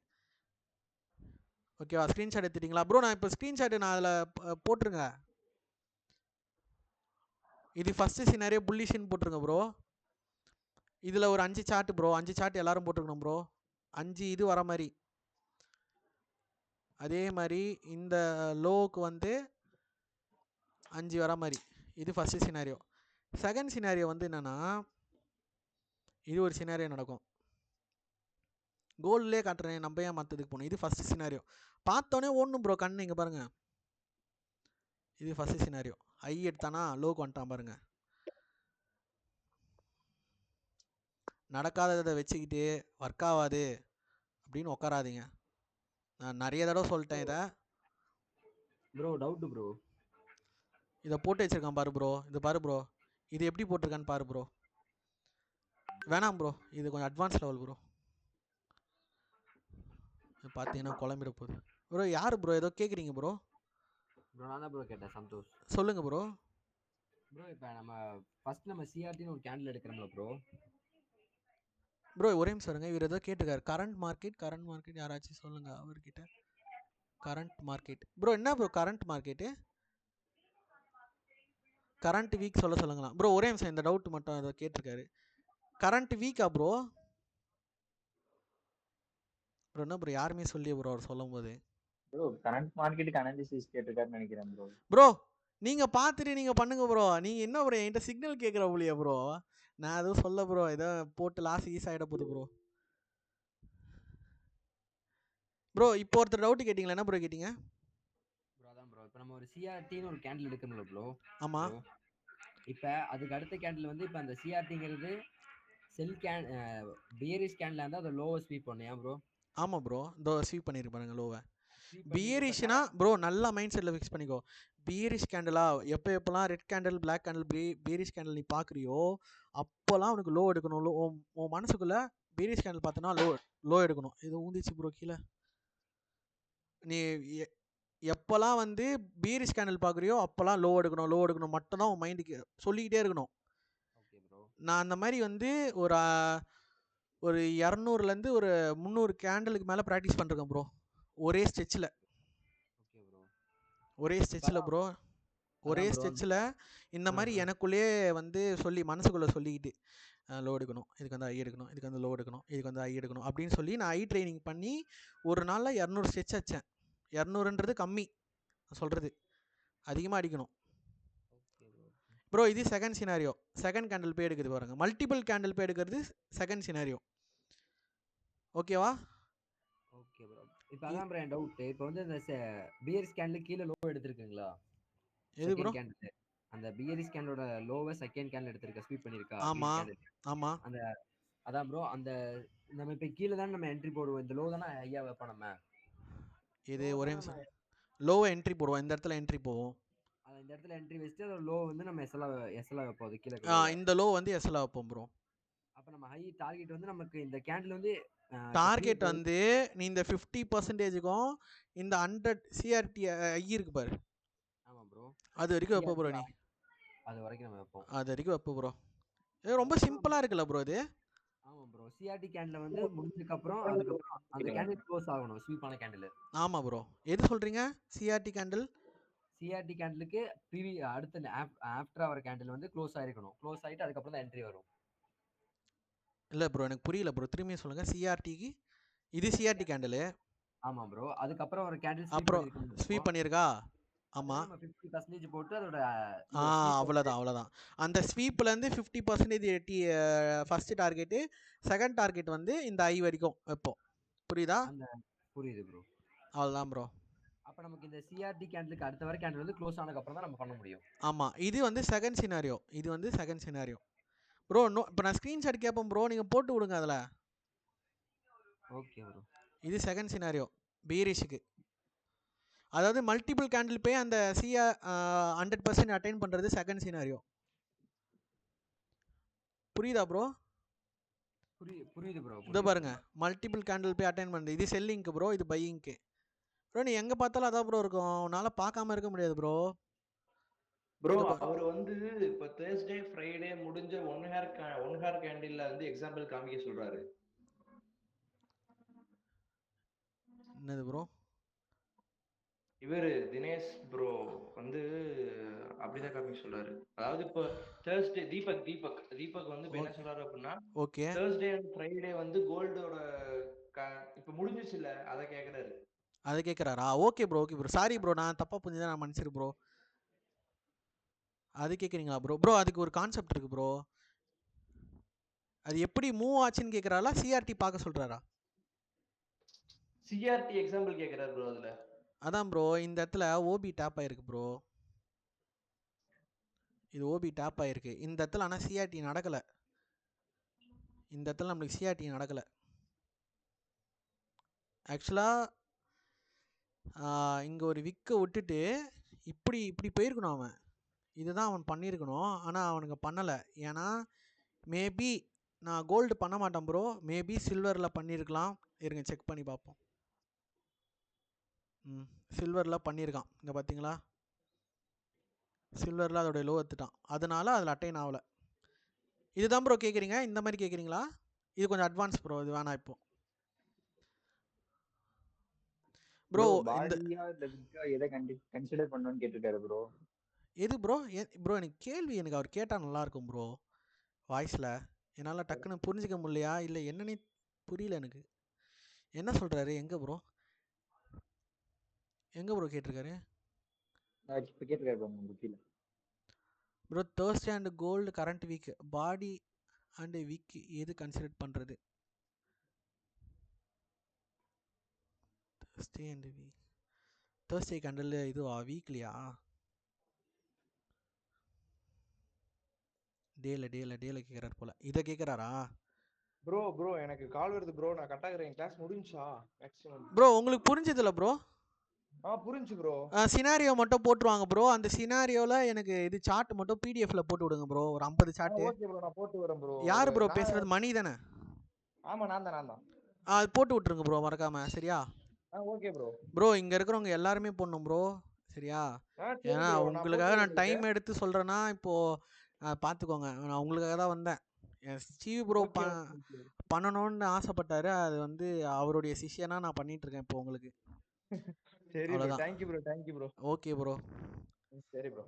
ஓகேவா? ஸ்க்ரீன்ஷாட் எடுத்துட்டிங்களா ப்ரோ? நான் இப்போ ஸ்க்ரீன்ஷாட்டு நான் அதில் போட்டுருங்க. இது ஃபஸ்ட்டு சினாரியோ புல்லிஷுன்னு போட்டுருங்க ப்ரோ. இதில் ஒரு 5 சார்ட் ப்ரோ, 5 சார்ட் எல்லோரும் போட்டுருக்கணும் ப்ரோ. 5 இது வர மாதிரி. அதே மாதிரி இந்த லோவுக்கு வந்து 5 வர மாதிரி. இது ஃபஸ்ட்டு சினாரியோ. செகண்ட் சினாரியோ வந்து என்னென்னா, இது ஒரு சினாரியோ நடக்கும். கோல்ட்லேயே காட்டுறேன், நம்ம ஏன் மற்றதுக்கு போகணும். இது ஃபஸ்ட்டு சினாரியோ. பார்த்தோன்னே ஓடணும் ப்ரோ கண்ணு. இங்கே பாருங்கள், இது ஃபஸ்ட்டு சினாரியோ. ஐ எடுத்தானா லோக்கு வந்துட்டான் பாருங்கள். நடக்காததை வச்சுக்கிட்டு ஒர்க் ஆகாது அப்படின்னு உட்காராதீங்க. நான் நிறைய தடவை சொல்லிட்டேன் இதை. ப்ரோ டவுட் ப்ரோ, இதை போட்டு வச்சுருக்கான் பாரு ப்ரோ. இது பாரு ப்ரோ, இது எப்படி போட்டிருக்கான்னு பாரு ப்ரோ. வேணாம் ப்ரோ, இது கொஞ்சம் அட்வான்ஸ் லெவல் ப்ரோ. பார்த்தீங்கன்னா குழம்பிட போகுது ப்ரோ. யார் ப்ரோ ஏதோ கேட்குறீங்க ப்ரோ? ப்ரோ நான் தான் ப்ரோ கேட்டேன். சந்தோஷ் சொல்லுங்கள் ப்ரோ. ப்ரோ இப்போ நம்ம ஃபர்ஸ்ட் நம்ம சிஆர்டின்னு ஒரு கேண்டில் எடுக்கிறோம்ல ப்ரோ. ப்ரோ ஒரே நிமிஷம் இருங்க, இவர் ஏதோ கேட்டிருக்காரு. கரண்ட் மார்க்கெட் யாராச்சும் சொல்லுங்கள் அவர்கிட்ட. கரண்ட் மார்க்கெட் ப்ரோ என்ன bro? Current market current week சொல்லுங்களா ப்ரோ? ஒரே நிமிஷம், இந்த டவுட் மட்டும் ஏதோ கேட்டிருக்காரு. கரண்ட் வீக்கா ப்ரோ? ப்ரோ என்ன ப்ரோ யாருமே சொல்லியே ப்ரோ அவர் சொல்லும் போது. ப்ரோ கரண்ட் மார்க்கெட்டுக்கு அனாலிசிஸ் கேட்டிருக்காருன்னு நினைக்கிறேன் ப்ரோ. ப்ரோ நீங்கள் பார்த்துட்டு நீங்கள் பண்ணுங்க ப்ரோ. நீங்கள் என்ன ப்ரோ என்கிட்ட சிக்னல் கேட்குற போலியா ப்ரோ? நான் எதுவும் சொல்ல ப்ரோ, ஏதோ போட்டு லாஸ் ஈஸ் ஆகிட போகுது ப்ரோ. ப்ரோ இப்போ ஒருத்தர் டவுட் கேட்டிங்களா? என்ன ப்ரோ கேட்டிங்க? ப்ரோ அதான் ப்ரோ, இப்போ நம்ம ஒரு சிஆர்டின்னு ஒரு கேண்டில் எடுக்கணும்ல ப்ரோ. ஆமாம். இப்போ அதுக்கு அடுத்த கேண்டில் வந்து இப்போ அந்த சிஆர்டிங்கிறது பியரிஷ் கேண்டில் இருந்தால் அதை லோவை ஸ்வீப் பண்ணேன் ப்ரோ. ஆமாம் ப்ரோ, இதோ ஸ்வீப் பண்ணியிருக்கு பாருங்க லோவை. ஸ்வீப் பியரிஷ்னா ப்ரோ நல்லா மைண்ட் செட்டில் ஃபிக்ஸ் பண்ணிக்கோ. பியரிஷ் கேண்டலா எப்போலாம் red candle black candle bearish candle நீ பார்க்குறியோ அப்போல்லாம் உனக்கு லோ எடுக்கணும். உன் மனசுக்குள்ளே பியரிஷ் கேண்டில் பார்த்தோன்னா லோ எடுக்கணும். இது ஊந்திச்சு ப்ரோ கீழே. நீ எப்போல்லாம் வந்து பியரிஷ் கேண்டில் பார்க்குறியோ அப்போல்லாம் லோ எடுக்கணும் மட்டும்தான் உன் மைண்டுக்கு சொல்லிக்கிட்டே இருக்கணும். நான் அந்த மாதிரி வந்து ஒரு 200லேருந்து ஒரு 300 கேண்டலுக்கு மேலே ப்ராக்டிஸ் பண்ணிருக்கேன் ப்ரோ. ஒரே ஸ்ட்ரெச்சில் ப்ரோ, ஒரே ஸ்ட்ரெச்சில் இந்த மாதிரி எனக்குள்ளேயே வந்து மனசுக்குள்ளே சொல்லிக்கிட்டு லோ எடுக்கணும், இதுக்கு வந்து ஐ எடுக்கணும், இதுக்கு வந்து லோ எடுக்கணும், இதுக்கு வந்து ஐ எடுக்கணும் அப்படின்னு சொல்லி நான் ஐ ட்ரைனிங் பண்ணி ஒரு நாளில் 200 ஸ்ட்ரெச் அடித்தேன். 200ன்றது கம்மி சொல்கிறது, அதிகமாக அடிக்கணும் ப்ரோ. இது செகண்ட் சினாரியோ. செகண்ட் கேண்டில் பே எடுக்குது பாருங்க. மல்டிபிள் கேண்டில் பே எடுக்கிறது செகண்ட் சினாரியோ. ஓகேவா? Okay bro. இப்போ அதான் ப்ரோ என் டவுட். இப்போ வந்து இந்த பியரிஷ் கேண்டில் கீழே லோ எடுத்திருக்குங்களா? எது ப்ரோ? கேண்டில் அந்த பியரிஷ் கேண்டோட லோவை செகண்ட் கேண்டில் எடுத்திருக்க, ஸ்வீப் பண்ணியிருக்கா? ஆமாம். அந்த அதான் ப்ரோ, அந்த நம்ம இப்போ கீழே தானே நம்ம என்ட்ரி போடுவோம். இந்த லோ தானே ஐயா வைப்போம் நம்ம. இது ஒரே நிமிஷம், லோவை என்ட்ரி போடுவோம். இந்த இடத்துல என்ட்ரி போவோம். இந்த இடத்துல என்ட்ரி வச்சுட்டு அந்த லோ வந்து நம்ம எஸ்எல்ஆ வைப்போம். அது கீழே இந்த லோ வந்து எஸ்எல்ஆ வைப்போம் ப்ரோ. அப்போ நம்ம ஹை டார்கெட் வந்து நமக்கு இந்த கேண்டில் வந்து டார்கெட் வந்து நீ இந்த 50%க்கும் இந்த 100 சிஆர்டி ஐ இருக்கு பாரு. ஆமாம் ப்ரோ, அது வரைக்கும் வைப்ப ப்ரோ. நீ அது வரைக்கும் நம்ம வைப்போம். அது வரைக்கும் வைப்போம் ப்ரோ. இது ரொம்ப சிம்பிளா இருக்குல்ல ப்ரோ இது? ஆமா ப்ரோ. சிஆர்டி கேண்டில் வந்து முடிஞ்சதுக்கப்புறம் அதுக்கப்புறம் அந்த கேண்டில் க்ளோஸ் ஆகணும். ஸ்வீப் ஆன கேண்டில். ஆமா ப்ரோ. எது சொல்றீங்க? CRT candle? சிஆர்டி கேண்டிலுக்கு அடுத்த ஆஃப்டர் அவர் கேண்டில் வந்து க்ளோஸ் ஆயிருக்கணும். க்ளோஸ் ஆயிட்டு அதுக்கப்புறம் தான் என்ட்ரி வரும். இல்ல ப்ரோ எனக்கு புரியல ப்ரோ. திரும்பியும் சொல்லுங்க. சிஆர்டிக்கு இது சிஆர்டி கேண்டில். ஆமா ப்ரோ. அதுக்கப்புறம் ஒரு கேண்டில் ஸ்வீப் அப்புறம் பண்ணிருக்கணும். ஸ்வீப் பண்ணியிருக்கா? ஆமா. நம்ம 50% போட்டு அதோட அவ்வளோதான். அந்த ஸ்வீப்லேருந்து 50% ஃபர்ஸ்ட் டார்கெட்டு, செகண்ட் டார்கெட் வந்து இந்த ஐ வரைக்கும் வைப்போம். புரியுதா? அந்த புரியுது ப்ரோ. அவ்வளோதான் ப்ரோ. அப்ப நமக்கு இந்த சிஆர்டி கேண்டிலுக்கு அடுத்த வர கேண்டில் வந்து க்ளோஸ் ஆனதுக்கு அப்புறம் தான் நம்ம பண்ண முடியும். ஆமாம். இது வந்து செகண்ட் சினாரியோ. ப்ரோ இப்போ நான் ஸ்க்ரீன்ஷாட் கேட்பேன் ப்ரோ, நீங்கள் போட்டு விடுங்க அதில். Okay bro. இது செகண்ட் சினாரியோ பீரிஷுக்கு. அதாவது மல்டிபிள் கேண்டில் பே அந்த 100% அட்டைன் பண்ணுறது செகண்ட் சினாரியோ. புரியுதா ப்ரோ? புரியுது ப்ரோ. இதோ பாருங்க, மல்டிபிள் கேண்டில் பே அட்டைன் பண்ணுறது. இது செல்லிங்க்கு ப்ரோ, இது பையிங்க்கு. ப்ரோ நீ எங்கே பார்த்தாலும் அதான் ப்ரோ இருக்கும். உன்னால் பார்க்காம இருக்க முடியாது ப்ரோ. ப்ரோ அவர் வந்து இப்போ தேர்ஸ்டே ஃப்ரைடே முடிஞ்ச ஒன் ஹேர் கேண்டில்ல வந்து எக்ஸாம்பிள் காமிக்க சொல்றாரு. என்னது ப்ரோ? இவரு தினேஷ் ப்ரோ வந்து அப்படிதான் காமிக்க சொல்றாரு. அதாவது இப்போ தேர்ஸ்டே தீபக் வந்து இப்போ என்ன சொல்றாரு அப்படின்னா, ஓகே தேர்ஸ்டே அண்ட் ஃப்ரைடே வந்து கோல்டோட இப்போ முடிஞ்சிச்சு இல்ல, அதை கேட்கறாரு. அதை கேட்குறாரா? Okay bro. சாரி ப்ரோ, நான் தப்பாக புரிஞ்சுதான், நான் மன்னிச்சிரு ப்ரோ. அது கேட்குறீங்களா ப்ரோ? ப்ரோ அதுக்கு ஒரு கான்செப்ட் இருக்குது ப்ரோ. அது எப்படி மூவ் ஆச்சுன்னு கேட்குறாரா, சிஆர்டி பார்க்க சொல்கிறாரா? சிஆர்டி எக்ஸாம்பிள் கேட்கறாரு ப்ரோ. அதுல அதான் ப்ரோ, இந்த இடத்துல ஓபி டேப் ஆயிருக்கு ப்ரோ. இது ஓபி டேப் ஆயிருக்கு இந்த இடத்துல. ஆனால் சிஆர்டி நடக்கலை. இந்த இடத்துல நம்மளுக்கு சிஆர்டி நடக்கலை ஆக்சுவலாக. இங்கே ஒரு விக்கை விட்டுட்டு இப்படி போயிருக்கணும் அவன். இதுதான் அவன் பண்ணியிருக்கணும். ஆனால் அவனுக்கு பண்ணலை. ஏன்னா மேபி நான் கோல்டு பண்ண மாட்டேன் ப்ரோ, மேபி சில்வரில் பண்ணியிருக்கலாம். இருங்க செக் பண்ணி பார்ப்போம். சில்வரில் பண்ணியிருக்கான். இங்கே பார்த்தீங்களா, சில்வரில் அதோடைய லோ எடுத்துட்டான். அதனால அதில் அட்டைன் ஆகலை. இதுதான் ப்ரோ கேட்குறீங்க? இந்த மாதிரி கேட்குறீங்களா? இது கொஞ்சம் அட்வான்ஸ் ப்ரோ, இது வேணாம் இப்போ. ப்ரோ இந்த பாடியா இல்ல விக்கா எதை கன்சிடர் பண்ணணும்னு கேட்டிருக்காரு ப்ரோ. எது ப்ரோ? ப்ரோ எனக்கு கேள்வி எனக்கு அவர் கேட்டால் நல்லாயிருக்கும் ப்ரோ. வாய்ஸில் என்னால் டக்குன்னு புரிஞ்சிக்க முடியலையா இல்லை என்னன்னே புரியல எனக்கு. என்ன சொல்கிறாரு? எங்கே ப்ரோ கேட்டிருக்காரு இப்போ கேட்டிருக்காரு ப்ரோ உங்க புக்கில். Bro Thursday and gold current week, body and week எது கன்சிடர் பண்ணுறது? தேர்ஸ்டே அண்ட் வீக், தேர்ஸ்டே கண்டல் இதுவா வீக்லியா? டேல கேட்குறாரு போல. இதை கேட்குறாரா? ப்ரோ எனக்கு கால் வருது ப்ரோ, நான் கட் ஆகுறேன். கிளாஸ் முடிஞ்சா மேக்ஸிமம்? ப்ரோ உங்களுக்கு புரிஞ்சதில்ல ப்ரோ? புரிஞ்சு ப்ரோ. சினாரியோ மட்டும் போட்டுருவாங்க ப்ரோ. அந்த சினாரியோவில் எனக்கு இது சார்ட் மட்டும் பிடிஎஃப்ல போட்டு விடுங்க ப்ரோ, ஒரு 50 சார்ட்டு. ஓகே ப்ரோ, நான் போட்டு வரேன் ப்ரோ. யார் ப்ரோ பேசுறது? மணி தானே? ஆமா நான் தான். அது போட்டு விட்டுருங்க ப்ரோ மறக்காம, சரியா? Okay bro. ப்ரோ இங்கே இருக்கிறவங்க எல்லாருமே போடணும் ப்ரோ, சரியா? சரி ஏன்னா bro, நான் உங்களுக்காக போட்டு நான் டைம் எடுத்து சொல்கிறேன்னா இப்போது பார்த்துக்கோங்க. நான் உங்களுக்காக தான் வந்தேன். ஸ்டீவ் ப்ரோ பண்ணணும்னு ஆசைப்பட்டாரு. அது வந்து அவருடைய சிஷ்யனா நான் பண்ணிட்டு இருக்கேன் இப்போ உங்களுக்கு. சரி bro, thank you bro. Okay bro. சரி ப்ரோ.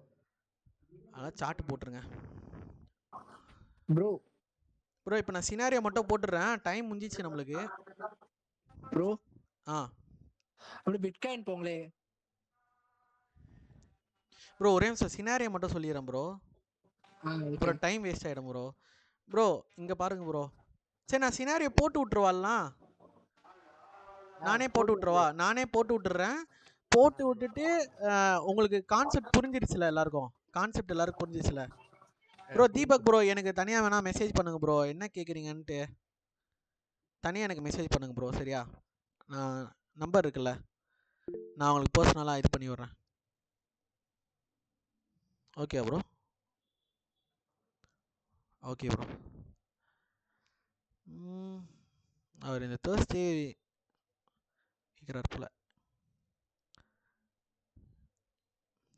அதான் சார்ட் போட்டுருங்க ப்ரோ. இப்போ நான் சினாரியோ மட்டும் போட்டுடுறேன். டைம் முடிஞ்சிச்சு நம்மளுக்கு ப்ரோ. அப்படி பிட்காயின் போங்களே ப்ரோ. ஒரே நிமிஷம் சினாரியோ மட்டும் சொல்லிடுறேன் ப்ரோ. ப்ரோ டைம் வேஸ்ட் ஆகிடும் ப்ரோ. இங்கே பாருங்க ப்ரோ. சரி நான் சினாரியோ போட்டு விட்டுருவாள்லாம். நானே போட்டு விட்டுறேன். போட்டு விட்டுட்டு உங்களுக்கு கான்செப்ட் புரிஞ்சிருச்சுல? எல்லாருக்கும் புரிஞ்சிருச்சுல ப்ரோ? தீபக் ப்ரோ எனக்கு தனியாக வேணா மெசேஜ் பண்ணுங்க ப்ரோ, என்ன கேட்குறீங்கன்ட்டு தனியாக எனக்கு மெசேஜ் பண்ணுங்க ப்ரோ, சரியா? நம்பர் இருக்குல்ல, நான் உங்களுக்கு பர்சனலாக இது பண்ணி விட்றேன். Okay bro. அவர் இந்த தேர்ஸ்டே கேட்குறாரு போல.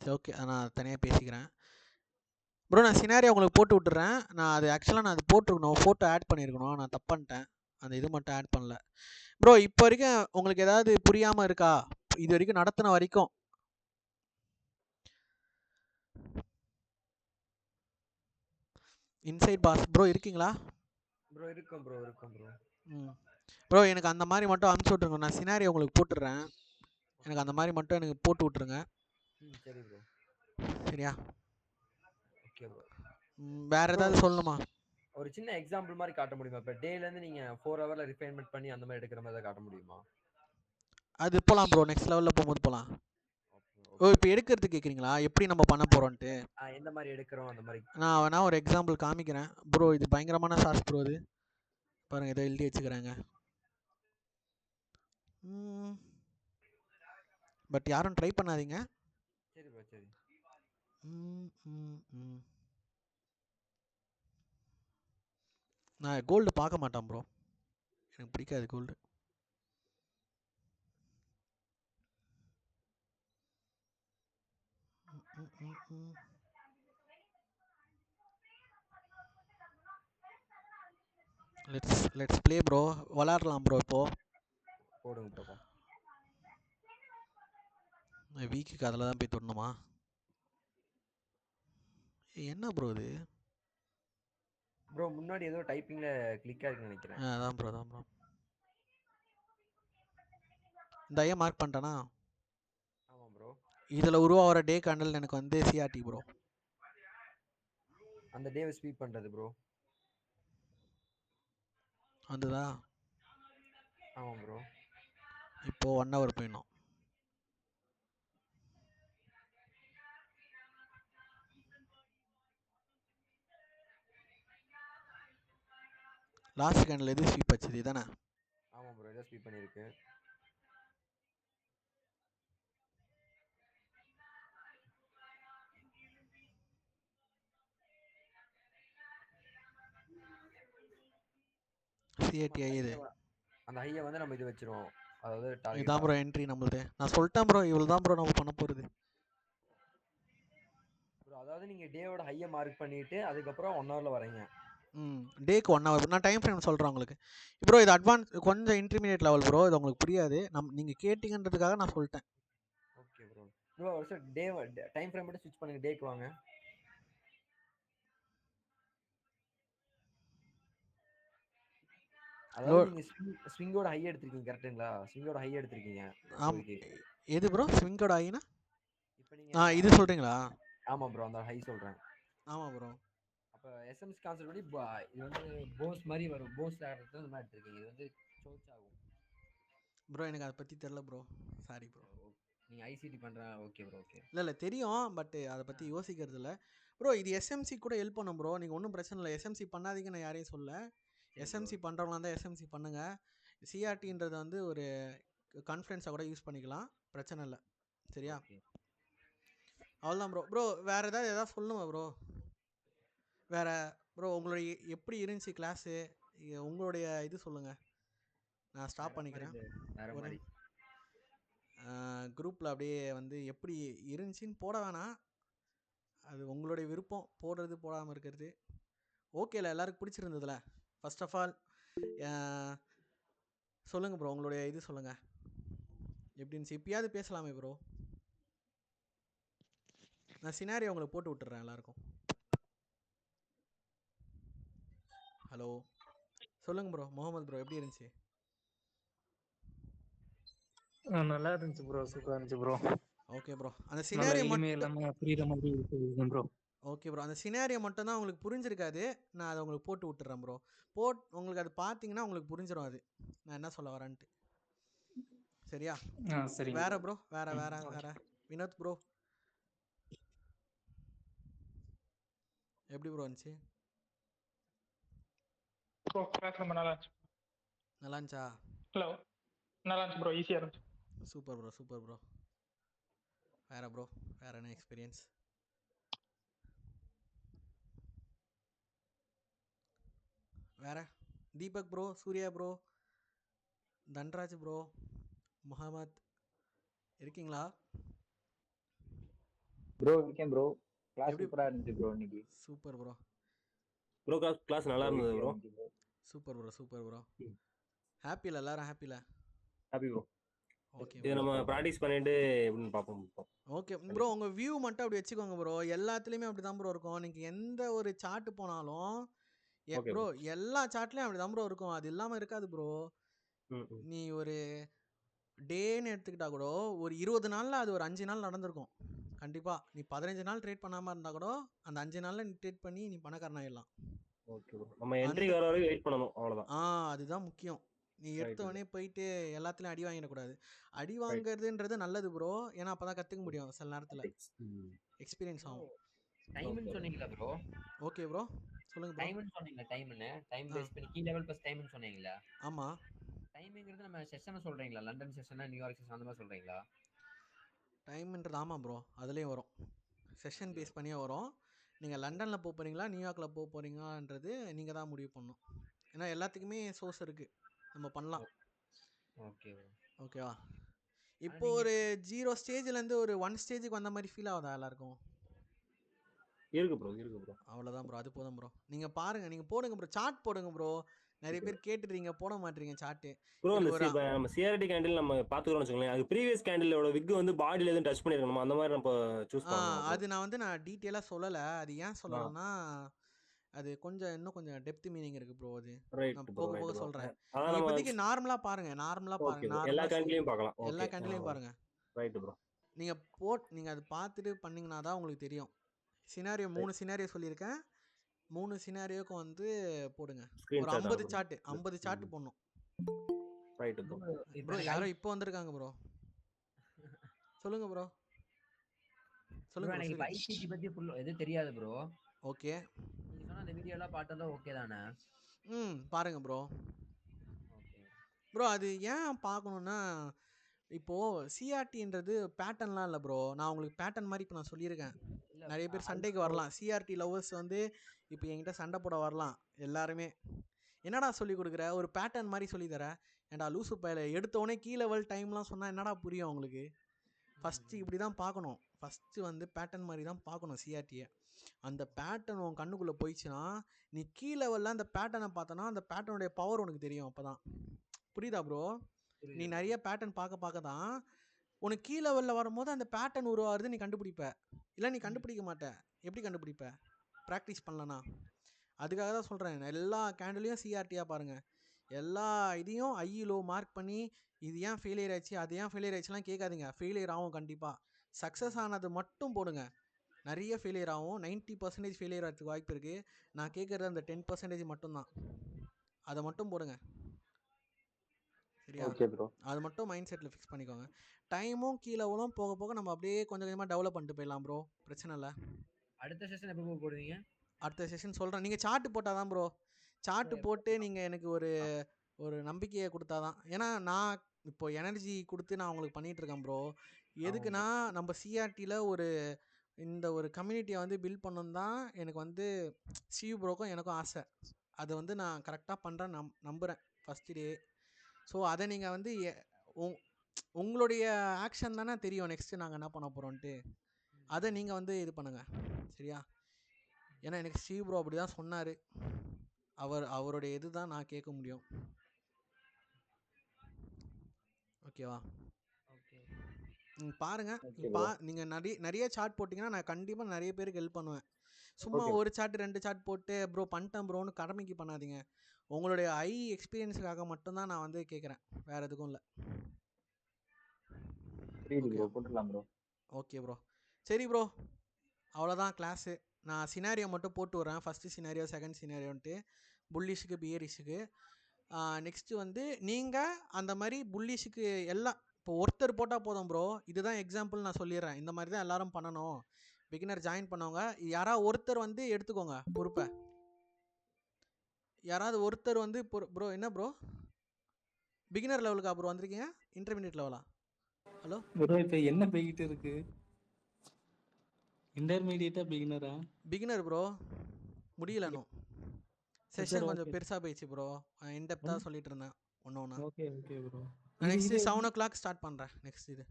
சரி ஓகே, நான் தனியாக பேசிக்கிறேன் ப்ரோ நான் சினாரியோ உங்களுக்கு போட்டு விட்டுறேன். நான் அது ஆக்சுவலாக நான் அது போட்டிருக்கணும், ஃபோட்டோ ஆட் பண்ணியிருக்கணும். நான் தப்பு பண்ணிட்டேன். அந்த இது மட்டும் ஆட் பண்ணல. ப்ரோ இப்போ வரைக்கும் உங்களுக்கு ஏதாவது புரியாமல் இருக்கா? இது வரைக்கும் நடத்தின வரைக்கும். இன்சைட் பாஸ் ப்ரோ இருக்கீங்களா? ப்ரோ இருக்கும் ப்ரோ. ம் ப்ரோ எனக்கு அந்த மாதிரி மட்டும் அனுப்பிச்சி விட்ருங்க. நான் சினாரியோ உங்களுக்கு போட்டுடுறேன். எனக்கு அந்த மாதிரி மட்டும் எனக்கு போட்டு விட்ருங்க. சரி ப்ரோ. சரியா? Okay bro. வேறு ப்ரோ ஏதாவது சொல்லணுமா? ஒரு சின்ன எக்ஸாம்பிள் மாதிரி காட்ட முடியுமா? இப்போ டேலேருந்து நீங்கள் 4 ஹவரில் ரிஃபைன்மெண்ட் பண்ணி அந்த மாதிரி எடுக்கிற மாதிரி தான் காட்ட முடியுமா? அது போகலாம் ப்ரோ, நெக்ஸ்ட் லெவலில் போகும்போது போகலாம். ஓ இப்போ எடுக்கிறதுக்கு கேட்குறீங்களா, எப்படி நம்ம பண்ண போகிறோன்ட்டு? எந்த மாதிரி எடுக்கிறோம் அந்த மாதிரி. நான் வேணா ஒரு எக்ஸாம்பிள் காமிக்கிறேன் ப்ரோ. இது பயங்கரமான சாஸ் ப்ரோ. இது பாருங்கள், இதை எழுதி வச்சுக்கிறாங்க. பட் யாரும் ட்ரை பண்ணாதீங்க. சரி ப்ரோ சரி. நான் கோல்டு பார்க்க மாட்டேன் ப்ரோ, எனக்கு பிடிக்காது கோல்டு. Let's play bro. விளாட்லாம் ப்ரோ. இப்போ போடுங்க ப்ரோ. வீக்குக்கு அதில் தான் போய் தொடணுமா? என்ன ப்ரோ இது? ப்ரோ முன்னாடி ஏதோ டைப்பிங்கில் கிளிக் ஆகிருக்குன்னு நினைக்கிறேன். அதான் ப்ரோ, அதான் ப்ரோ. இந்த ஐயா மார்க் பண்ணிட்டானா? ஆமாம் ப்ரோ. இதில் உருவாகிற டே கேண்டில் எனக்கு வந்து சிஆர்டி ப்ரோ. அந்த டேவை ஸ்வீப் பண்ணுறது ப்ரோ. வந்துதா? ஆமாம் ப்ரோ. இப்போது 1 ஹவர் போயிடணும். லாஸ்ட் கேண்டில் எது ஸ்வீப் ஆச்சு தானே? ஆமாம் ப்ரோ, ஏதோ ஸ்வீப் பண்ணியிருக்கு. சிஆர்டி இது அந்த ஹையை வந்து நம்ம இது வச்சிருவோம், அதாவது இதுதான் டார்கெட். ப்ரோ என்ட்ரி நம்மளுது. நான் சொல்லிட்டேன் ப்ரோ, இவ்வளோ தான் ப்ரோ நம்ம பண்ண போகிறது. ப்ரோ அதாவது நீங்கள் டேவோட ஹையை மார்க் பண்ணிவிட்டு அதுக்கப்புறம் 1 ஹவரில் வரீங்க. டேக்கு 1 ஹவர். நான் டைம் ஃப்ரேம் சொல்கிறேன் உங்களுக்கு ப்ரோ. இது அட்வான்ஸ் கொஞ்சம் இன்டர்மீடியட் லெவல் ப்ரோ. இது உங்களுக்கு புரியாது. நீங்கள் கேட்டிங்கன்றதுக்காக நான் சொல்லிட்டேன். Okay bro. ப்ரோ ஒரு சார் டே டைம் ஃப்ரேம் மட்டும் ஸ்விட்ச் பண்ணுங்க, டேக்கு வாங்க. அதாவது நீங்கள் ஸ்விங்கோட ஹை எடுத்திருக்கீங்க கரெக்டுங்களா? ஸ்விங்கோட ஹை எடுத்திருக்கீங்க இப்போதைக்கு. எது ப்ரோ ஸ்விங்கோட ஆகினா? இப்போ நீங்கள் இது சொல்கிறீங்களா? ஆமாம் ப்ரோ, அந்த ஹை சொல்கிறேன். ஆமாம் ப்ரோ. அப்போ எஸ்எம்எஸ் கான்செப்ட் படி இது வந்து போஸ் மாதிரி வரும். போஸ் ஆகிறது இந்த மாதிரி எடுத்திருக்கீங்க. இது வந்து சோச் ஆகும் ப்ரோ. எனக்கு அதை பற்றி தெரில ப்ரோ, சாரி ப்ரோ. நீங்கள் ஐசிடி பண்ணுறேன். Okay bro okay. இல்லை தெரியும், பட் அதை பற்றி யோசிக்கிறது இல்லை ப்ரோ. இது எஸ்எம்சி கூட ஹெல்ப் பண்ணும் ப்ரோ. நீங்கள் ஒன்றும் பிரச்சனை இல்லை. எஸ்எம்சி பண்ணாதீங்க நான் யாரையும் சொல்ல. எஸ்எம்சி பண்ணுறவங்களா இருந்தால் எஸ்எம்சி பண்ணுங்கள். சிஆர்டின்றது வந்து ஒரு கான்ஃபரன்ஸாக கூட யூஸ் பண்ணிக்கலாம், பிரச்சனை இல்லை. சரியா? அவ்வளோதான் ப்ரோ. ப்ரோ வேறு ஏதாவது சொல்லணுமா ப்ரோ? வேறு ப்ரோ உங்களுடைய எப்படி இருந்துச்சு கிளாஸு? உங்களுடைய இது சொல்லுங்கள், நான் ஸ்டாப் பண்ணிக்கிறேன். ஒரு குரூப்பில் அப்படியே வந்து எப்படி இருந்துச்சின்னு போட வேணாம், அது உங்களுடைய விருப்பம், போடுறது போடாமல் இருக்கிறது. ஓகேல எல்லாருக்கும் பிடிச்சிருந்ததுல? ஃபர்ஸ்ட் ஆஃப் ஆல் சொல்லுங்கள் ப்ரோ, உங்களுடைய இது சொல்லுங்கள் எப்படி இருந்துச்சு. இப்பயாவது பேசலாமே ப்ரோ. நான் சினாரியோ உங்களுக்கு போட்டு விட்டுறேன் எல்லாருக்கும். ஹலோ சொல்லுங்கள் ப்ரோ. முகமது ப்ரோ எப்படி இருந்துச்சு? நல்லா இருந்துச்சு ப்ரோ, சூப்பரா இருந்துச்சு ப்ரோ. Okay bro. அந்த சினாரியோ மட்டும் எல்லாமே புரியுற மாதிரி இருக்கு ப்ரோ. Okay bro. அந்த சினாரியோ மட்டும் தான் உங்களுக்கு புரிஞ்சிருக்காது. நான் அதை உங்களுக்கு போட்டு விட்டுறேன் ப்ரோ. உங்களுக்கு அது பார்த்தீங்கன்னா உங்களுக்கு புரிஞ்சிடும் அது நான் என்ன சொல்ல வரேன்ட்டு. சரியா? சரி. வேற ப்ரோ, வேற வினோத் ப்ரோ எப்படி ப்ரோ இருந்துச்சு? ப்ரோ கிளாஸ் ரொம்ப நல்லா இருந்துச்சு. நல்லா இருந்துச்சா? ஹலோ, நல்லா இருந்துச்சு ப்ரோ, ஈஸியாக இருந்துச்சு. Super bro, super bro. வேற ப்ரோ, வேற என்ன எக்ஸ்பீரியன்ஸ்? வேற Deepak bro, Surya bro, Dhanraj bro, Mohammed இருக்கீங்களா? ப்ரோ இருக்கேன் ப்ரோ. கிளாஸ் எப்படி சூப்பரா இருந்துச்சு ப்ரோ இன்னைக்கு. சூப்பர் ப்ரோ ப்ரோ கிளாஸ் நல்லா இருந்தது bro. Super bro super bro ம். ஹாப்பியில் எல்லாரும் ஹாப்பியில் ஹாப்பி ப்ரோ. ஓகே இது நம்ம ப்ராக்டிஸ் பண்ணிட்டு எப்படின்னு பார்ப்போம் இப்போ. ஓகே ப்ரோ உங்கள் வியூ மட்டும் அப்படி வச்சுக்கோங்க ப்ரோ. எல்லாத்துலேயுமே அப்படி தான் ப்ரோ இருக்கும். நீங்கள் எந்த ஒரு சார்ட் போனாலும் ஓகே ப்ரோ ப்ரோ. எல்லா சார்ட்லேயும் அப்படி தான் ப்ரோ இருக்கும். அது இல்லாமல் இருக்காது ப்ரோ. ம் ம். நீ ஒரு டேன்னு எடுத்துக்கிட்டா கூட ஒரு 20 நாளில் அது ஒரு 5 நாள் நடந்திருக்கும் கண்டிப்பாக. நீ 15 நாள் ட்ரேட் பண்ணாமல் இருந்தால் கூட அந்த 5 நாளில் நீ ட்ரேட் பண்ணி நீ பணக்காரன் ஆயிடலாம். Okay bro. நம்ம என்ட்ரி வர வரைக்கும் வெயிட் பண்ணணும் அவ்வளோதான். அதுதான் முக்கியம். நீ ரைட் எடுத்த ப்ரோ. உடனே போயிட்டு எல்லாத்துலேயும் அடி வாங்கிடக்கூடாது. அடி ரைட். வாங்குறதுன்றது நல்லது ப்ரோ. ஏன்னா அப்போ தான் கற்றுக்க முடியும். சில நேரத்தில் ம். எக்ஸ்பீரியன்ஸ் ஆகும். டைம்னு சொன்னீங்களா ப்ரோ? ஓகே ப்ரோ சொல்லுங்கள் ப்ரோ. டைம்னு சொன்னீங்களா? டைம் ஆ பேஸ் பண்ணி கீ லெவல் ப்ளஸ் டைம்னு சொன்னீங்களா? ஆமாம். டைமிங்கிறது நம்ம செஷனை சொல்றீங்களா? லண்டன் செஷனா நியூயார்க் செஷன் அந்த மாதிரி சொல்றீங்களா? டைம்ன்றது ஆமாம் ப்ரோ. அதுலேயும் வரும். செஷன் பேஸ் பண்ணியே வரும். நீங்கள் லண்டனில் போக போகிறீங்களா நியூயார்க்கில் போக போகிறீங்களான்றது நீங்கள் தான் முடிவு பண்ணணும். ஏன்னா எல்லாத்துக்குமே சோர்ஸ் இருக்குது. நம்ம பண்ணலாம். Okay bro. ஓகேவா? ஆனா இப்போ நீங்க ஒரு 0 ஸ்டேஜ்லேருந்து ஒரு 1 ஸ்டேஜுக்கு வந்த மாதிரி ஃபீல் ஆகுதா எல்லாருக்கும்? இருக்கு ப்ரோ இருக்கு ப்ரோ. அவ்வளோதான் ப்ரோ. அது போதும் ப்ரோ. நீங்கள் பாருங்கள், நீங்கள் போடுங்க ப்ரோ. சார்ட் போடுங்க ப்ரோ. நிறைய பேர் கேட்டுறீங்க போட மாட்டீங்க சார்ட்டு. ப்ரோ அந்த எனக்கு ஒரு இப்போ நம்ம சிஆர்டி கேண்டில் நம்ம பார்த்துக்கிறோம்னு வச்சுக்கோங்களேன். அது ப்ரீவியஸ் கேண்டிலோட விக் வந்து பாடியில் எதுவும் டச் பண்ணிருக்கணுமா அந்த மாதிரி நம்ம சூஸ் பண்ணணும் ப்ரோ. அது நான் டீட்டெயிலாக சொல்லலை. அது ஏன் ஆ சொல்லலைன்னா அது இன்னும் கொஞ்சம் டெப்த் மீனிங் இருக்குது ப்ரோ. அது ரைட் நான் ப்ரோ போக ரைட் போக ப்ரோ. சொல்கிறேன். அதான் நீங்கள் நம்ம இப்போதைக்கு நார்மலாக பாருங்கள். Okay bro. எல்லா நார்மலாக கேண்டிலையும் பார்க்கலாம். எல்லா ஓகே கேண்டிலையும் பாருங்கள். Right bro. நீங்கள் அது பார்த்துட்டு பண்ணிங்கன்னா தான் உங்களுக்கு தெரியும். சினாரியோ 3 சினாரியோ சொல்லியிருக்கேன். 3 சினாரியோக்கும் வந்து போடுங்க. ஒரு ஸ்க்ரீன்ஷாட் 50 அனுப்புங்க. சார்ட் 50 சார்ட் போடணும். Right bro. இப்போ ப்ரோ எனக்கு யாரோ இப்போ வந்திருக்காங்க ப்ரோ. சொல்லுங்க ப்ரோ. சொல்லுங்க ப்ரோ. எனக்கு இப்போ ஐசிடி பத்தி ஃபுல் எதுவும் தெரியாது ப்ரோ. ஓகே. நீங்க சொன்ன அந்த வீடியோ எல்லாம் பார்த்தா ஓகே தானே? பாருங்க ப்ரோ. ஓகே ப்ரோ அது ஏன் பார்க்கணுன்னா இப்போது சிஆர்டின்றது பேட்டர்ன்லாம் இல்லை ப்ரோ. நான் உங்களுக்கு பேட்டர்ன் மாதிரி இப்போ நான் சொல்லியிருக்கேன். இல்ல நிறைய பேர் அதுதான் சண்டைக்கு ப்ரோ. வரலாம். சிஆர்டி லவ்வர்ஸ் வந்து இப்போ என்கிட்ட சண்டை போட வரலாம் எல்லாருமே. என்னடா சொல்லி கொடுக்குற? ஒரு பேட்டர்ன் மாதிரி சொல்லி தர. ஏன்டா லூசு பையில எடுத்தோடனே கீ லெவல் டைம்லாம் சொன்னால் என்னடா புரியும் உங்களுக்கு? ஃபஸ்ட்டு இப்படி தான் பார்க்கணும். ஃபஸ்ட்டு வந்து பேட்டர்ன் மாதிரி தான் பார்க்கணும் சிஆர்டியை. அந்த பேட்டர்ன் உன் கண்ணுக்குள்ளே போயிடுச்சுன்னா நீ கீ லெவலில் அந்த பேட்டர்னை பார்த்தோன்னா அந்த பேட்டர்னுடைய பவர் உனக்கு தெரியும். அப்போ தான் புரியுதா ப்ரோ? நீ புரியுது ப்ரோ. நிறைய பேட்டர்ன் பார்க்க தான் உனக்கு கீ லெவலில் வரும்போது அந்த பேட்டர்ன் உருவாகிறது நீ கண்டுபிடிப்ப. இல்லை நீ கண்டுபிடிக்க மாட்ட. எப்படி கண்டுபிடிப்ப? ப்ராக்டிஸ் பண்ணலனா. அதுக்காக தான் சொல்கிறேன். எல்லா கேண்டிலையும் சிஆர்டியாக பாருங்கள். எல்லா இதையும் ஐஇலோ மார்க் பண்ணி இது ஏன் ஃபெயிலியர் ஆயிடுச்சு அது ஏன் ஃபெயிலியர் ஆயிடுச்சுலாம் கேட்காதீங்க. ஃபெயிலியர் ஆகும் கண்டிப்பாக. சக்ஸஸ் ஆனது மட்டும் போடுங்க. நிறைய ஃபெயிலியர் ஆகும். 90% ஃபெயிலியர் ஆகிறதுக்கு வாய்ப்பு இருக்குது. நான் கேட்குறது அந்த 10% மட்டும்தான். அதை மட்டும் போடுங்க. சரியா? Okay bro. அது மட்டும் மைண்ட் செட்டில் ஃபிக்ஸ் பண்ணிக்கோங்க. டைமும் கீழே போக போக நம்ம அப்படியே கொஞ்சம் கொஞ்சமாக டெவலப் பண்ணிட்டு போயிடலாம் ப்ரோ. பிரச்சனை இல்லை. அடுத்த செஷன் எப்போ போடுவீங்க? அடுத்த செஷன் சொல்கிறேன். நீங்கள் சார்ட்டு போட்டால் தான் ப்ரோ. சார்ட்டு போட்டு நீங்கள் எனக்கு ஒரு நம்பிக்கையை கொடுத்தா தான். ஏன்னா நான் இப்போ எனர்ஜி கொடுத்து நான் உங்களுக்கு பண்ணிகிட்ருக்கேன் ப்ரோ. எதுக்குன்னா நம்ம சிஆர்டியில் இந்த ஒரு கம்யூனிட்டியை வந்து பில்ட் பண்ணணும் தான் எனக்கு வந்து சியூ ப்ரோக்கும் எனக்கும் ஆசை. அதை வந்து நான் கரெக்டாக பண்ணுறேன் நம்புகிறேன் ஃபஸ்ட்டு டே. ஸோ அதை நீங்கள் வந்து உங்களுடைய ஆக்ஷன் தானே தெரியும் நெக்ஸ்ட்டு நாங்கள் என்ன பண்ண போகிறோன்ட்டு. அதை நீங்கள் வந்து இது பண்ணுங்கள். சரியா? ஏன்னா எனக்கு ஸ்டீவ் ப்ரோ அப்படி தான் சொன்னார். அவருடைய இது தான் நான் கேட்க முடியும். ஓகேவா? ஓகே பாருங்கள். Okay bro. நீங்கள் நிறைய சார்ட் போட்டிங்கன்னா நான் கண்டிப்பாக நிறைய பேருக்கு ஹெல்ப் பண்ணுவேன். சும்மா ஓகே. ஒரு சார்ட் 2 சார்ட் போட்டு ப்ரோ பண்ணிட்டேன் ப்ரோன்னு கடமைக்கு பண்ணாதீங்க. உங்களுடைய எக்ஸ்பீரியன்ஸுக்காக மட்டும்தான் நான் வந்து கேட்குறேன். வேறு எதுக்கும் இல்லை. புரியுது ஓகே ப்ரோ. போட்டுடலாம் ப்ரோ. Okay bro. சரி ப்ரோ. அவ்வளோதான் கிளாஸு. நான் சினாரியோ மட்டும் போட்டு விட்றேன். ஃபஸ்ட்டு சினாரியோ செகண்ட் சினாரியோன்ட்டு புல்லிஷுக்கு பியரிஷுக்கு. நெக்ஸ்ட்டு வந்து நீங்கள் அந்த மாதிரி புல்லிஷுக்கு எல்லாம் இப்போ ஒருத்தர் போட்டால் போதும் ப்ரோ. இதுதான் எக்ஸாம்பிள் நான் சொல்லிடுறேன். இந்த மாதிரி தான் எல்லாரும் பண்ணணும். பிகினர் ஜாயின் பண்ணவங்க யாராவது ஒருத்தர் வந்து எடுத்துக்கோங்க பொறுப்பை. யாராவது ஒருத்தர் வந்து ப்ரோ என்ன ப்ரோ பிகினர் லெவலுக்கா ப்ரோ வந்திருக்கீங்க? இன்டர்மீடியட் லெவலா? ஹலோ ப்ரோ இப்போ என்ன போய்கிட்டு இருக்கு? இன்டர்மீடியட்டா பிகினரா? Beginner bro. முடியல இன்னும். சரி செஷன் கொஞ்சம் ஓகே. பெருசாக போயிடுச்சு ப்ரோ. இன்டெப்த்தாக சொல்லிட்டு இருந்தேன் ஒன்று. Okay okay bro. Next 7 o'clock start பண்ணுறேன். நெக்ஸ்ட் இது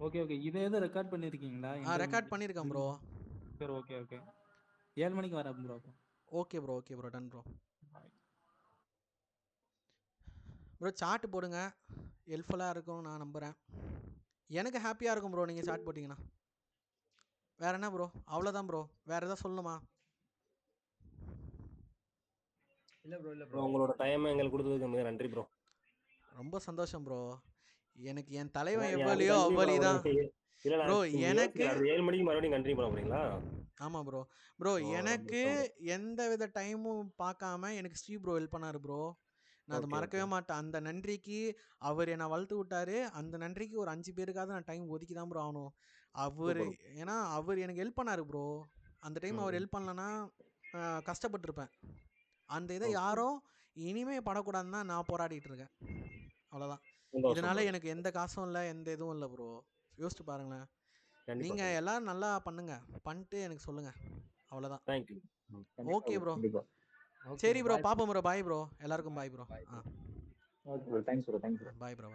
ஓகே ஓகே. இதை எதுவும் ரெக்கார்ட் பண்ணியிருக்கீங்களா? ரெக்கார்ட் பண்ணியிருக்கேன் ப்ரோ. சரி ஓகே ஓகே 7 மணிக்கு வரேன் bro. Okay bro done bro. Bro chat போடுங்க, ஹெல்ப்ஃபுல்லாக இருக்கும் நான் நம்புகிறேன். எனக்கு ஹாப்பியாக இருக்கும் ப்ரோ நீங்கள் சாட் போட்டிங்கன்னா. வேற என்ன ப்ரோ? அவ்வளோதான் ப்ரோ. வேற எதாவது சொல்லணுமா? இல்ல ப்ரோ இல்ல ப்ரோ ப்ரோ. உங்களோட டைம் எங்களுக்கு கொடுத்ததுக்கு மிக நன்றி ப்ரோ. ரொம்ப சந்தோஷம் ப்ரோ. எனக்கு என் தலைவன் நீ எவ்வளியோ அதுக்கு நன்றி அவ்வளி ப்ரோ. தான் இல்ல ப்ரோ. நான் நீங்க எனக்கு யோசிக்கல. அடுத்த 7 மணிக்கு மறுபடியும் கண்டினியூ பண்ண போறீங்களா? ஆமாம் ப்ரோ. ஓ எனக்கு ரொம்ப ப்ரோ. எந்த வித டைமும் பார்க்காம எனக்கு ஸ்ரீ ப்ரோ ஹெல்ப் பண்ணாரு ப்ரோ. நான் அதை ஓகே ஓகே. மறக்கவே மாட்டேன். அந்த நன்றிக்கு அவர் என்னை வளர்த்து விட்டாரு. அந்த நன்றிக்கு ஒரு 5 பேருக்காவது நான் டைம் ஒதுக்கி தான் ப்ரோ ஆகணும். அவர் சூப்பர். ஏன்னா அவர் எனக்கு ஹெல்ப் பண்ணாரு ப்ரோ. அந்த டைம் அவர் ம். ஹெல்ப் பண்ணலன்னா கஷ்டப்பட்டிருப்பேன். அந்த இதை ஓகே. யாரும் இனிமே படக்கூடாதுன்னு தான் நான் போராடிட்டு இருக்கேன். அவ்வளோதான். சந்தோஷம் இதனால ப்ரோ. எனக்கு எந்த காசும் இல்லை, எந்த இதுவும் இல்லை ப்ரோ. யோசிச்சு பாருங்களேன். கண்டிப்பா நீங்கள் கண்டிப்பா. எல்லாரும் நல்லா பண்ணுங்க, பண்ணிட்டு எனக்கு சொல்லுங்கள். அவ்வளோதான். தேங்க்யூ. கண்டிப்பா ஓகே ப்ரோ. கண்டிப்பா. ஓகே சரி ப்ரோ. ப்ரோ, பார்ப்போம் ப்ரோ. Bye bro. எல்லாருக்கும் bye bro. Bye bro. Okay bro. Thanks bro. Bye bro.